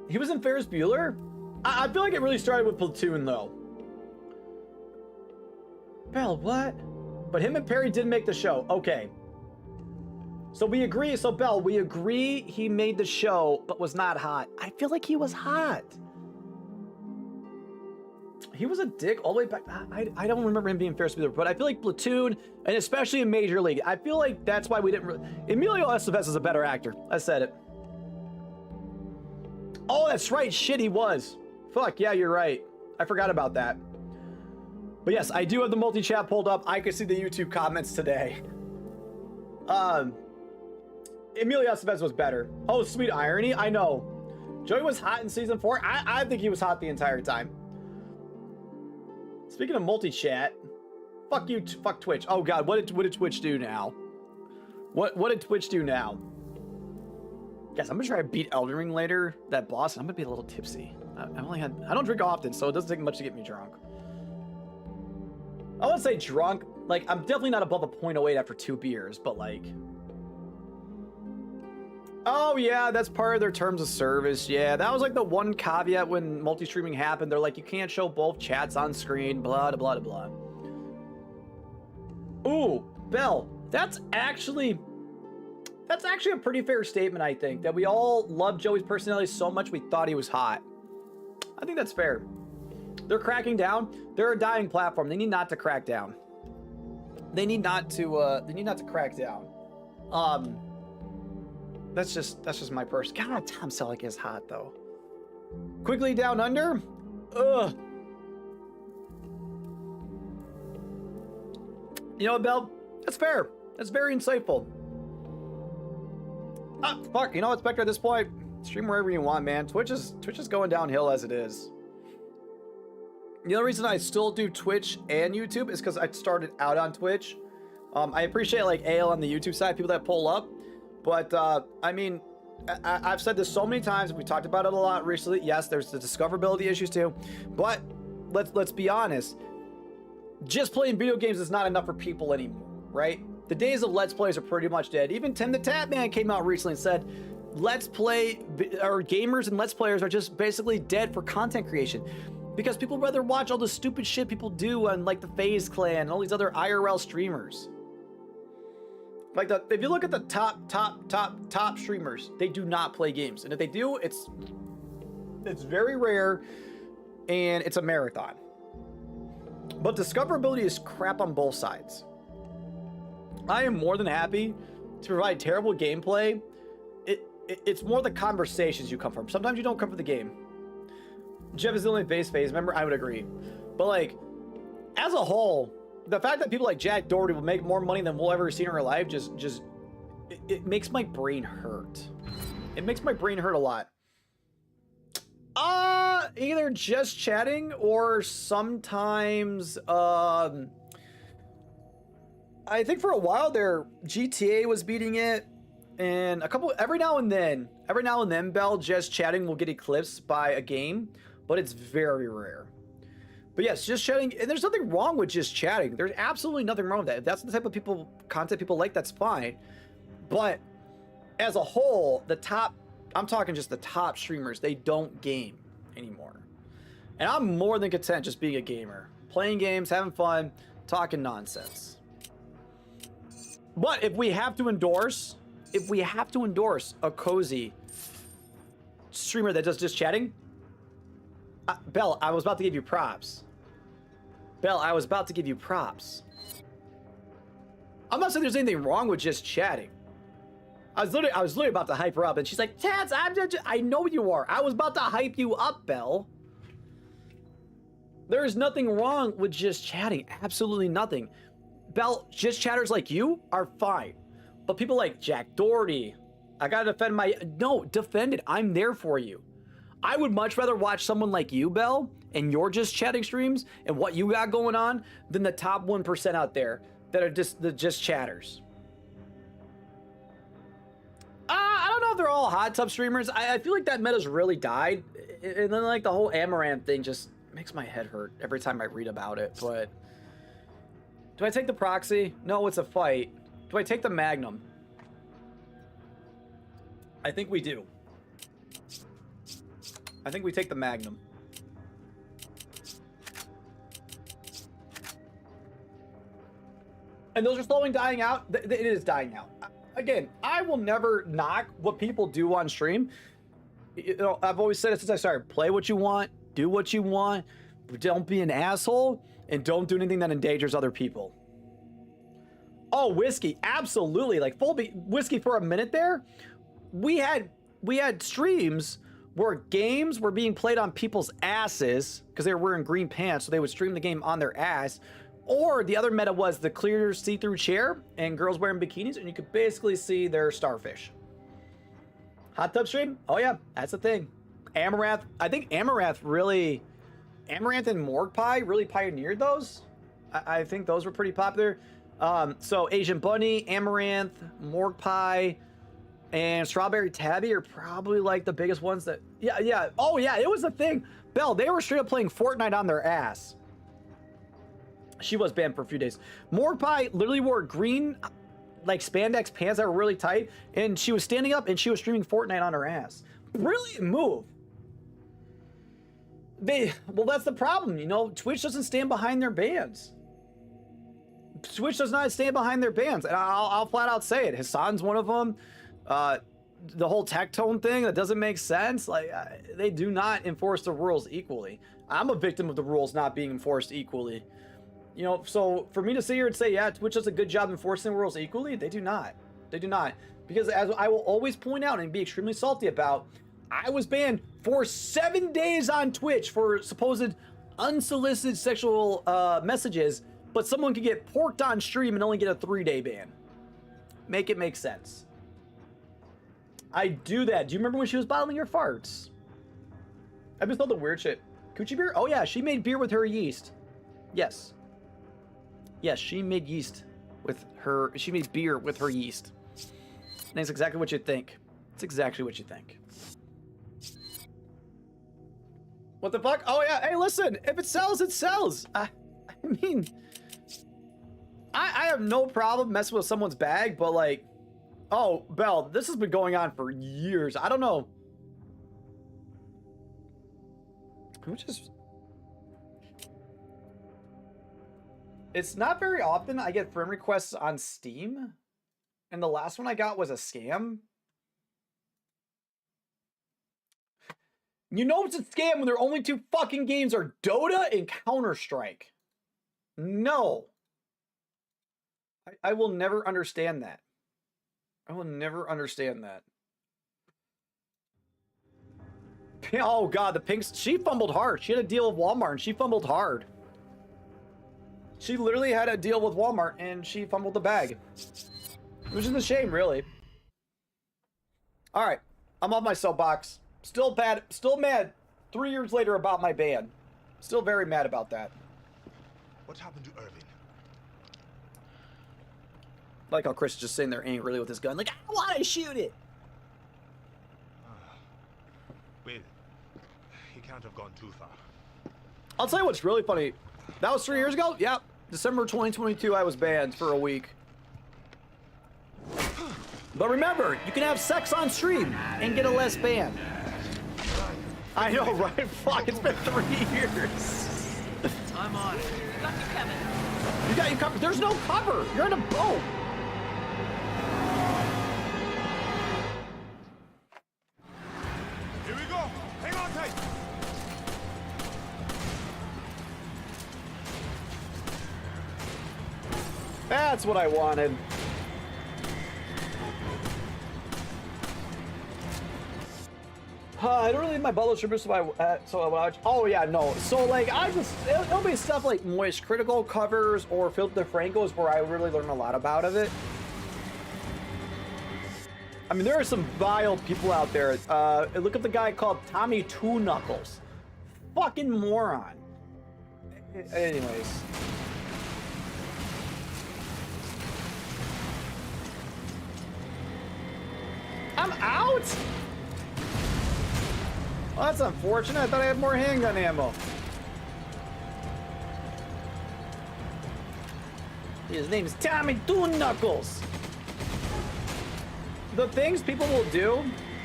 He was in Ferris Bueller? I feel like it really started with Platoon, though. Bell, what? But him and Perry did make the show. Okay. So we agree. So, Bell, we agree he made the show, but was not hot. I feel like he was hot. He was a dick all the way back. I don't remember him being Ferris Bueller, but I feel like Platoon, and especially in Major League, I feel like that's why we didn't... Emilio Estevez is a better actor. I said it. Oh, that's right. Shit, he was. Fuck, yeah, you're right. I forgot about that. But yes, I do have the multi-chat pulled up. I could see the YouTube comments today. Emilio Estevez was better. Oh, sweet irony. I know. Joey was hot in season 4. I think he was hot the entire time. Speaking of multi-chat, fuck you, fuck Twitch. Oh god, what did Twitch do now? What did Twitch do now? Guys, I'm gonna try to beat Elden Ring later, that boss, and I'm gonna be a little tipsy. I don't drink often, so it doesn't take much to get me drunk. I wouldn't say drunk, like, I'm definitely not above a 0.08 after 2 beers, but like... Oh yeah, that's part of their terms of service. Yeah, that was like the one caveat when multi-streaming happened. They're like, you can't show both chats on screen, blah, blah, blah, blah. Ooh, Bell, that's actually a pretty fair statement, I think. That we all love Joey's personality so much we thought he was hot. I think that's fair. They're cracking down. They're a dying platform. They need not to crack down. They need not to crack down. That's just my person. God, Tom Selleck is hot though. Quickly Down Under? Ugh. You know what, Bell? That's fair. That's very insightful. Ah, fuck. You know what, Spectre, at this point, stream wherever you want, man. Twitch is going downhill as it is. The only reason I still do Twitch and YouTube is because I started out on Twitch. I appreciate like Ale on the YouTube side, people that pull up. But, I mean, I've said this so many times. We talked about it a lot recently. Yes, there's the discoverability issues too. But let's be honest. Just playing video games is not enough for people anymore, right? The days of Let's Plays are pretty much dead. Even Tim the Tatman came out recently and said, Let's Play, or gamers and Let's Players are just basically dead for content creation. Because people rather watch all the stupid shit people do on like the FaZe Clan and all these other IRL streamers. Like, if you look at the top streamers, they do not play games. And if they do, it's very rare, and it's a marathon. But discoverability is crap on both sides. I am more than happy to provide terrible gameplay. It's more the conversations you come from. Sometimes you don't come from the game. Jeff is the only phase. Remember, I would agree. But, like, as a whole... The fact that people like Jack Doherty will make more money than we'll ever see in our life it makes my brain hurt. It makes my brain hurt a lot. Either just chatting or sometimes I think for a while there GTA was beating it, and every now and then Bell, just chatting will get eclipsed by a game, but it's very rare. But yes, just chatting, and there's nothing wrong with just chatting. There's absolutely nothing wrong with that. If that's the type of content people like, that's fine. But as a whole, I'm talking just the top streamers, they don't game anymore. And I'm more than content just being a gamer. Playing games, having fun, talking nonsense. But if we have to endorse a cozy streamer that does just chatting, Bell, I was about to give you props. I'm not saying there's anything wrong with just chatting. I was literally about to hype her up, and she's like, Tats, I know you are. I was about to hype you up, Bell. There is nothing wrong with just chatting. Absolutely nothing. Bell, just chatters like you are fine. But people like Jack Doherty, I gotta defend defend it. I'm there for you. I would much rather watch someone like you, Bell, and your just chatting streams and what you got going on than the top 1% out there that are just chatters. I don't know if they're all hot tub streamers. I feel like that meta's really died. And then like the whole Amaranth thing just makes my head hurt every time I read about it. But do I take the proxy? No, it's a fight. Do I take the Magnum? I think we do. I think we take the Magnum. And those are slowly dying out. It is dying out. Again, I will never knock what people do on stream. You know, I've always said it since I started. Play what you want, do what you want, but don't be an asshole, and don't do anything that endangers other people. Oh, whiskey, absolutely. Like full whiskey for a minute there. We had streams where games were being played on people's asses because they were wearing green pants, so they would stream the game on their ass. Or the other meta was the clear see-through chair and girls wearing bikinis, and you could basically see their starfish. Hot tub stream? Oh yeah, that's the thing. Amaranth, I think Amaranth and Morgue Pie really pioneered those. I think those were pretty popular. So Asian Bunny, Amaranth, Morgue Pie, and Strawberry Tabby are probably like the biggest ones that, yeah. Oh yeah, it was a thing. Belle, they were straight up playing Fortnite on their ass. She was banned for a few days. Morgue Pie literally wore green, like spandex pants that were really tight, and she was standing up and she was streaming Fortnite on her ass. Brilliant move. Well, that's the problem, you know. Twitch doesn't stand behind their bans. Twitch does not stand behind their bans, and I'll flat out say it. Hassan's one of them. The whole Tectone thing, that doesn't make sense. Like, they do not enforce the rules equally. I'm a victim of the rules not being enforced equally. You know, so for me to sit here and say, yeah, Twitch does a good job enforcing the rules equally, they do not. They do not. Because as I will always point out and be extremely salty about, I was banned for 7 days on Twitch for supposed unsolicited sexual messages, but someone could get porked on stream and only get a 3-day ban. Make it make sense. I do that. Do you remember when she was bottling her farts? I just thought the weird shit. Coochie beer? Oh yeah, she made beer with her yeast. Yes. Yes, she made she made beer with her yeast. And that's exactly what you think. It's exactly what you think. What the fuck? Oh yeah, hey listen, if it sells, it sells. I mean, I have no problem messing with someone's bag, but like, oh, Belle, this has been going on for years. I don't know. It's not very often I get friend requests on Steam. And the last one I got was a scam. You know it's a scam when their only 2 fucking games are Dota and Counter-Strike. No. I will never understand that. I will never understand that. Oh god, the Pinks, she fumbled hard. She had a deal with Walmart and she fumbled hard. She literally had a deal with Walmart and she fumbled the bag. Which is a shame, really. Alright, I'm off my soapbox. Still bad, still mad 3 years later about my ban. Still very mad about that. What happened to Irving? Like how Chris is just sitting there angrily with his gun, like, I want to shoot it. Well, he can't have gone too far. I'll tell you what's really funny. That was 3 years ago? Yep. December 2022, I was banned for a week. But remember, you can have sex on stream and get a less ban. I know, right? Fuck, it's been 3 years. I'm on it. Got you, Kevin. You got you covered. There's no cover. You're in a boat. Here we go. Hang on tight. That's what I wanted. I don't really need my bubble strippers, so I watch. Oh yeah, no. So like, it'll be stuff like Moist Critical covers or Philip DeFranco's where I really learn a lot about it. I mean, there are some vile people out there. Look at the guy called Tommy Two Knuckles. Fucking moron. Anyways. I'm out? Well, that's unfortunate. I thought I had more handgun ammo. His name is Tommy Two Knuckles. the things people will do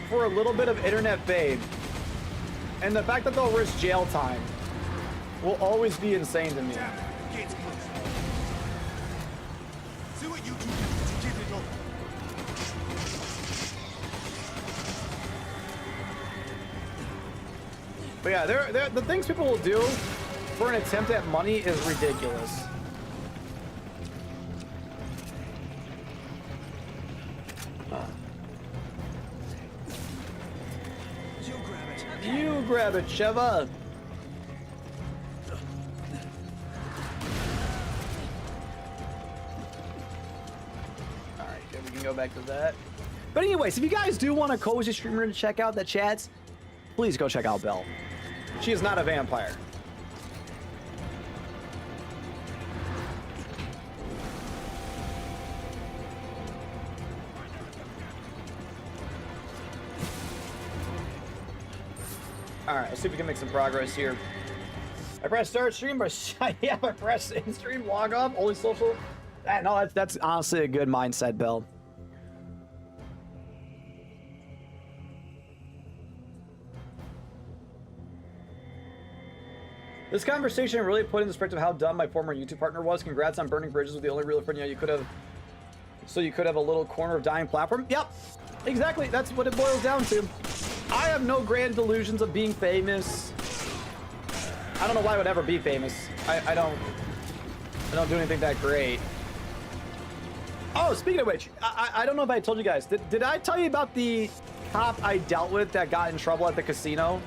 for a little bit of internet fame, and the fact that they'll risk jail time, will always be insane to me. Gates closed. See what you two can do to keep it open. But yeah, the things people will do for an attempt at money is ridiculous. You grab it. You grab it, Sheva. Alright, good, we can go back to that. But anyways, if you guys do want a cozy streamer to check out that chats, please go check out Belle. She is not a vampire. Alright, let's see if we can make some progress here. I press start stream, but yeah, I press in stream, log off, only social. No, that's honestly a good mindset, Bill. This conversation really put in perspective how dumb my former YouTube partner was. Congrats on burning bridges with the only real friend you could have. So you could have a little corner of dying platform. Yep, exactly. That's what it boils down to. I have no grand delusions of being famous. I don't know why I would ever be famous. I don't do anything that great. Oh, speaking of which, I don't know if I told you guys. Did I tell you about the cop I dealt with that got in trouble at the casino?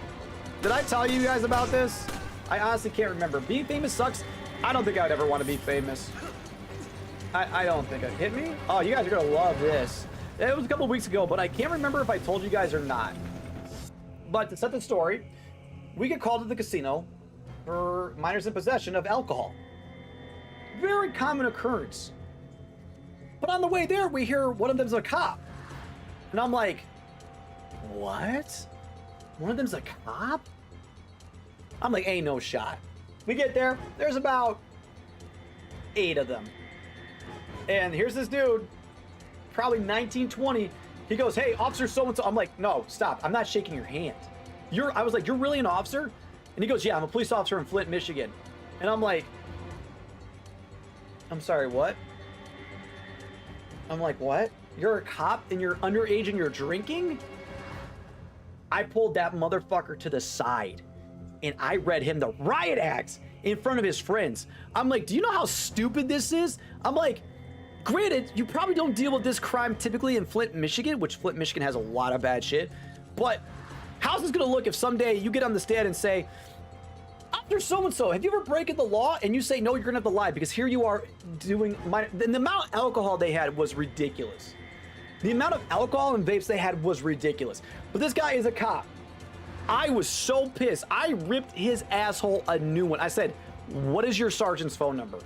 Did I tell you guys about this? I honestly can't remember. Being famous sucks. I don't think I would ever want to be famous. I don't think it hit me. Oh, you guys are gonna love this. It was a couple weeks ago, but I can't remember if I told you guys or not. But to set the story, we get called to the casino for minors in possession of alcohol. Very common occurrence. But on the way there, we hear one of them's a cop. And I'm like, what? One of them's a cop? I'm like, ain't no shot. We get there, there's about 8 of them. And here's this dude, probably 19, 20. He goes, hey, officer so-and-so. I'm like, no, stop. I'm not shaking your hand. I was like, you're really an officer? And he goes, yeah, I'm a police officer in Flint, Michigan. And I'm like, I'm sorry, what? I'm like, what? You're a cop and you're underage and you're drinking? I pulled that motherfucker to the side and I read him the riot act in front of his friends. I'm like, do you know how stupid this is? I'm like, granted, you probably don't deal with this crime typically in Flint, Michigan, which Flint, Michigan has a lot of bad shit. But how's this gonna look if someday you get on the stand and say, Officer so-and-so, have you ever broken the law? And you say, no, you're gonna have to lie because here you are doing the amount of alcohol they had was ridiculous. The amount of alcohol and vapes they had was ridiculous. But this guy is a cop. I was so pissed. I ripped his asshole a new one. I said, what is your sergeant's phone number?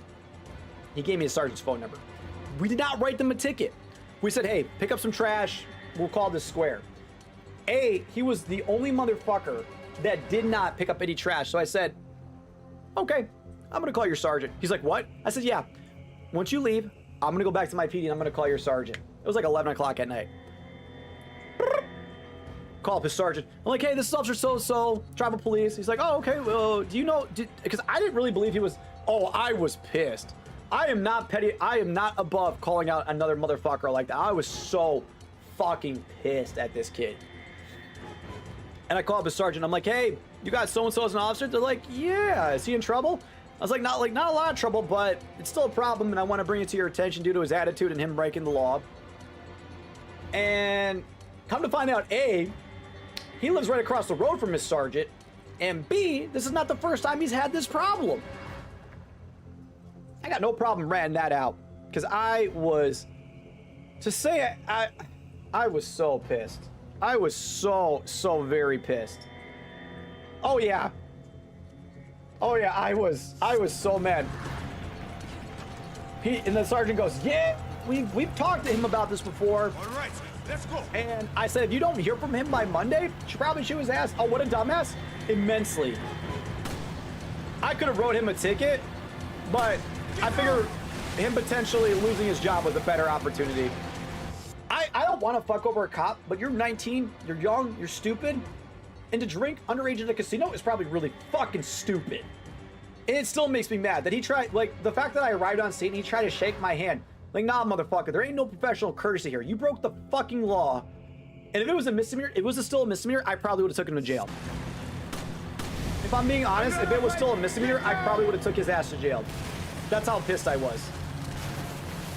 He gave me his sergeant's phone number. We did not write them a ticket. We said, hey, pick up some trash. We'll call this square. He was the only motherfucker that did not pick up any trash. So I said, okay, I'm gonna call your sergeant. He's like, what? I said, yeah. Once you leave, I'm gonna go back to my PD and I'm gonna call your sergeant. It was like 11 o'clock at night. Call up his sergeant. I'm like, hey, this is Officer so-so, tribal police. He's like, oh, okay, well, do you know, because I didn't really believe he was, I was pissed. I am not petty. I am not above calling out another motherfucker like that. I was so fucking pissed at this kid. And I call up his sergeant. I'm like, hey, you got so-and-so as an officer? They're like, yeah, is he in trouble? I was like, not a lot of trouble, but it's still a problem, and I want to bring it to your attention due to his attitude and him breaking the law. And come to find out, A, he lives right across the road from his sergeant, and B, this is not the first time he's had this problem. I got no problem ratting that out, because I was, to say I was so pissed. I was so very pissed. Oh yeah, I was so mad. And the sergeant goes, yeah, we've talked to him about this before. All right, let's go. And I said, if you don't hear from him by Monday, you should probably shoot his ass. Oh, what a dumbass. Immensely. I could have wrote him a ticket, but I figure him potentially losing his job was a better opportunity. I don't not want to fuck over a cop, but you're 19, you're young, you're stupid, and to drink underage at a casino is probably really fucking stupid. And it still makes me mad that he tried, like, the fact that I arrived on scene and he tried to shake my hand. Like, nah, motherfucker, there ain't no professional courtesy here. You broke the fucking law. And if it was a misdemeanor, if it was still a misdemeanor, I probably would have took him to jail. If I'm being honest, if it was still a misdemeanor, I probably would have took his ass to jail. That's how pissed I was.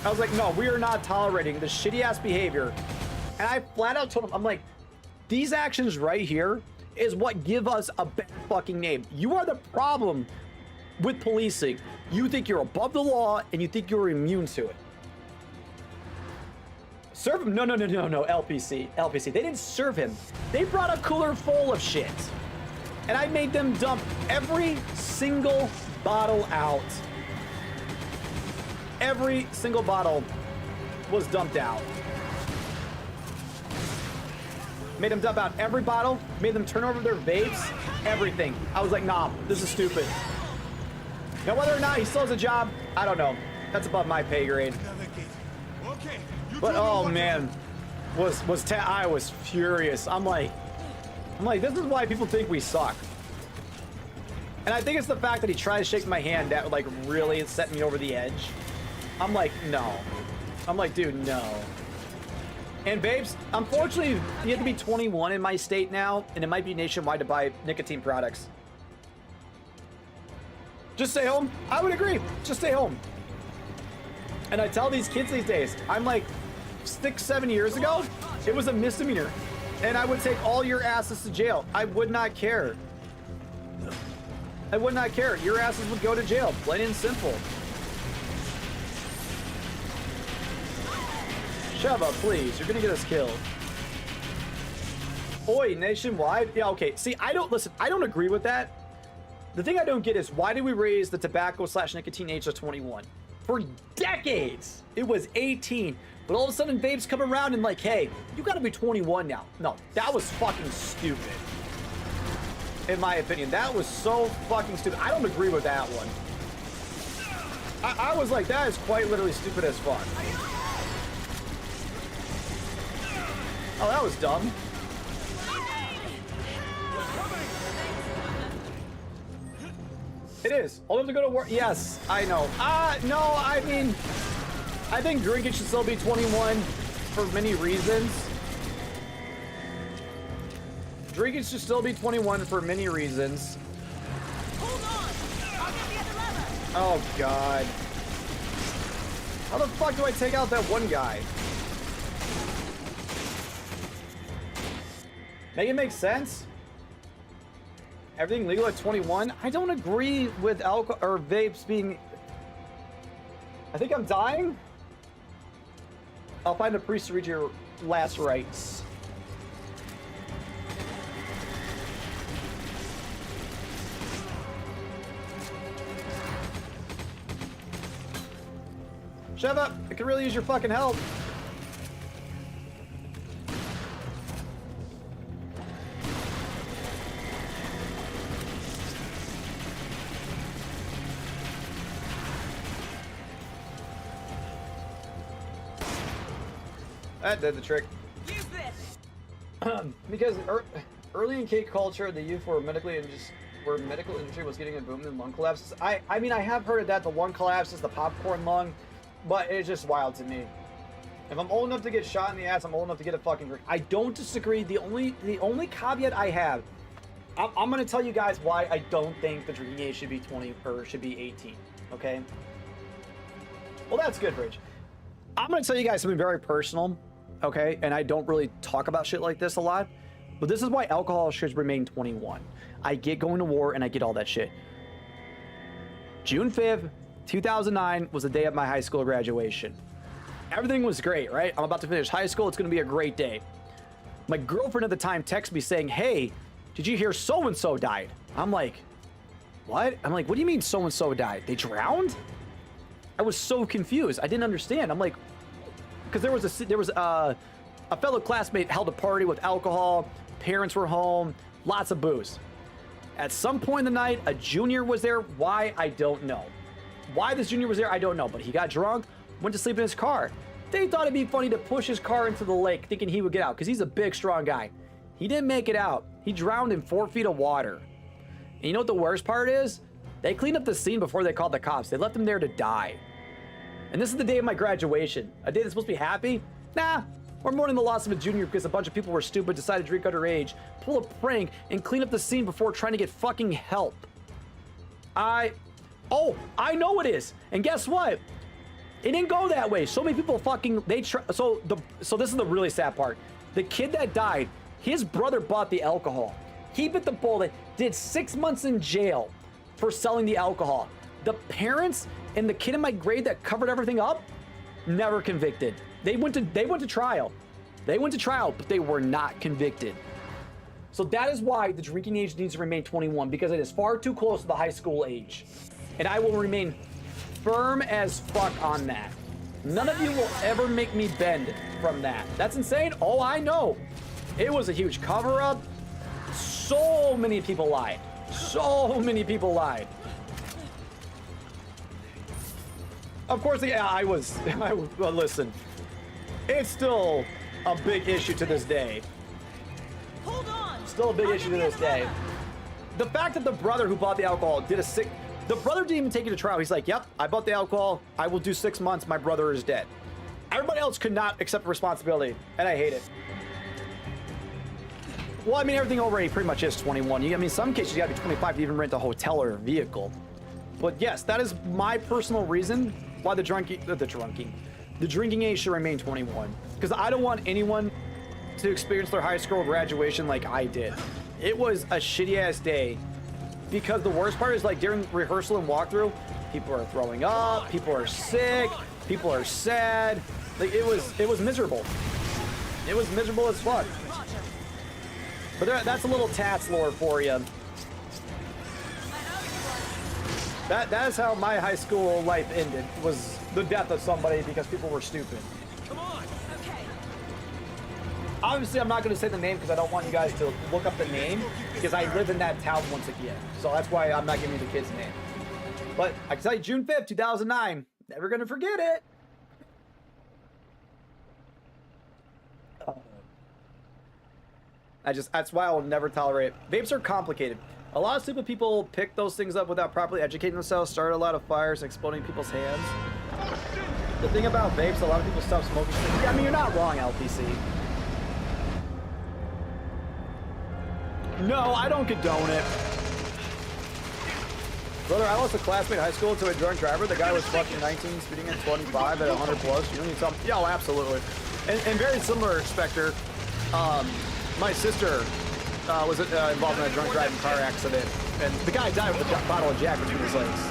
I was like, no, we are not tolerating this shitty ass behavior. And I flat out told him, I'm like, these actions right here is what give us a bad fucking name. You are the problem with policing. You think you're above the law and you think you're immune to it. Serve him? No, LPC. They didn't serve him. They brought a cooler full of shit. And I made them dump every single bottle out. Every single bottle was dumped out. Made them dump out every bottle, made them turn over their vapes, everything. I was like, nah, this is stupid. Now, whether or not he still has a job, I don't know. That's above my pay grade. But oh man, I was furious. I'm like, this is why people think we suck. And I think it's the fact that he tried to shake my hand that like really set me over the edge. I'm like, no. I'm like, dude, no. And babes, unfortunately, you have to be 21 in my state now, and it might be nationwide to buy nicotine products. Just stay home. I would agree. Just stay home. And I tell these kids these days, I'm like, 6-7 years ago, it was a misdemeanor. And I would take all your asses to jail. I would not care. I would not care. Your asses would go to jail. Plain and simple. Sheva, please. You're gonna get us killed. Oi, nationwide? Yeah, okay. See, I don't agree with that. The thing I don't get is why did we raise the tobacco/nicotine age to 21? For decades, it was 18. But all of a sudden, babes come around and like, hey, you gotta be 21 now. No, that was fucking stupid. In my opinion, that was so fucking stupid. I don't agree with that one. I was like, that is quite literally stupid as fuck. Oh, that was dumb. It is. All of them to go to work. Yes, I know. No, I mean, I think drinking should still be 21 for many reasons. Drinking should still be 21 for many reasons. Hold on! I'll get the other lever! Oh, God. How the fuck do I take out that one guy? Make it make sense? Everything legal at 21? I don't agree with alcohol or vapes being... I think I'm dying? I'll find a priest to read your last rites. Sheva, I could really use your fucking help. That did the trick. Use this. Because early in K culture, the youth were medically and just where medical industry was getting a boom in lung collapses. I mean, I have heard of that. The lung collapse is the popcorn lung, but it's just wild to me. If I'm old enough to get shot in the ass, I'm old enough to get a fucking drink. I don't disagree. The only caveat I have, I'm gonna tell you guys why I don't think the drinking age should be 20 or should be 18. Okay. Well, that's good, Bridge. I'm gonna tell you guys something very personal. Okay, and I don't really talk about shit like this a lot, but this is why alcohol should remain 21. I get going to war and I get all that shit. June 5th, 2009 was the day of my high school graduation. Everything was great, right? I'm about to finish high school. It's going to be a great day. My girlfriend at the time texted me saying, hey, did you hear so-and-so died? I'm like, what? I'm like, what do you mean so-and-so died? They drowned? I was so confused. I didn't understand. I'm like, because there was a fellow classmate held a party with alcohol, parents were home, lots of booze. At some point in the night, a junior was there. Why? I don't know. Why this junior was there, I don't know. But he got drunk, went to sleep in his car. They thought it'd be funny to push his car into the lake thinking he would get out because he's a big, strong guy. He didn't make it out. He drowned in 4 feet of water. And you know what the worst part is? They cleaned up the scene before they called the cops. They left him there to die. And this is the day of my graduation. A day that's supposed to be happy? Nah. We're mourning the loss of a junior because a bunch of people were stupid, decided to drink underage, pull a prank, and clean up the scene before trying to get fucking help. Oh, I know it is. And guess what? It didn't go that way. So many people fucking, so this is the really sad part. The kid that died, his brother bought the alcohol. He bit the bullet, did 6 months in jail for selling the alcohol. The parents and the kid in my grade that covered everything up, never convicted. They went to trial. They went to trial, but they were not convicted. So that is why the drinking age needs to remain 21, because it is far too close to the high school age. And I will remain firm as fuck on that. None of you will ever make me bend from that. That's insane. Oh, I know. It was a huge cover-up. So many people lied. So many people lied. Of course, yeah, well, listen. It's still a big issue to this day. Hold on. Still a big issue to this day. The fact that the brother who bought the alcohol the brother didn't even take it to trial. He's like, yep, I bought the alcohol. I will do 6 months. My brother is dead. Everybody else could not accept responsibility, and I hate it. Well, I mean, everything already pretty much is 21. I mean, some cases you gotta be 25 to even rent a hotel or a vehicle. But yes, that is my personal reason why the drinking age should remain 21. Because I don't want anyone to experience their high school graduation like I did. It was a shitty ass day. Because the worst part is, like, during rehearsal and walkthrough, people are throwing up, people are sick, people are sad. Like, it was miserable. It was miserable as fuck. But that's a little Tats lore for you. That is how my high school life ended, was the death of somebody because people were stupid. Come on. Okay. Obviously, I'm not going to say the name because I don't want you guys to look up the name because I live in that town once again. So that's why I'm not giving you the kid's name. But I can tell you, June 5th, 2009, never going to forget it. That's why I will never tolerate it. Vapes are complicated. A lot of stupid people pick those things up without properly educating themselves, start a lot of fires, exploding people's hands. The thing about vapes, a lot of people stop smoking. I mean, you're not wrong, LPC. No, I don't condone it. Brother, I lost a classmate in high school to a drunk driver. The guy was fucking 19, speeding at 25 at 100 plus. You don't need something. Yeah, absolutely. And very similar, Spectre. My sister was involved in a drunk driving car accident, and the guy died with a bottle of Jack between his legs.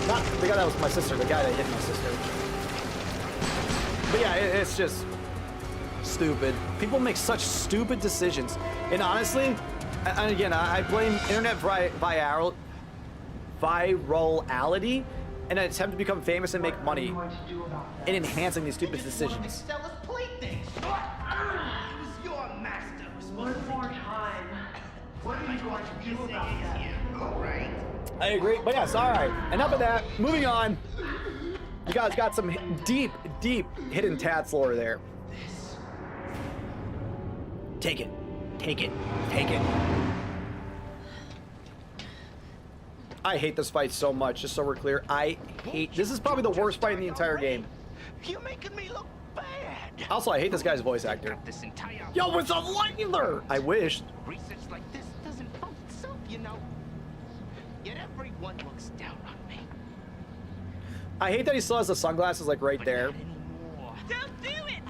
Not the guy that was my sister, the guy that hit my sister. But yeah, it's just stupid. People make such stupid decisions. And honestly, and again, I blame internet virality and an attempt to become famous and make money in enhancing these stupid decisions. One more time. What are you going to do about that? All right. I agree. But yes, all right. Enough of that. Moving on. You guys got some deep, deep hidden Tats lore there. Take it. Take it. Take it. I hate this fight so much, just so we're clear. This is probably the worst fight in the entire game. You're making me look bad. Also, I hate this guy's voice actor. Yo, it's a Layler! I wish. Research like this doesn't fund itself, you know. Yet everyone looks down on me. I hate that he still has the sunglasses, like, right there. Don't do it!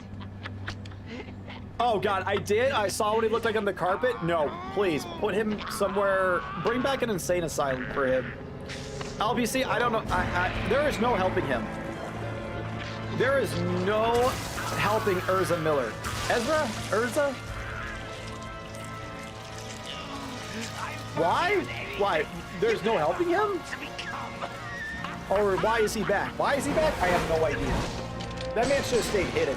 Oh, God, I did? I saw what he looked like on the carpet? No, please, put him somewhere. Bring back an insane asylum for him. LPC, I don't know. There is no helping him. There is no helping Urza Miller. Urza? Why? Why? There's no helping him? Or why is he back? Why is he back? I have no idea. That man should have stayed hidden.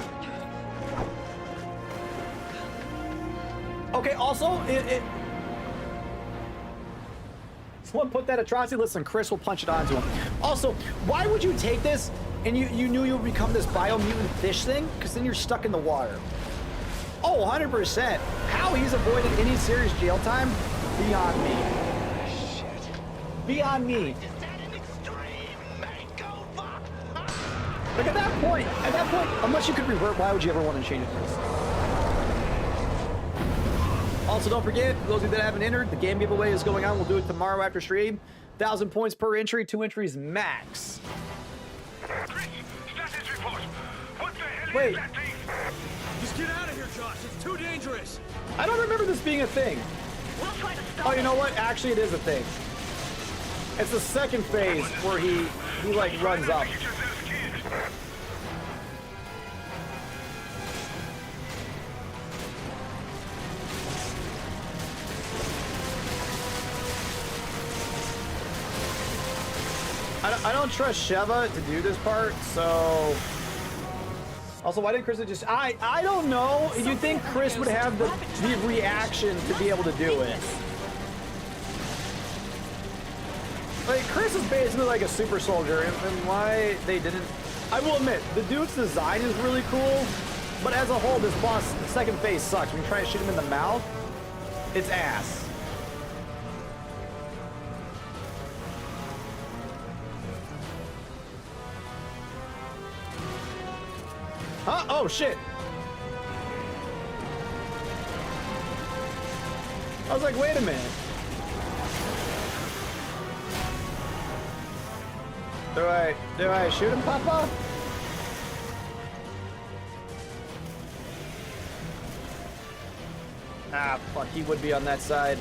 Okay, also, someone put that atrocity. Listen, Chris will punch it onto him. Also, why would you take this and you knew you would become this biomutant fish thing, because then you're stuck in the water. Oh, 100%. How he's avoided any serious jail time? Beyond me. Beyond me. Like at that point, unless you could revert, why would you ever want to change it first? Also, don't forget, for those of you that haven't entered, the game giveaway is going on. We'll do it tomorrow after stream. 1,000 points per entry, 2 entries max. Wait. Just get out of here, Josh. It's too dangerous. I don't remember this being a thing. Oh, you know what? Actually, it is a thing. It's the second phase where he like runs up. I don't trust Sheva to do this part, so... Also, why didn't Chris just... I don't know. You'd think Chris would have the reaction to be able to do it. Like, Chris is basically like a super soldier, and why they didn't... I will admit, the dude's design is really cool, but as a whole, this boss, the second phase sucks. When you try to shoot him in the mouth, it's ass. Huh? Oh, shit. I was like, wait a minute. Do I shoot him, Papa? Ah, fuck, he would be on that side.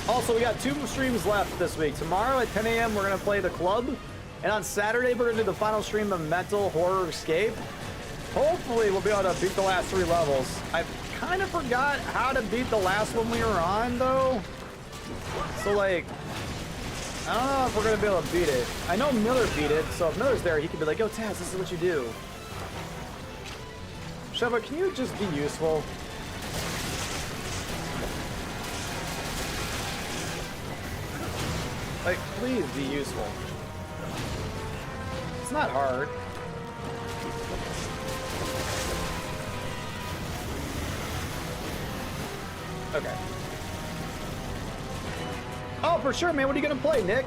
Also, we got 2 streams left this week. Tomorrow at 10 a.m. we're gonna play The Club. And on Saturday, we're going to do the final stream of Mental Horror Escape. Hopefully, we'll be able to beat the last 3 levels. I kind of forgot how to beat the last one we were on, though. So, like, I don't know if we're going to be able to beat it. I know Miller beat it, so if Miller's there, he could be like, yo, Taz, this is what you do. Sheva, can you just be useful? Like, please be useful. It's not hard. Okay. Oh, for sure, man. What are you gonna play, Nick?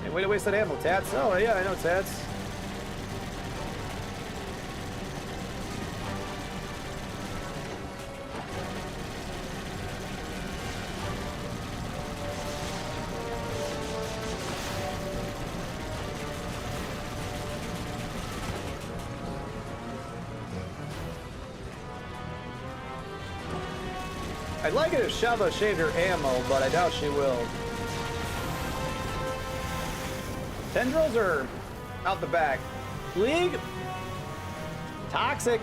Hey, way to waste that ammo, Tats. Oh, yeah, I know, Tats. I'd like it if Sheva shaved her ammo, but I doubt she will. Tendrils are out the back. League? Toxic.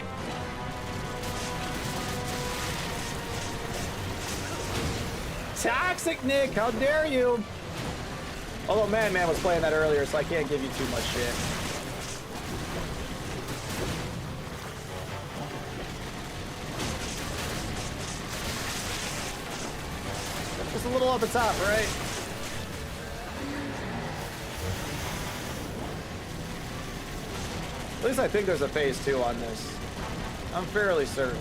Toxic, Nick! How dare you? Although Man was playing that earlier, so I can't give you too much shit. Just a little up the top, right? At least I think there's a phase 2 on this. I'm fairly certain.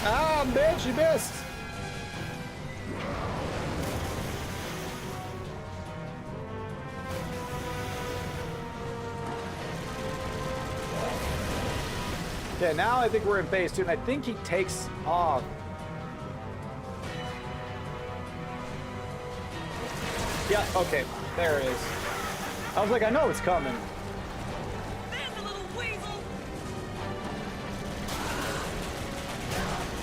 Ah, bitch, you missed! Okay, now I think we're in phase 2, and I think he takes off. Yeah, okay, there it is. I was like, I know it's coming. There's a little weasel.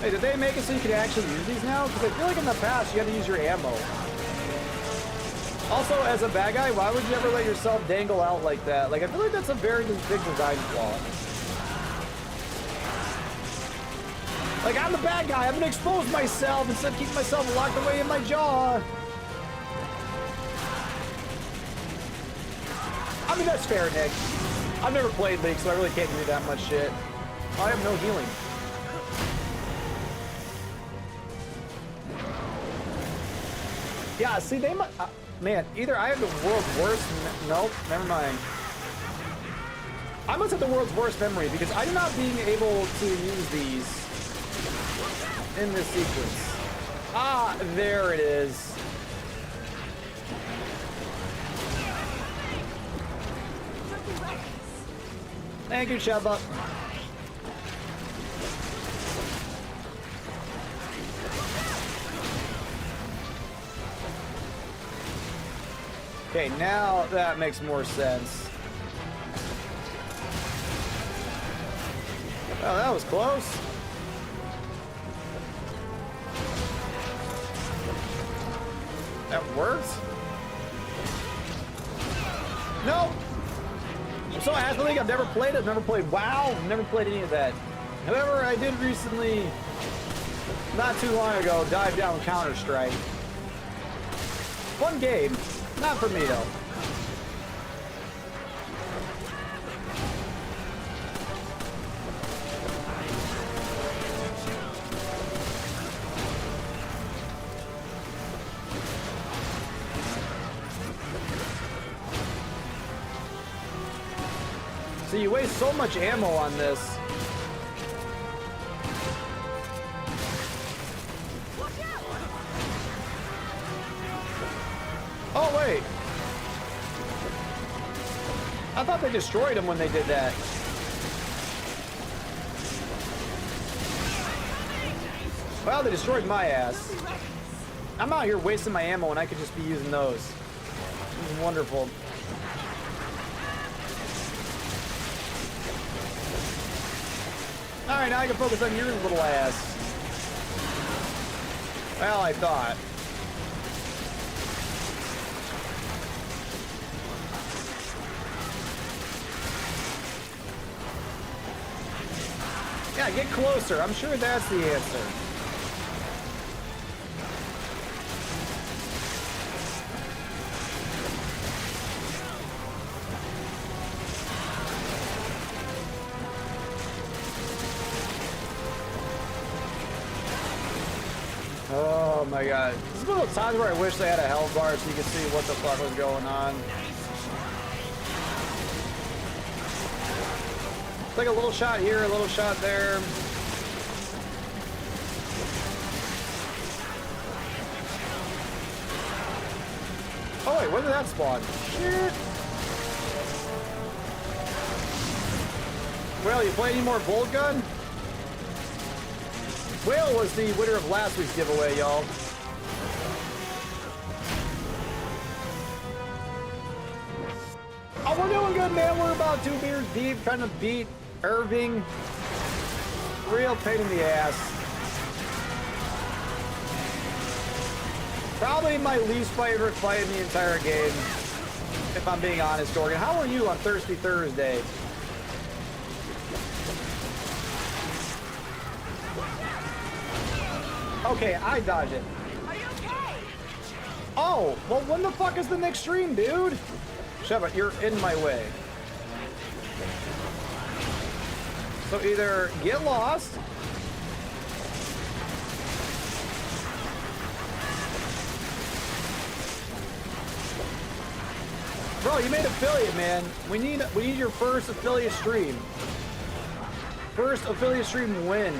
Hey, did they make it so you could actually use these now? Because I feel like in the past you had to use your ammo. Also, as a bad guy, why would you ever let yourself dangle out like that? Like, I feel like that's a very big design flaw. Like, I'm the bad guy. I'm gonna expose myself instead of keeping myself locked away in my jaw. I mean, that's fair, Nick. I've never played League, so I really can't do that much shit. I have no healing. Yeah, see, they might... man, either I have the world's worst... Nope, never mind. I must have the world's worst memory, because I'm not being able to use these in this sequence. Ah, there it is. Thank you, Shabba. Okay, now that makes more sense. Oh, that was close. That worked? No! I'm so happy League. I've never played it. I've never played WoW. I've never played any of that. However, I did recently, not too long ago, dive down Counter-Strike. Fun game. Not for me, though. See, you waste so much ammo on this. Oh, wait. I thought they destroyed him when they did that. Well, they destroyed my ass. I'm out here wasting my ammo and I could just be using those. This is wonderful. Alright, now I can focus on your little ass. Well, I thought. Yeah, get closer. I'm sure that's the answer. Oh my god. This is one of those times where I wish they had a health bar so you could see what the fuck was going on. It's like a little shot here, a little shot there. Oh wait, when did that spawn? Shit. Well, you play any more Bolt Gun? Whale was the winner of last week's giveaway, y'all. Oh, we're doing good, man. We're about 2 beers deep, trying to beat Irving. Real pain in the ass. Probably my least favorite fight in the entire game, if I'm being honest, Oregon. How are you on Thirsty Thursday? Okay, I dodge it. Are you okay? Oh, well, when the fuck is the next stream, dude? Sheva, you're in my way. So either get lost. Bro, you made affiliate, man. We need your first affiliate stream. First affiliate stream win.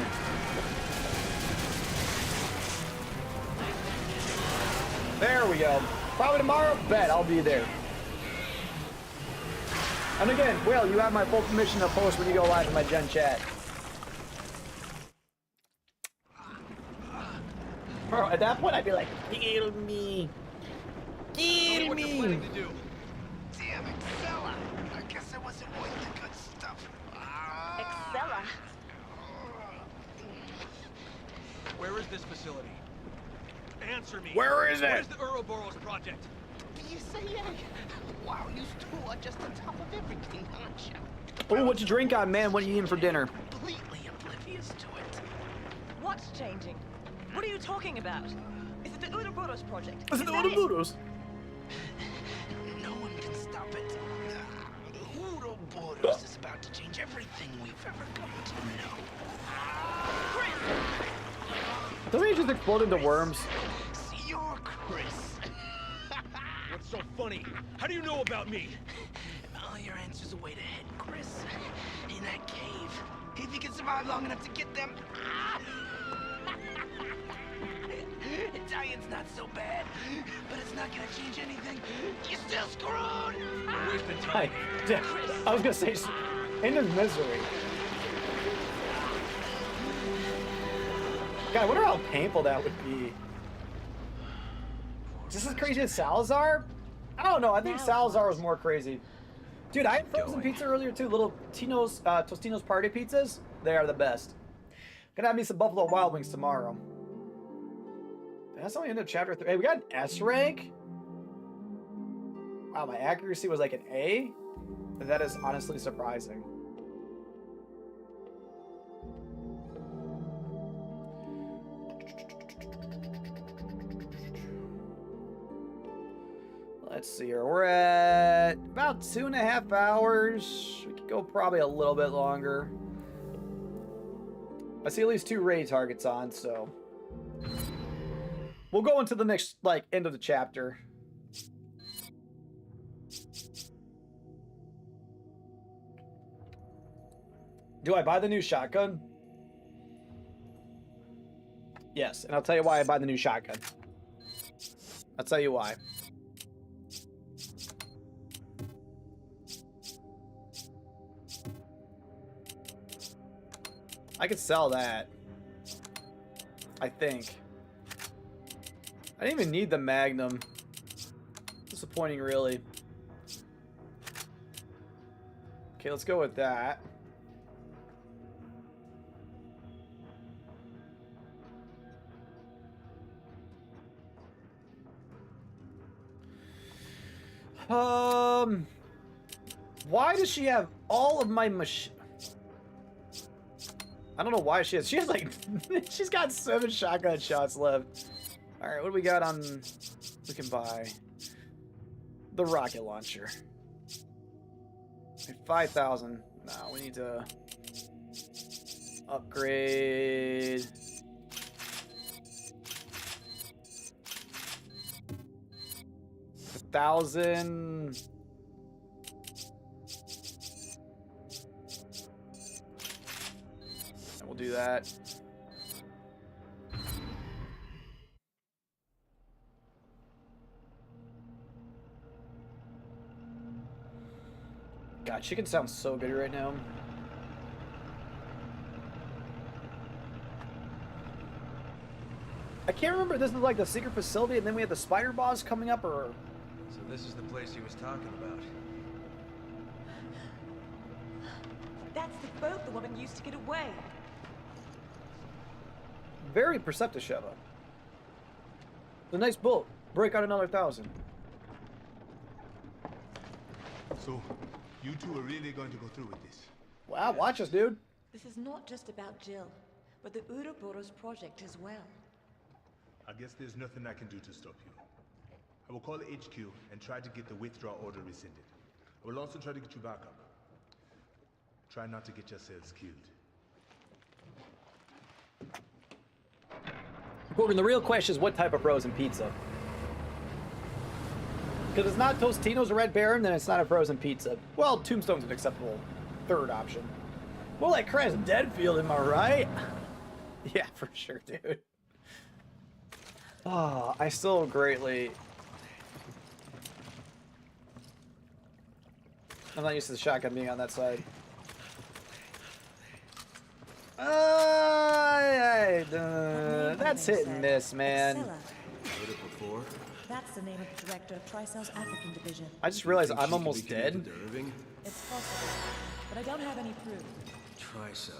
There we go. Probably tomorrow? Bet, I'll be there. And again, Will, you have my full permission to post when you go live in my Gen chat. Bro, at that point, I'd be like, kill me. Kill me. Damn it, Excella! I guess I wasn't worth the good stuff. Excella. Where is this facility? Answer me. Where is it? Where's the Ouroboros project? You say, wow, you two are just on top of everything, aren't you? Oh, what you drink on, man? What are you eating for dinner? Completely oblivious to it. What's changing? What are you talking about? Is it the Ouroboros project? Is it the Ouroboros? No one can stop it. Ouroboros. Doesn't he just explode into worms? You're Chris. What's so funny? How do you know about me? All your answers away to head, Chris. In that cave. If you can survive long enough to get them. Italian's not so bad, but it's not gonna change anything. You're still screwed. Wasting time. I was gonna say, end of misery. God, I wonder how painful that would be. Is this as crazy as Salazar? I don't know. I think Salazar was more crazy. Dude, I had frozen pizza earlier too. Little Tino's, Tostino's party pizzas. They are the best. Gonna have me some Buffalo Wild Wings tomorrow. That's only end of chapter 3. Hey, we got an S rank? Wow, my accuracy was like an A? That is honestly surprising. Let's see here. We're at about 2.5 hours. We could go probably a little bit longer. I see at least 2 raid targets on, so we'll go into the next, like, end of the chapter. Do I buy the new shotgun? Yes, and I'll tell you why I buy the new shotgun. I'll tell you why. I could sell that. I think. I didn't even need the Magnum. Disappointing, really. Okay, let's go with that. Why does she have all of my machine? I don't know why she has like, she's got 7 shotgun shots left. All right, what do we got on, we can buy the rocket launcher. 5,000. No, we need to upgrade. $1,000. And we'll do that. God, chicken sounds so good right now. I can't remember if this is like the secret facility and then we have the spider boss coming up, or... So this is the place he was talking about. That's the boat the woman used to get away. Very perceptive, Sheva. The nice boat. Break out another 1,000. So, you two are really going to go through with this? Wow, watch us, dude. This is not just about Jill, but the Ouroboros project as well. I guess there's nothing I can do to stop you. I will call HQ and try to get the withdrawal order rescinded. I will also try to get you back up. Try not to get yourselves killed. Gordon, the real question is what type of frozen pizza? Because it's not Tostino's or Red Baron, then it's not a frozen pizza. Well, Tombstone's an acceptable third option. More like Crash Deadfield, am I right? Yeah, for sure, dude. Oh, I still greatly... I'm not used to the shotgun being on that side. That's hit and miss, man. Heard it before? That's the name of the director of Tricell's African division. I just realized Think I'm she could almost be connected dead. to Irving? It's possible, but I don't have any proof. Tricell.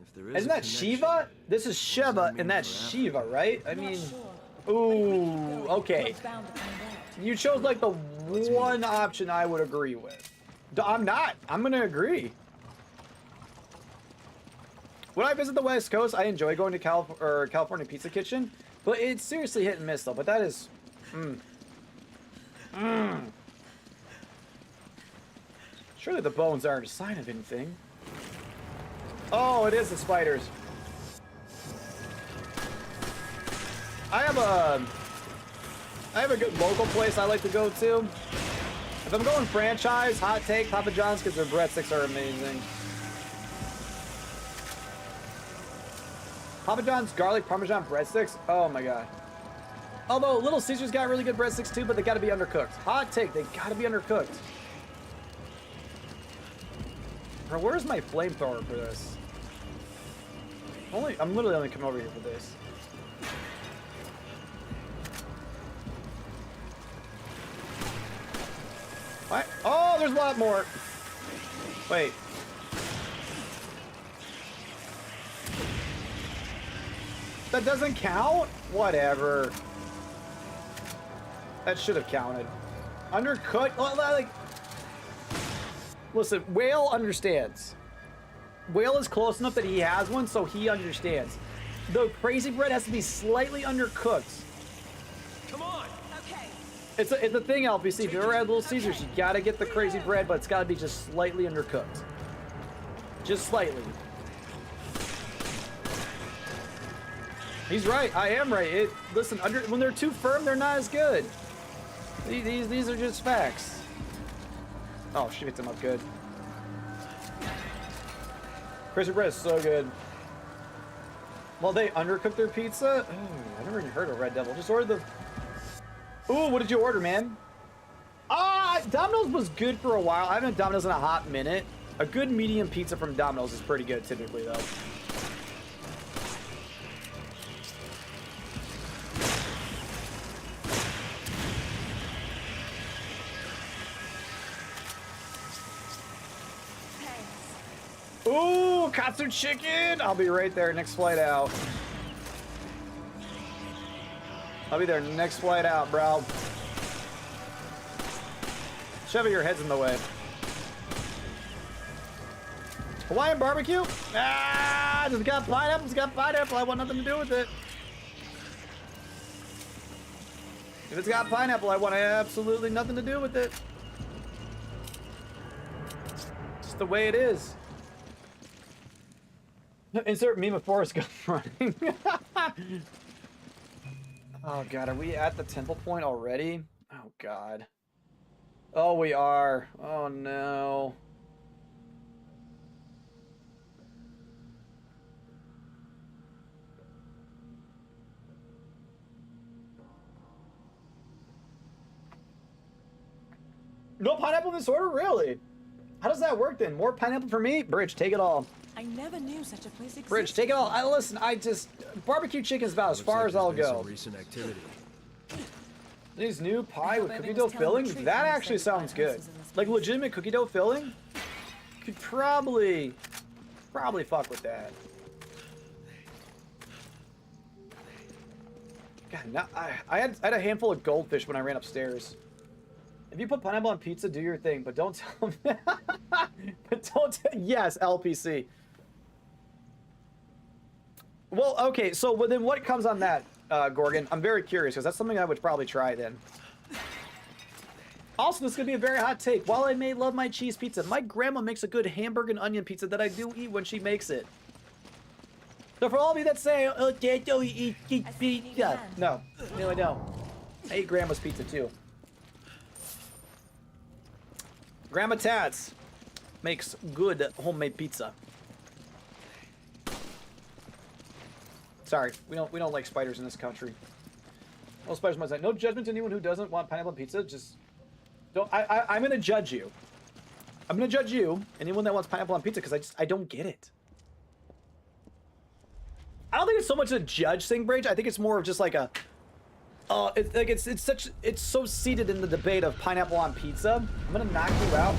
If there is Isn't a that connection, Shiva? This is what does Sheva, that mean and that's for Shiva, right? I Not mean, sure. But if we keep ooh, going, okay. we're bound to find out. You chose like the one option I would agree with. I'm not. I'm gonna agree. When I visit the West Coast, I enjoy going to California Pizza Kitchen, but it's seriously hit and miss though. But that is, Surely the bones aren't a sign of anything. Oh, it is the spiders. I have a good local place I like to go to. If I'm going franchise, hot take, Papa John's, because their breadsticks are amazing. Papa John's garlic parmesan breadsticks. Oh my god. Although Little Caesars got really good breadsticks too, but they gotta be undercooked. Hot take, they gotta be undercooked. Bro, where's my flamethrower for this? I'm literally only coming over here for this. What? Oh, there's a lot more. Wait. That doesn't count? Whatever. That should have counted. Undercooked? Like, listen, Whale understands. Whale is close enough that he has one, so he understands. The crazy bread has to be slightly undercooked. Come on. Okay. It's a thing, LPC. If you ever had Little Caesars, you gotta get the crazy bread, but it's gotta be just slightly undercooked. Just slightly. He's right. I am right. Listen, when they're too firm, they're not as good. These are just facts. Oh, she hits them up good. Crazy bread is so good. Well, they undercook their pizza? Ooh, I never even heard of Red Devil. Just order the... Ooh, what did you order, man? Domino's was good for a while. I haven't had Domino's in a hot minute. A good medium pizza from Domino's is pretty good typically, though. Ooh, katsu chicken! I'll be right there next flight out. I'll be there next flight out, bro. Chevy, your head's in the way. Hawaiian barbecue? Ah, it's got pineapple, it's got pineapple. I want nothing to do with it. If it's got pineapple, I want absolutely nothing to do with it. Just the way it is. Insert meme of Forrest Gump running. Oh god, are we at the temple point already? Oh god. Oh, we are. Oh no. No pineapple in this order? Really? How does that work then? More pineapple for me? Bridge, take it all. I never knew such a place existed. Bridge, take it all. Listen, barbecue chicken's about as far as I'll go. Recent activity. These new pie with cookie dough filling? That actually sounds good. Like legitimate cookie dough filling? Could probably fuck with that. God, now, I had a handful of goldfish when I ran upstairs. If you put pineapple on pizza, do your thing, but don't tell me. Yes, LPC. Well, okay, so then what comes on that, Gorgon? I'm very curious, because that's something I would probably try then. Also, this is going to be a very hot take. While I may love my cheese pizza, my grandma makes a good hamburger and onion pizza that I do eat when she makes it. So for all of you that say, oh, Dad, don't eat pizza. No, I don't. I eat grandma's pizza, too. Grandma Tats makes good homemade pizza. Sorry, we don't like spiders in this country. Well, spiders might say no judgment to anyone who doesn't want pineapple pizza. Just don't. I'm gonna judge you. I'm gonna judge you. Anyone that wants pineapple on pizza, because I don't get it. I don't think it's so much a judge thing, Brage. I think it's more of just like a. It's like it's so seated in the debate of pineapple on pizza. I'm gonna knock you out.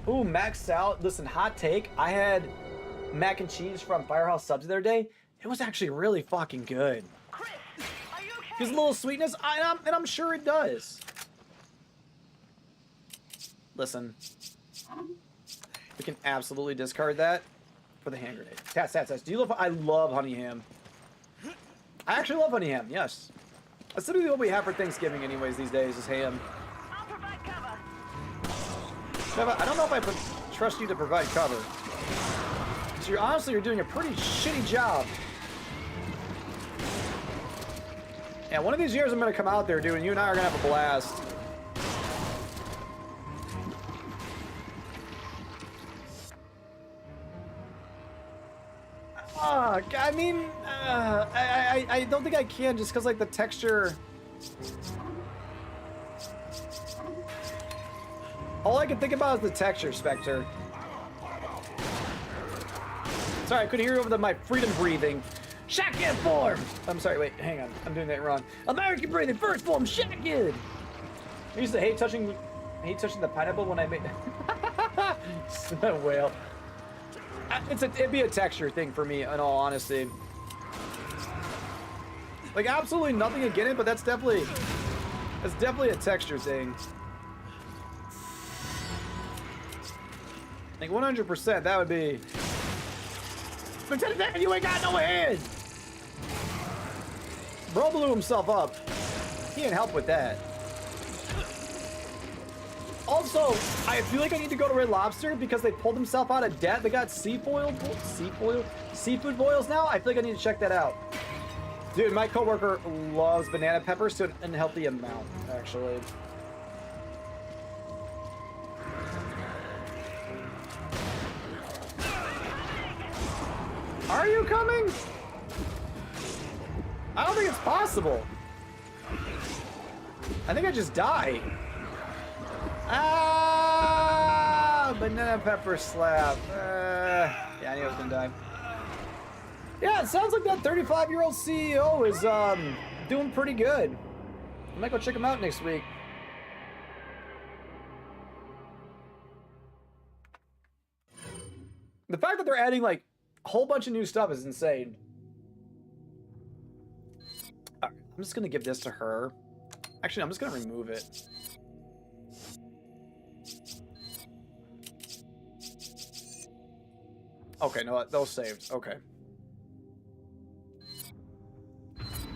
Ooh, maxed out. Listen, hot take. I had mac and cheese from Firehouse Subs the other day. It was actually really fucking good. Chris, are you okay? There's a little sweetness, and I'm sure it does. Listen, we can absolutely discard that for the hand grenade. Tats. Do you love? I love honey ham. I actually love honey ham. Yes. That's literally what we have for Thanksgiving anyways these days is ham. I'll provide cover. Sheva, I don't know if I trust you to provide cover. So you're doing a pretty shitty job. Yeah, one of these years I'm gonna come out there, dude, and you and I are gonna have a blast. I mean, I don't think I can just because, like, the texture. All I can think about is the texture, Spectre. Sorry, I couldn't hear over my freedom breathing. Shotgun form! I'm sorry, wait, hang on. I'm doing that wrong. American breathing, first form, shotgun! I used to hate touching the pineapple when I made... Whale. It'd be a texture thing for me, in all honesty. Like, absolutely nothing against it, but that's definitely a texture thing. Like, 100%, that would be... Lieutenant Dan, you ain't got no head! Bro blew himself up. He didn't help with that. Also, I feel like I need to go to Red Lobster because they pulled themselves out of debt. They got seafood boils now. I feel like I need to check that out. Dude, my coworker loves banana peppers to an unhealthy amount, actually. Are you coming? I don't think it's possible. I think I just died. Ah, banana pepper slap. Yeah, I knew I was gonna die. Yeah, it sounds like that 35-year-old CEO is doing pretty good. I might go check him out next week. The fact that they're adding like a whole bunch of new stuff is insane. All right, I'm just gonna give this to her. Actually, I'm just gonna remove it. Okay, no, those saved. Okay.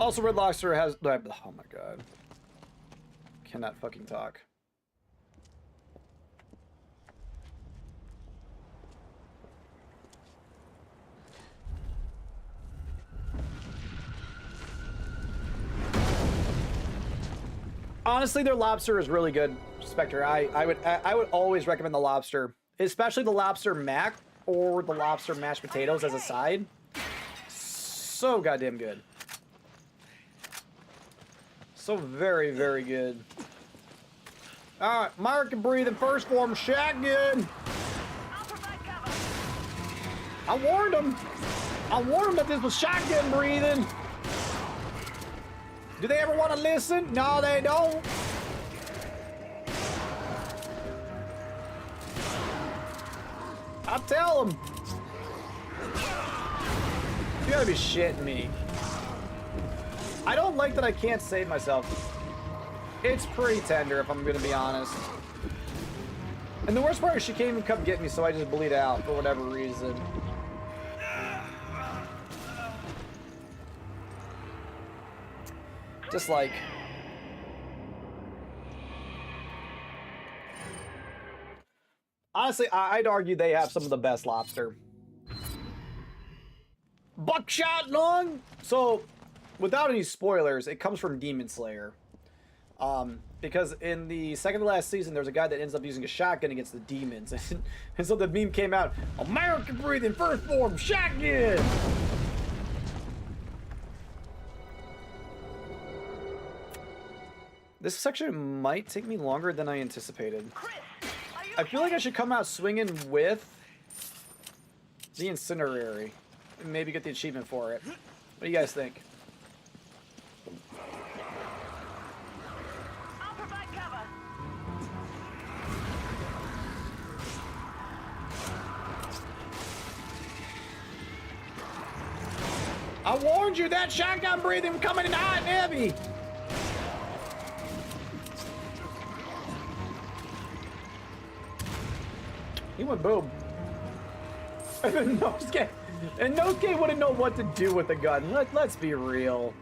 Also, Red Lobster has... Oh my god. Cannot fucking talk. Honestly, their lobster is really good, Spectre. I would always recommend the lobster, especially the lobster mac or the lobster mashed potatoes as a side. So goddamn good. So very, very good. All right, American breathing first form shotgun. I warned him. I warned him that this was shotgun breathing. Do they ever want to listen? No, they don't. I'll tell them. You gotta be shitting me. I don't like that I can't save myself. It's pretty tender, if I'm gonna be honest. And the worst part is she can't even come get me, so I just bleed out for whatever reason. Just like... Honestly, I'd argue they have some of the best lobster. Buckshot lung! So, without any spoilers, it comes from Demon Slayer. Because in the second to last season, there's a guy that ends up using a shotgun against the demons. And so the meme came out, American breathing first form shotgun! This section might take me longer than I anticipated. I feel like I should come out swinging with the incinerary and maybe get the achievement for it. What do you guys think? I'll provide cover. I warned you, that shotgun breathing coming in hot and heavy. He went boom. And Nosuke wouldn't know what to do with the gun. Let's be real.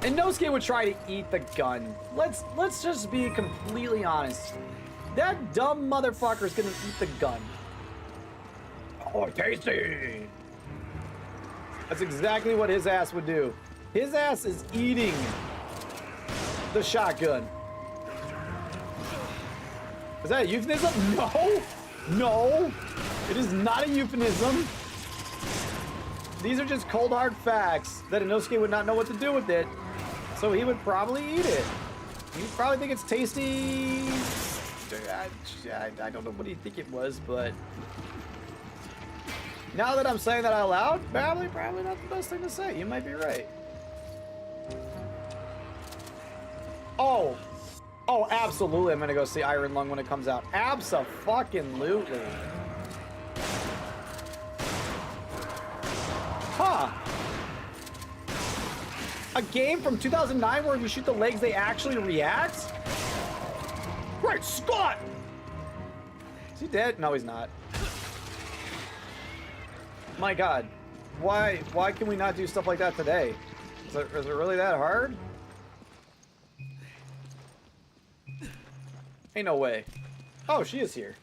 And Nosuke would try to eat the gun. Let's just be completely honest. That dumb motherfucker's gonna eat the gun. Oh, tasty! That's exactly what his ass would do. His ass is eating the shotgun. Is that a euphemism? No! No! It is not a euphemism. These are just cold hard facts that Inosuke would not know what to do with it. So he would probably eat it. He'd probably think it's tasty. I don't know what he'd think it was, but now that I'm saying that out loud, probably not the best thing to say. You might be right. Oh, absolutely. I'm gonna go see Iron Lung when it comes out. Abso-fucking-lutely. Huh. A game from 2009 where if you shoot the legs, they actually react? Great Scott! Is he dead? No, he's not. My God. Why can we not do stuff like that today? Is it really that hard? Ain't no way. Oh, she is here.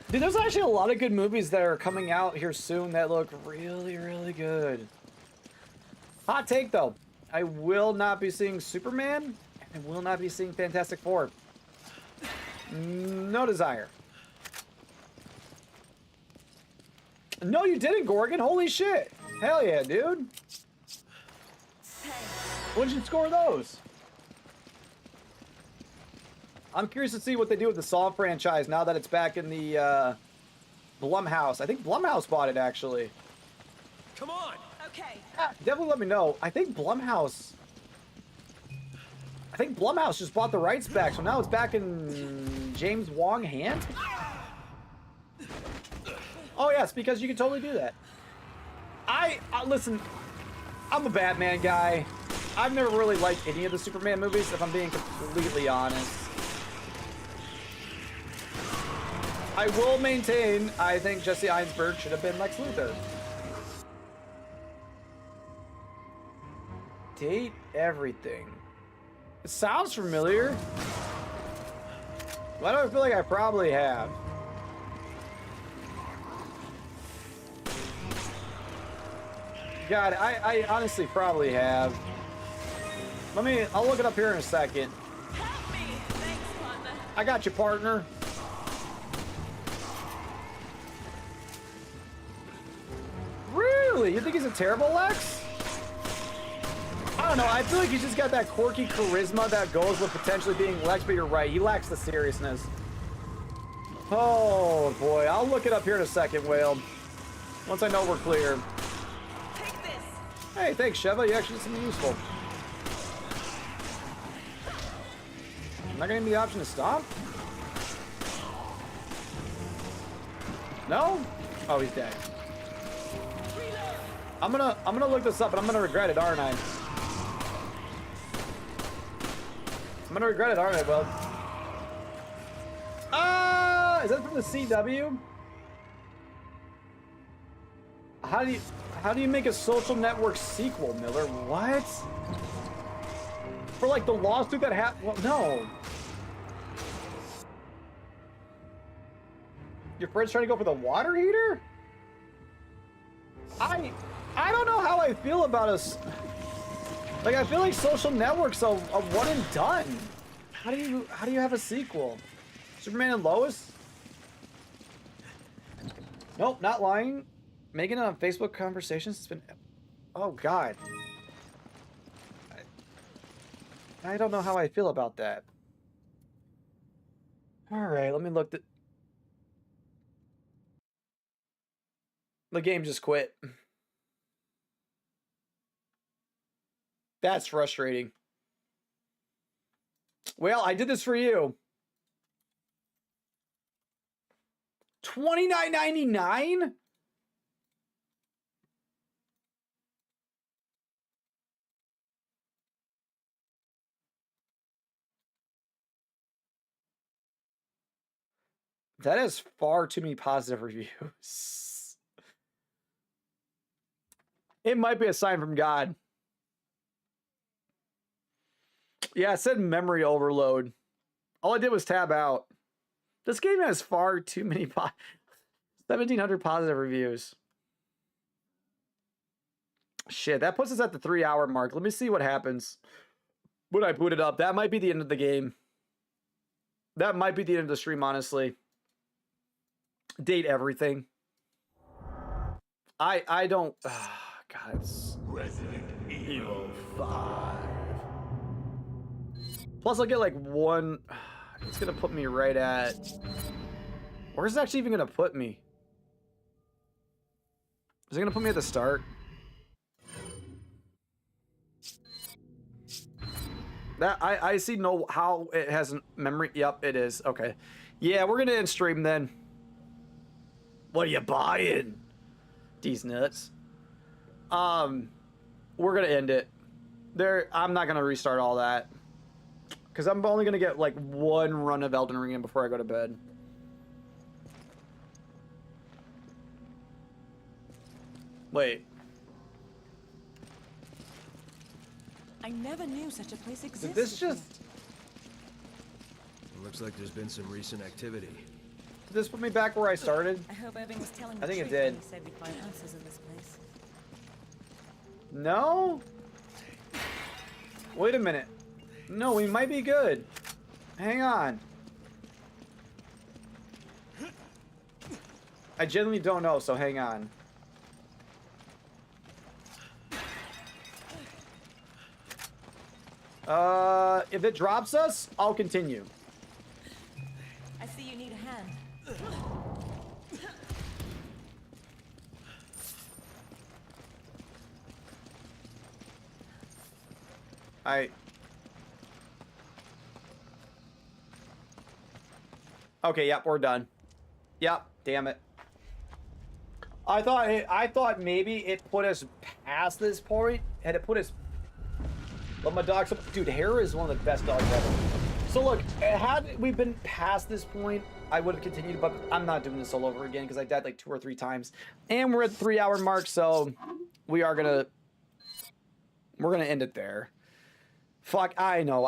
Dude, there's actually a lot of good movies that are coming out here soon that look really, really good. Hot take, though. I will not be seeing Superman, and I will not be seeing Fantastic Four. No desire. No, you didn't, Gorgon. Holy shit. Hell yeah, dude. When did you score those? I'm curious to see what they do with the Saw franchise now that it's back in the Blumhouse. I think Blumhouse bought it, actually. Come on. Okay. Definitely let me know. I think Blumhouse just bought the rights back, so now it's back in James Wong hands. Oh yes, because you can totally do that. Listen, I'm a Batman guy. I've never really liked any of the Superman movies, if I'm being completely honest. I will maintain, I think Jesse Einsberg should have been Lex Luthor. Date everything. It sounds familiar. Why do I feel like I probably have? God, I honestly probably have. I'll look it up here in a second. Help me. Thanks, partner. I got you, partner. Really? You think he's a terrible Lex? I don't know. I feel like he's just got that quirky charisma that goes with potentially being Lex, but you're right. He lacks the seriousness. Oh, boy. I'll look it up here in a second, Whale. Once I know we're clear. Take this. Hey, thanks, Sheva. You actually did something useful. Am I gonna give me the option to stop? No? Oh, he's dead. I'm gonna look this up, and I'm gonna regret it, aren't I? I'm gonna regret it, aren't I, Will? Is that from the CW? How do you make a Social Network sequel, Miller? What? For like the lawsuit that happened? Well, no. Your friend's trying to go for the water heater? I don't know how I feel about us. Like, I feel like Social Network's a one and done. How do you have a sequel? Superman and Lois? Nope, not lying. Making it on Facebook conversations has been... Oh, God. I don't know how I feel about that. Alright, let me look at... The game just quit. That's frustrating. Well, I did this for you. $29.99? That has far too many positive reviews. It might be a sign from God. Yeah, it said memory overload. All I did was tab out. This game has far too many 1,700 positive reviews. Shit, that puts us at the 3-hour mark. Let me see what happens when I boot it up. That might be the end of the game. That might be the end of the stream, honestly. Date everything. I don't... God, it's... Resident Evil 5. Plus, I'll get like one... It's going to put me right at... Where's it actually even going to put me? Is it going to put me at the start? That I see no how it has memory. Yep, it is. Okay. Yeah, we're going to end stream then. What are you buying? These nuts. We're going to end it. I'm not going to restart all that. Because I'm only going to get like one run of Elden Ring in before I go to bed. Wait. I never knew such a place existed. Did this just... It looks like there's been some recent activity. Did this put me back where I started? I hope Irving was telling I the think it truth when did. he said we'd find answers in this place. No? Wait a minute. No, we might be good. Hang on. I genuinely don't know, so hang on. If it drops us, I'll continue. I see you need a hand. Okay, yep, we're done. Yep, damn it. I thought maybe it put us past this point. Had it put us... But my dog's... Dude, Hera is one of the best dogs ever. So look, had we been past this point, I would have continued, but I'm not doing this all over again because I died like 2 or 3 times. And we're at the 3-hour mark, so we're gonna end it there. Fuck, I know,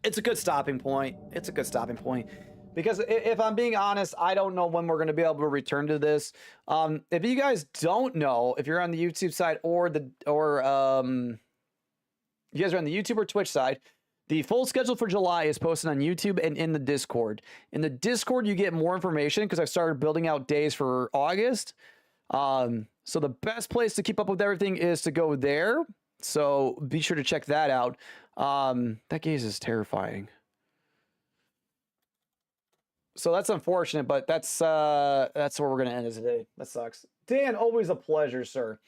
it's a good stopping point. It's a good stopping point. Because if I'm being honest, I don't know when we're going to be able to return to this. If you guys don't know, if you're on the YouTube side or you guys are on the YouTube or Twitch side, the full schedule for July is posted on YouTube and in the Discord. In the Discord, you get more information because I started building out days for August. So the best place to keep up with everything is to go there. So be sure to check that out. That gaze is terrifying. So that's unfortunate, but that's where we're gonna end it today. That sucks. Dan, always a pleasure, sir.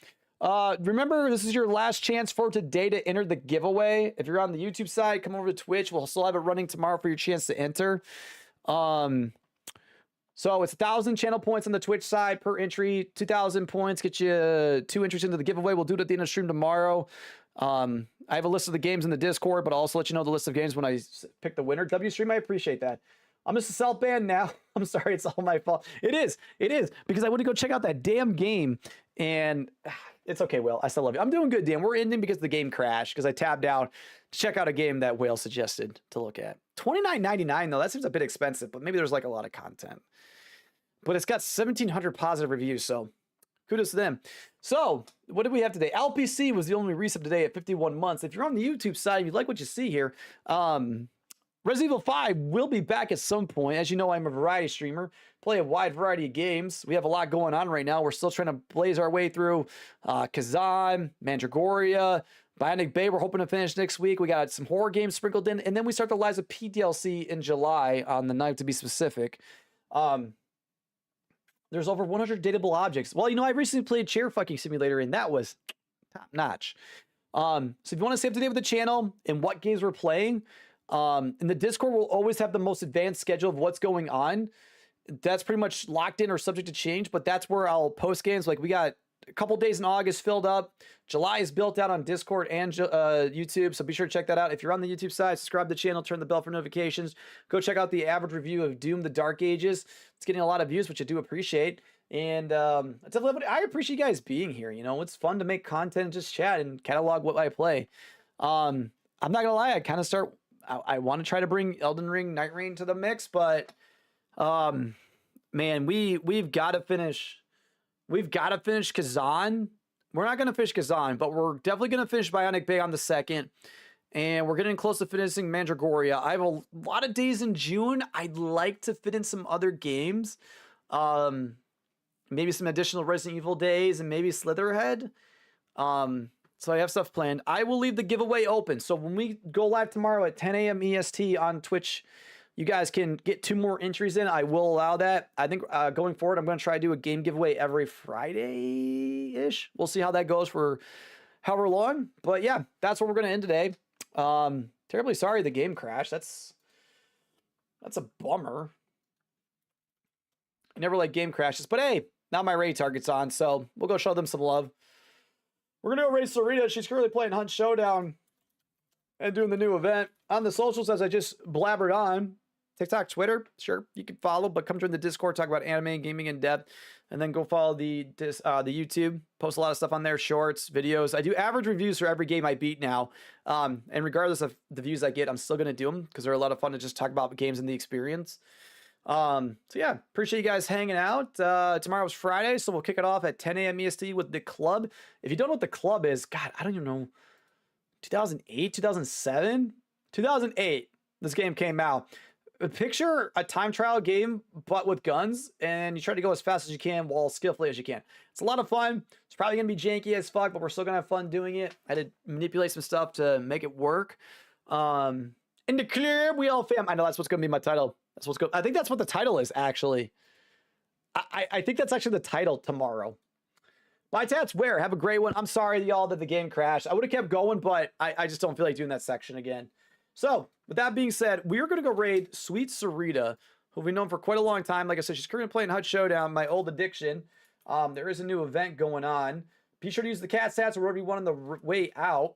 Remember, this is your last chance for today to enter the giveaway. If you're on the YouTube side, come over to Twitch. We'll still have it running tomorrow for your chance to enter. So it's 1,000 channel points on the Twitch side per entry. 2,000 points get you 2 entries into the giveaway. We'll do it at the end of the stream tomorrow. I have a list of the games in the Discord, but I'll also let you know the list of games when I pick the winner. WStream, I appreciate that. I'm just a self-ban now. I'm sorry, it's all my fault. It is, because I went to go check out that damn game, and it's okay, Will. I still love you. I'm doing good, Dan. We're ending because the game crashed, because I tabbed out to check out a game that Will suggested to look at. $29.99, though. That seems a bit expensive, but maybe there's like a lot of content. But it's got 1,700 positive reviews, so kudos to them. So, what did we have today? LPC was the only resub today at 51 months. If you're on the YouTube side, if you like what you see here, Resident Evil 5 will be back at some point. As you know, I'm a variety streamer, play a wide variety of games. We have a lot going on right now. We're still trying to blaze our way through Kazan, Mandragoria, Bionic Bay. We're hoping to finish next week. We got some horror games sprinkled in, and then we start the Lies of P DLC in July, on the 9th to be specific. There's over 100 dateable objects. Well, you know, I recently played Chair Fucking Simulator, and that was top notch. So if you want to stay up to date with the channel and what games we're playing, in the Discord, we'll always have the most advanced schedule of what's going on. That's pretty much locked in or subject to change, but that's where I'll post games. Like, we got a couple days in August filled up. July is built out on Discord and YouTube, so be sure to check that out. If you're on the YouTube side, subscribe to the channel, turn the bell for notifications. Go check out the average review of Doom: The Dark Ages. It's getting a lot of views, which I do appreciate. And I appreciate you guys being here. You know, it's fun to make content and just chat and catalog what I play. I'm not gonna lie, I want to try to bring Elden Ring, Night Rain to the mix, but man, we've got to finish. We've got to finish Kazan. We're not going to finish Kazan, but we're definitely going to finish Bionic Bay on the 2nd. And we're getting close to finishing Mandragoria. I have a lot of days in June. I'd like to fit in some other games. Maybe some additional Resident Evil days and maybe Slitherhead. So I have stuff planned. I will leave the giveaway open. So when we go live tomorrow at 10 a.m. EST on Twitch, you guys can get 2 more entries in. I will allow that. I think going forward, I'm going to try to do a game giveaway every Friday-ish. We'll see how that goes for however long. But yeah, that's what we're going to end today. Terribly sorry the game crashed. That's a bummer. I never like game crashes. But hey, now my raid target's on, so we'll go show them some love. We're going to go raid Sarita. She's currently playing Hunt Showdown and doing the new event. On the socials, as I just blabbered on, TikTok, Twitter, sure, you can follow, but come join the Discord, talk about anime and gaming in depth, and then go follow the YouTube. Post a lot of stuff on there, shorts, videos. I do average reviews for every game I beat now, and regardless of the views I get, I'm still going to do them because they're a lot of fun to just talk about games and the experience. So yeah, appreciate you guys hanging out. Tomorrow's Friday, so we'll kick it off at 10 a.m. EST with The Club. If you don't know what The Club is, God, I don't even know. 2008, 2007, 2008, this game came out. Picture a time trial game, but with guns, and you try to go as fast as you can while skillfully as you can. It's a lot of fun. It's probably going to be janky as fuck, but we're still going to have fun doing it. I had to manipulate some stuff to make it work. In the clear, we all fam. I know that's what's going to be my title. That's what's going. I think that's what the title is, actually. I think that's actually the title tomorrow. Bye, Tats. Where? Have a great one. I'm sorry, y'all, that the game crashed. I would have kept going, but I just don't feel like doing that section again. So, with that being said, we're going to go raid Sweet Sarita, who we've known for quite a long time. Like I said, she's currently playing Hunt Showdown, my old addiction. There is a new event going on. Be sure to use the cat stats. We're already one on the way out.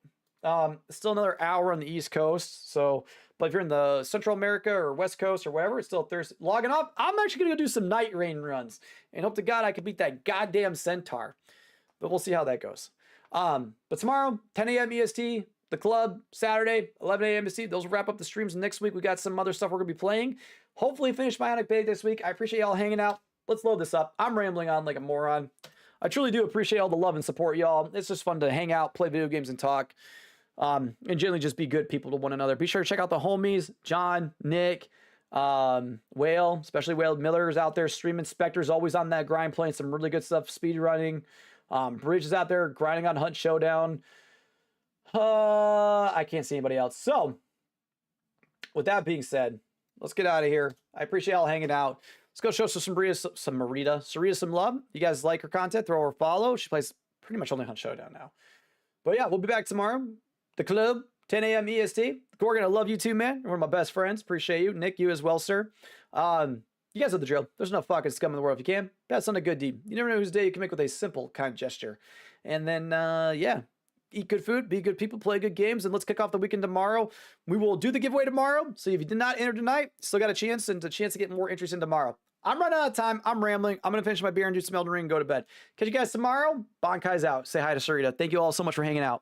Still another hour on the East Coast. So, but if you're in the Central America or West Coast or wherever, it's still Thursday. Logging off. I'm actually going to go do some night rain runs and hope to God I can beat that goddamn centaur. But we'll see how that goes. But tomorrow, 10 a.m. EST, The Club, Saturday, 11 a.m. EST. Those will wrap up the streams. Next week, we got some other stuff we're going to be playing. Hopefully finish Bionic Bay this week. I appreciate y'all hanging out. Let's load this up. I'm rambling on like a moron. I truly do appreciate all the love and support, y'all. It's just fun to hang out, play video games, and talk. And generally just be good people to one another. Be sure to check out the homies, John, Nick, Whale, especially Whale Miller is out there streaming. Spectre's always on that grind, playing some really good stuff, speed running. Bridge is out there grinding on Hunt Showdown. I can't see anybody else. So, with that being said, let's get out of here. I appreciate y'all hanging out. Let's go show Sarita some love. You guys like her content, throw her a follow. She plays pretty much only Hunt Showdown now. But yeah, we'll be back tomorrow. The Club, 10 a.m. EST. Gorgon, I love you too, man. You're one of my best friends. Appreciate you. Nick, you as well, sir. You guys know the drill. There's no fucking scum in the world if you can. Pass on a good deed. You never know whose day you can make with a simple, kind gesture. And then, yeah, eat good food, be good people, play good games, and let's kick off the weekend tomorrow. We will do the giveaway tomorrow. So if you did not enter tonight, still got a chance and a chance to get more interest in tomorrow. I'm running out of time. I'm rambling. I'm going to finish my beer and do some Elden Ring and go to bed. Catch you guys tomorrow. Bankai's out. Say hi to Sarita. Thank you all so much for hanging out.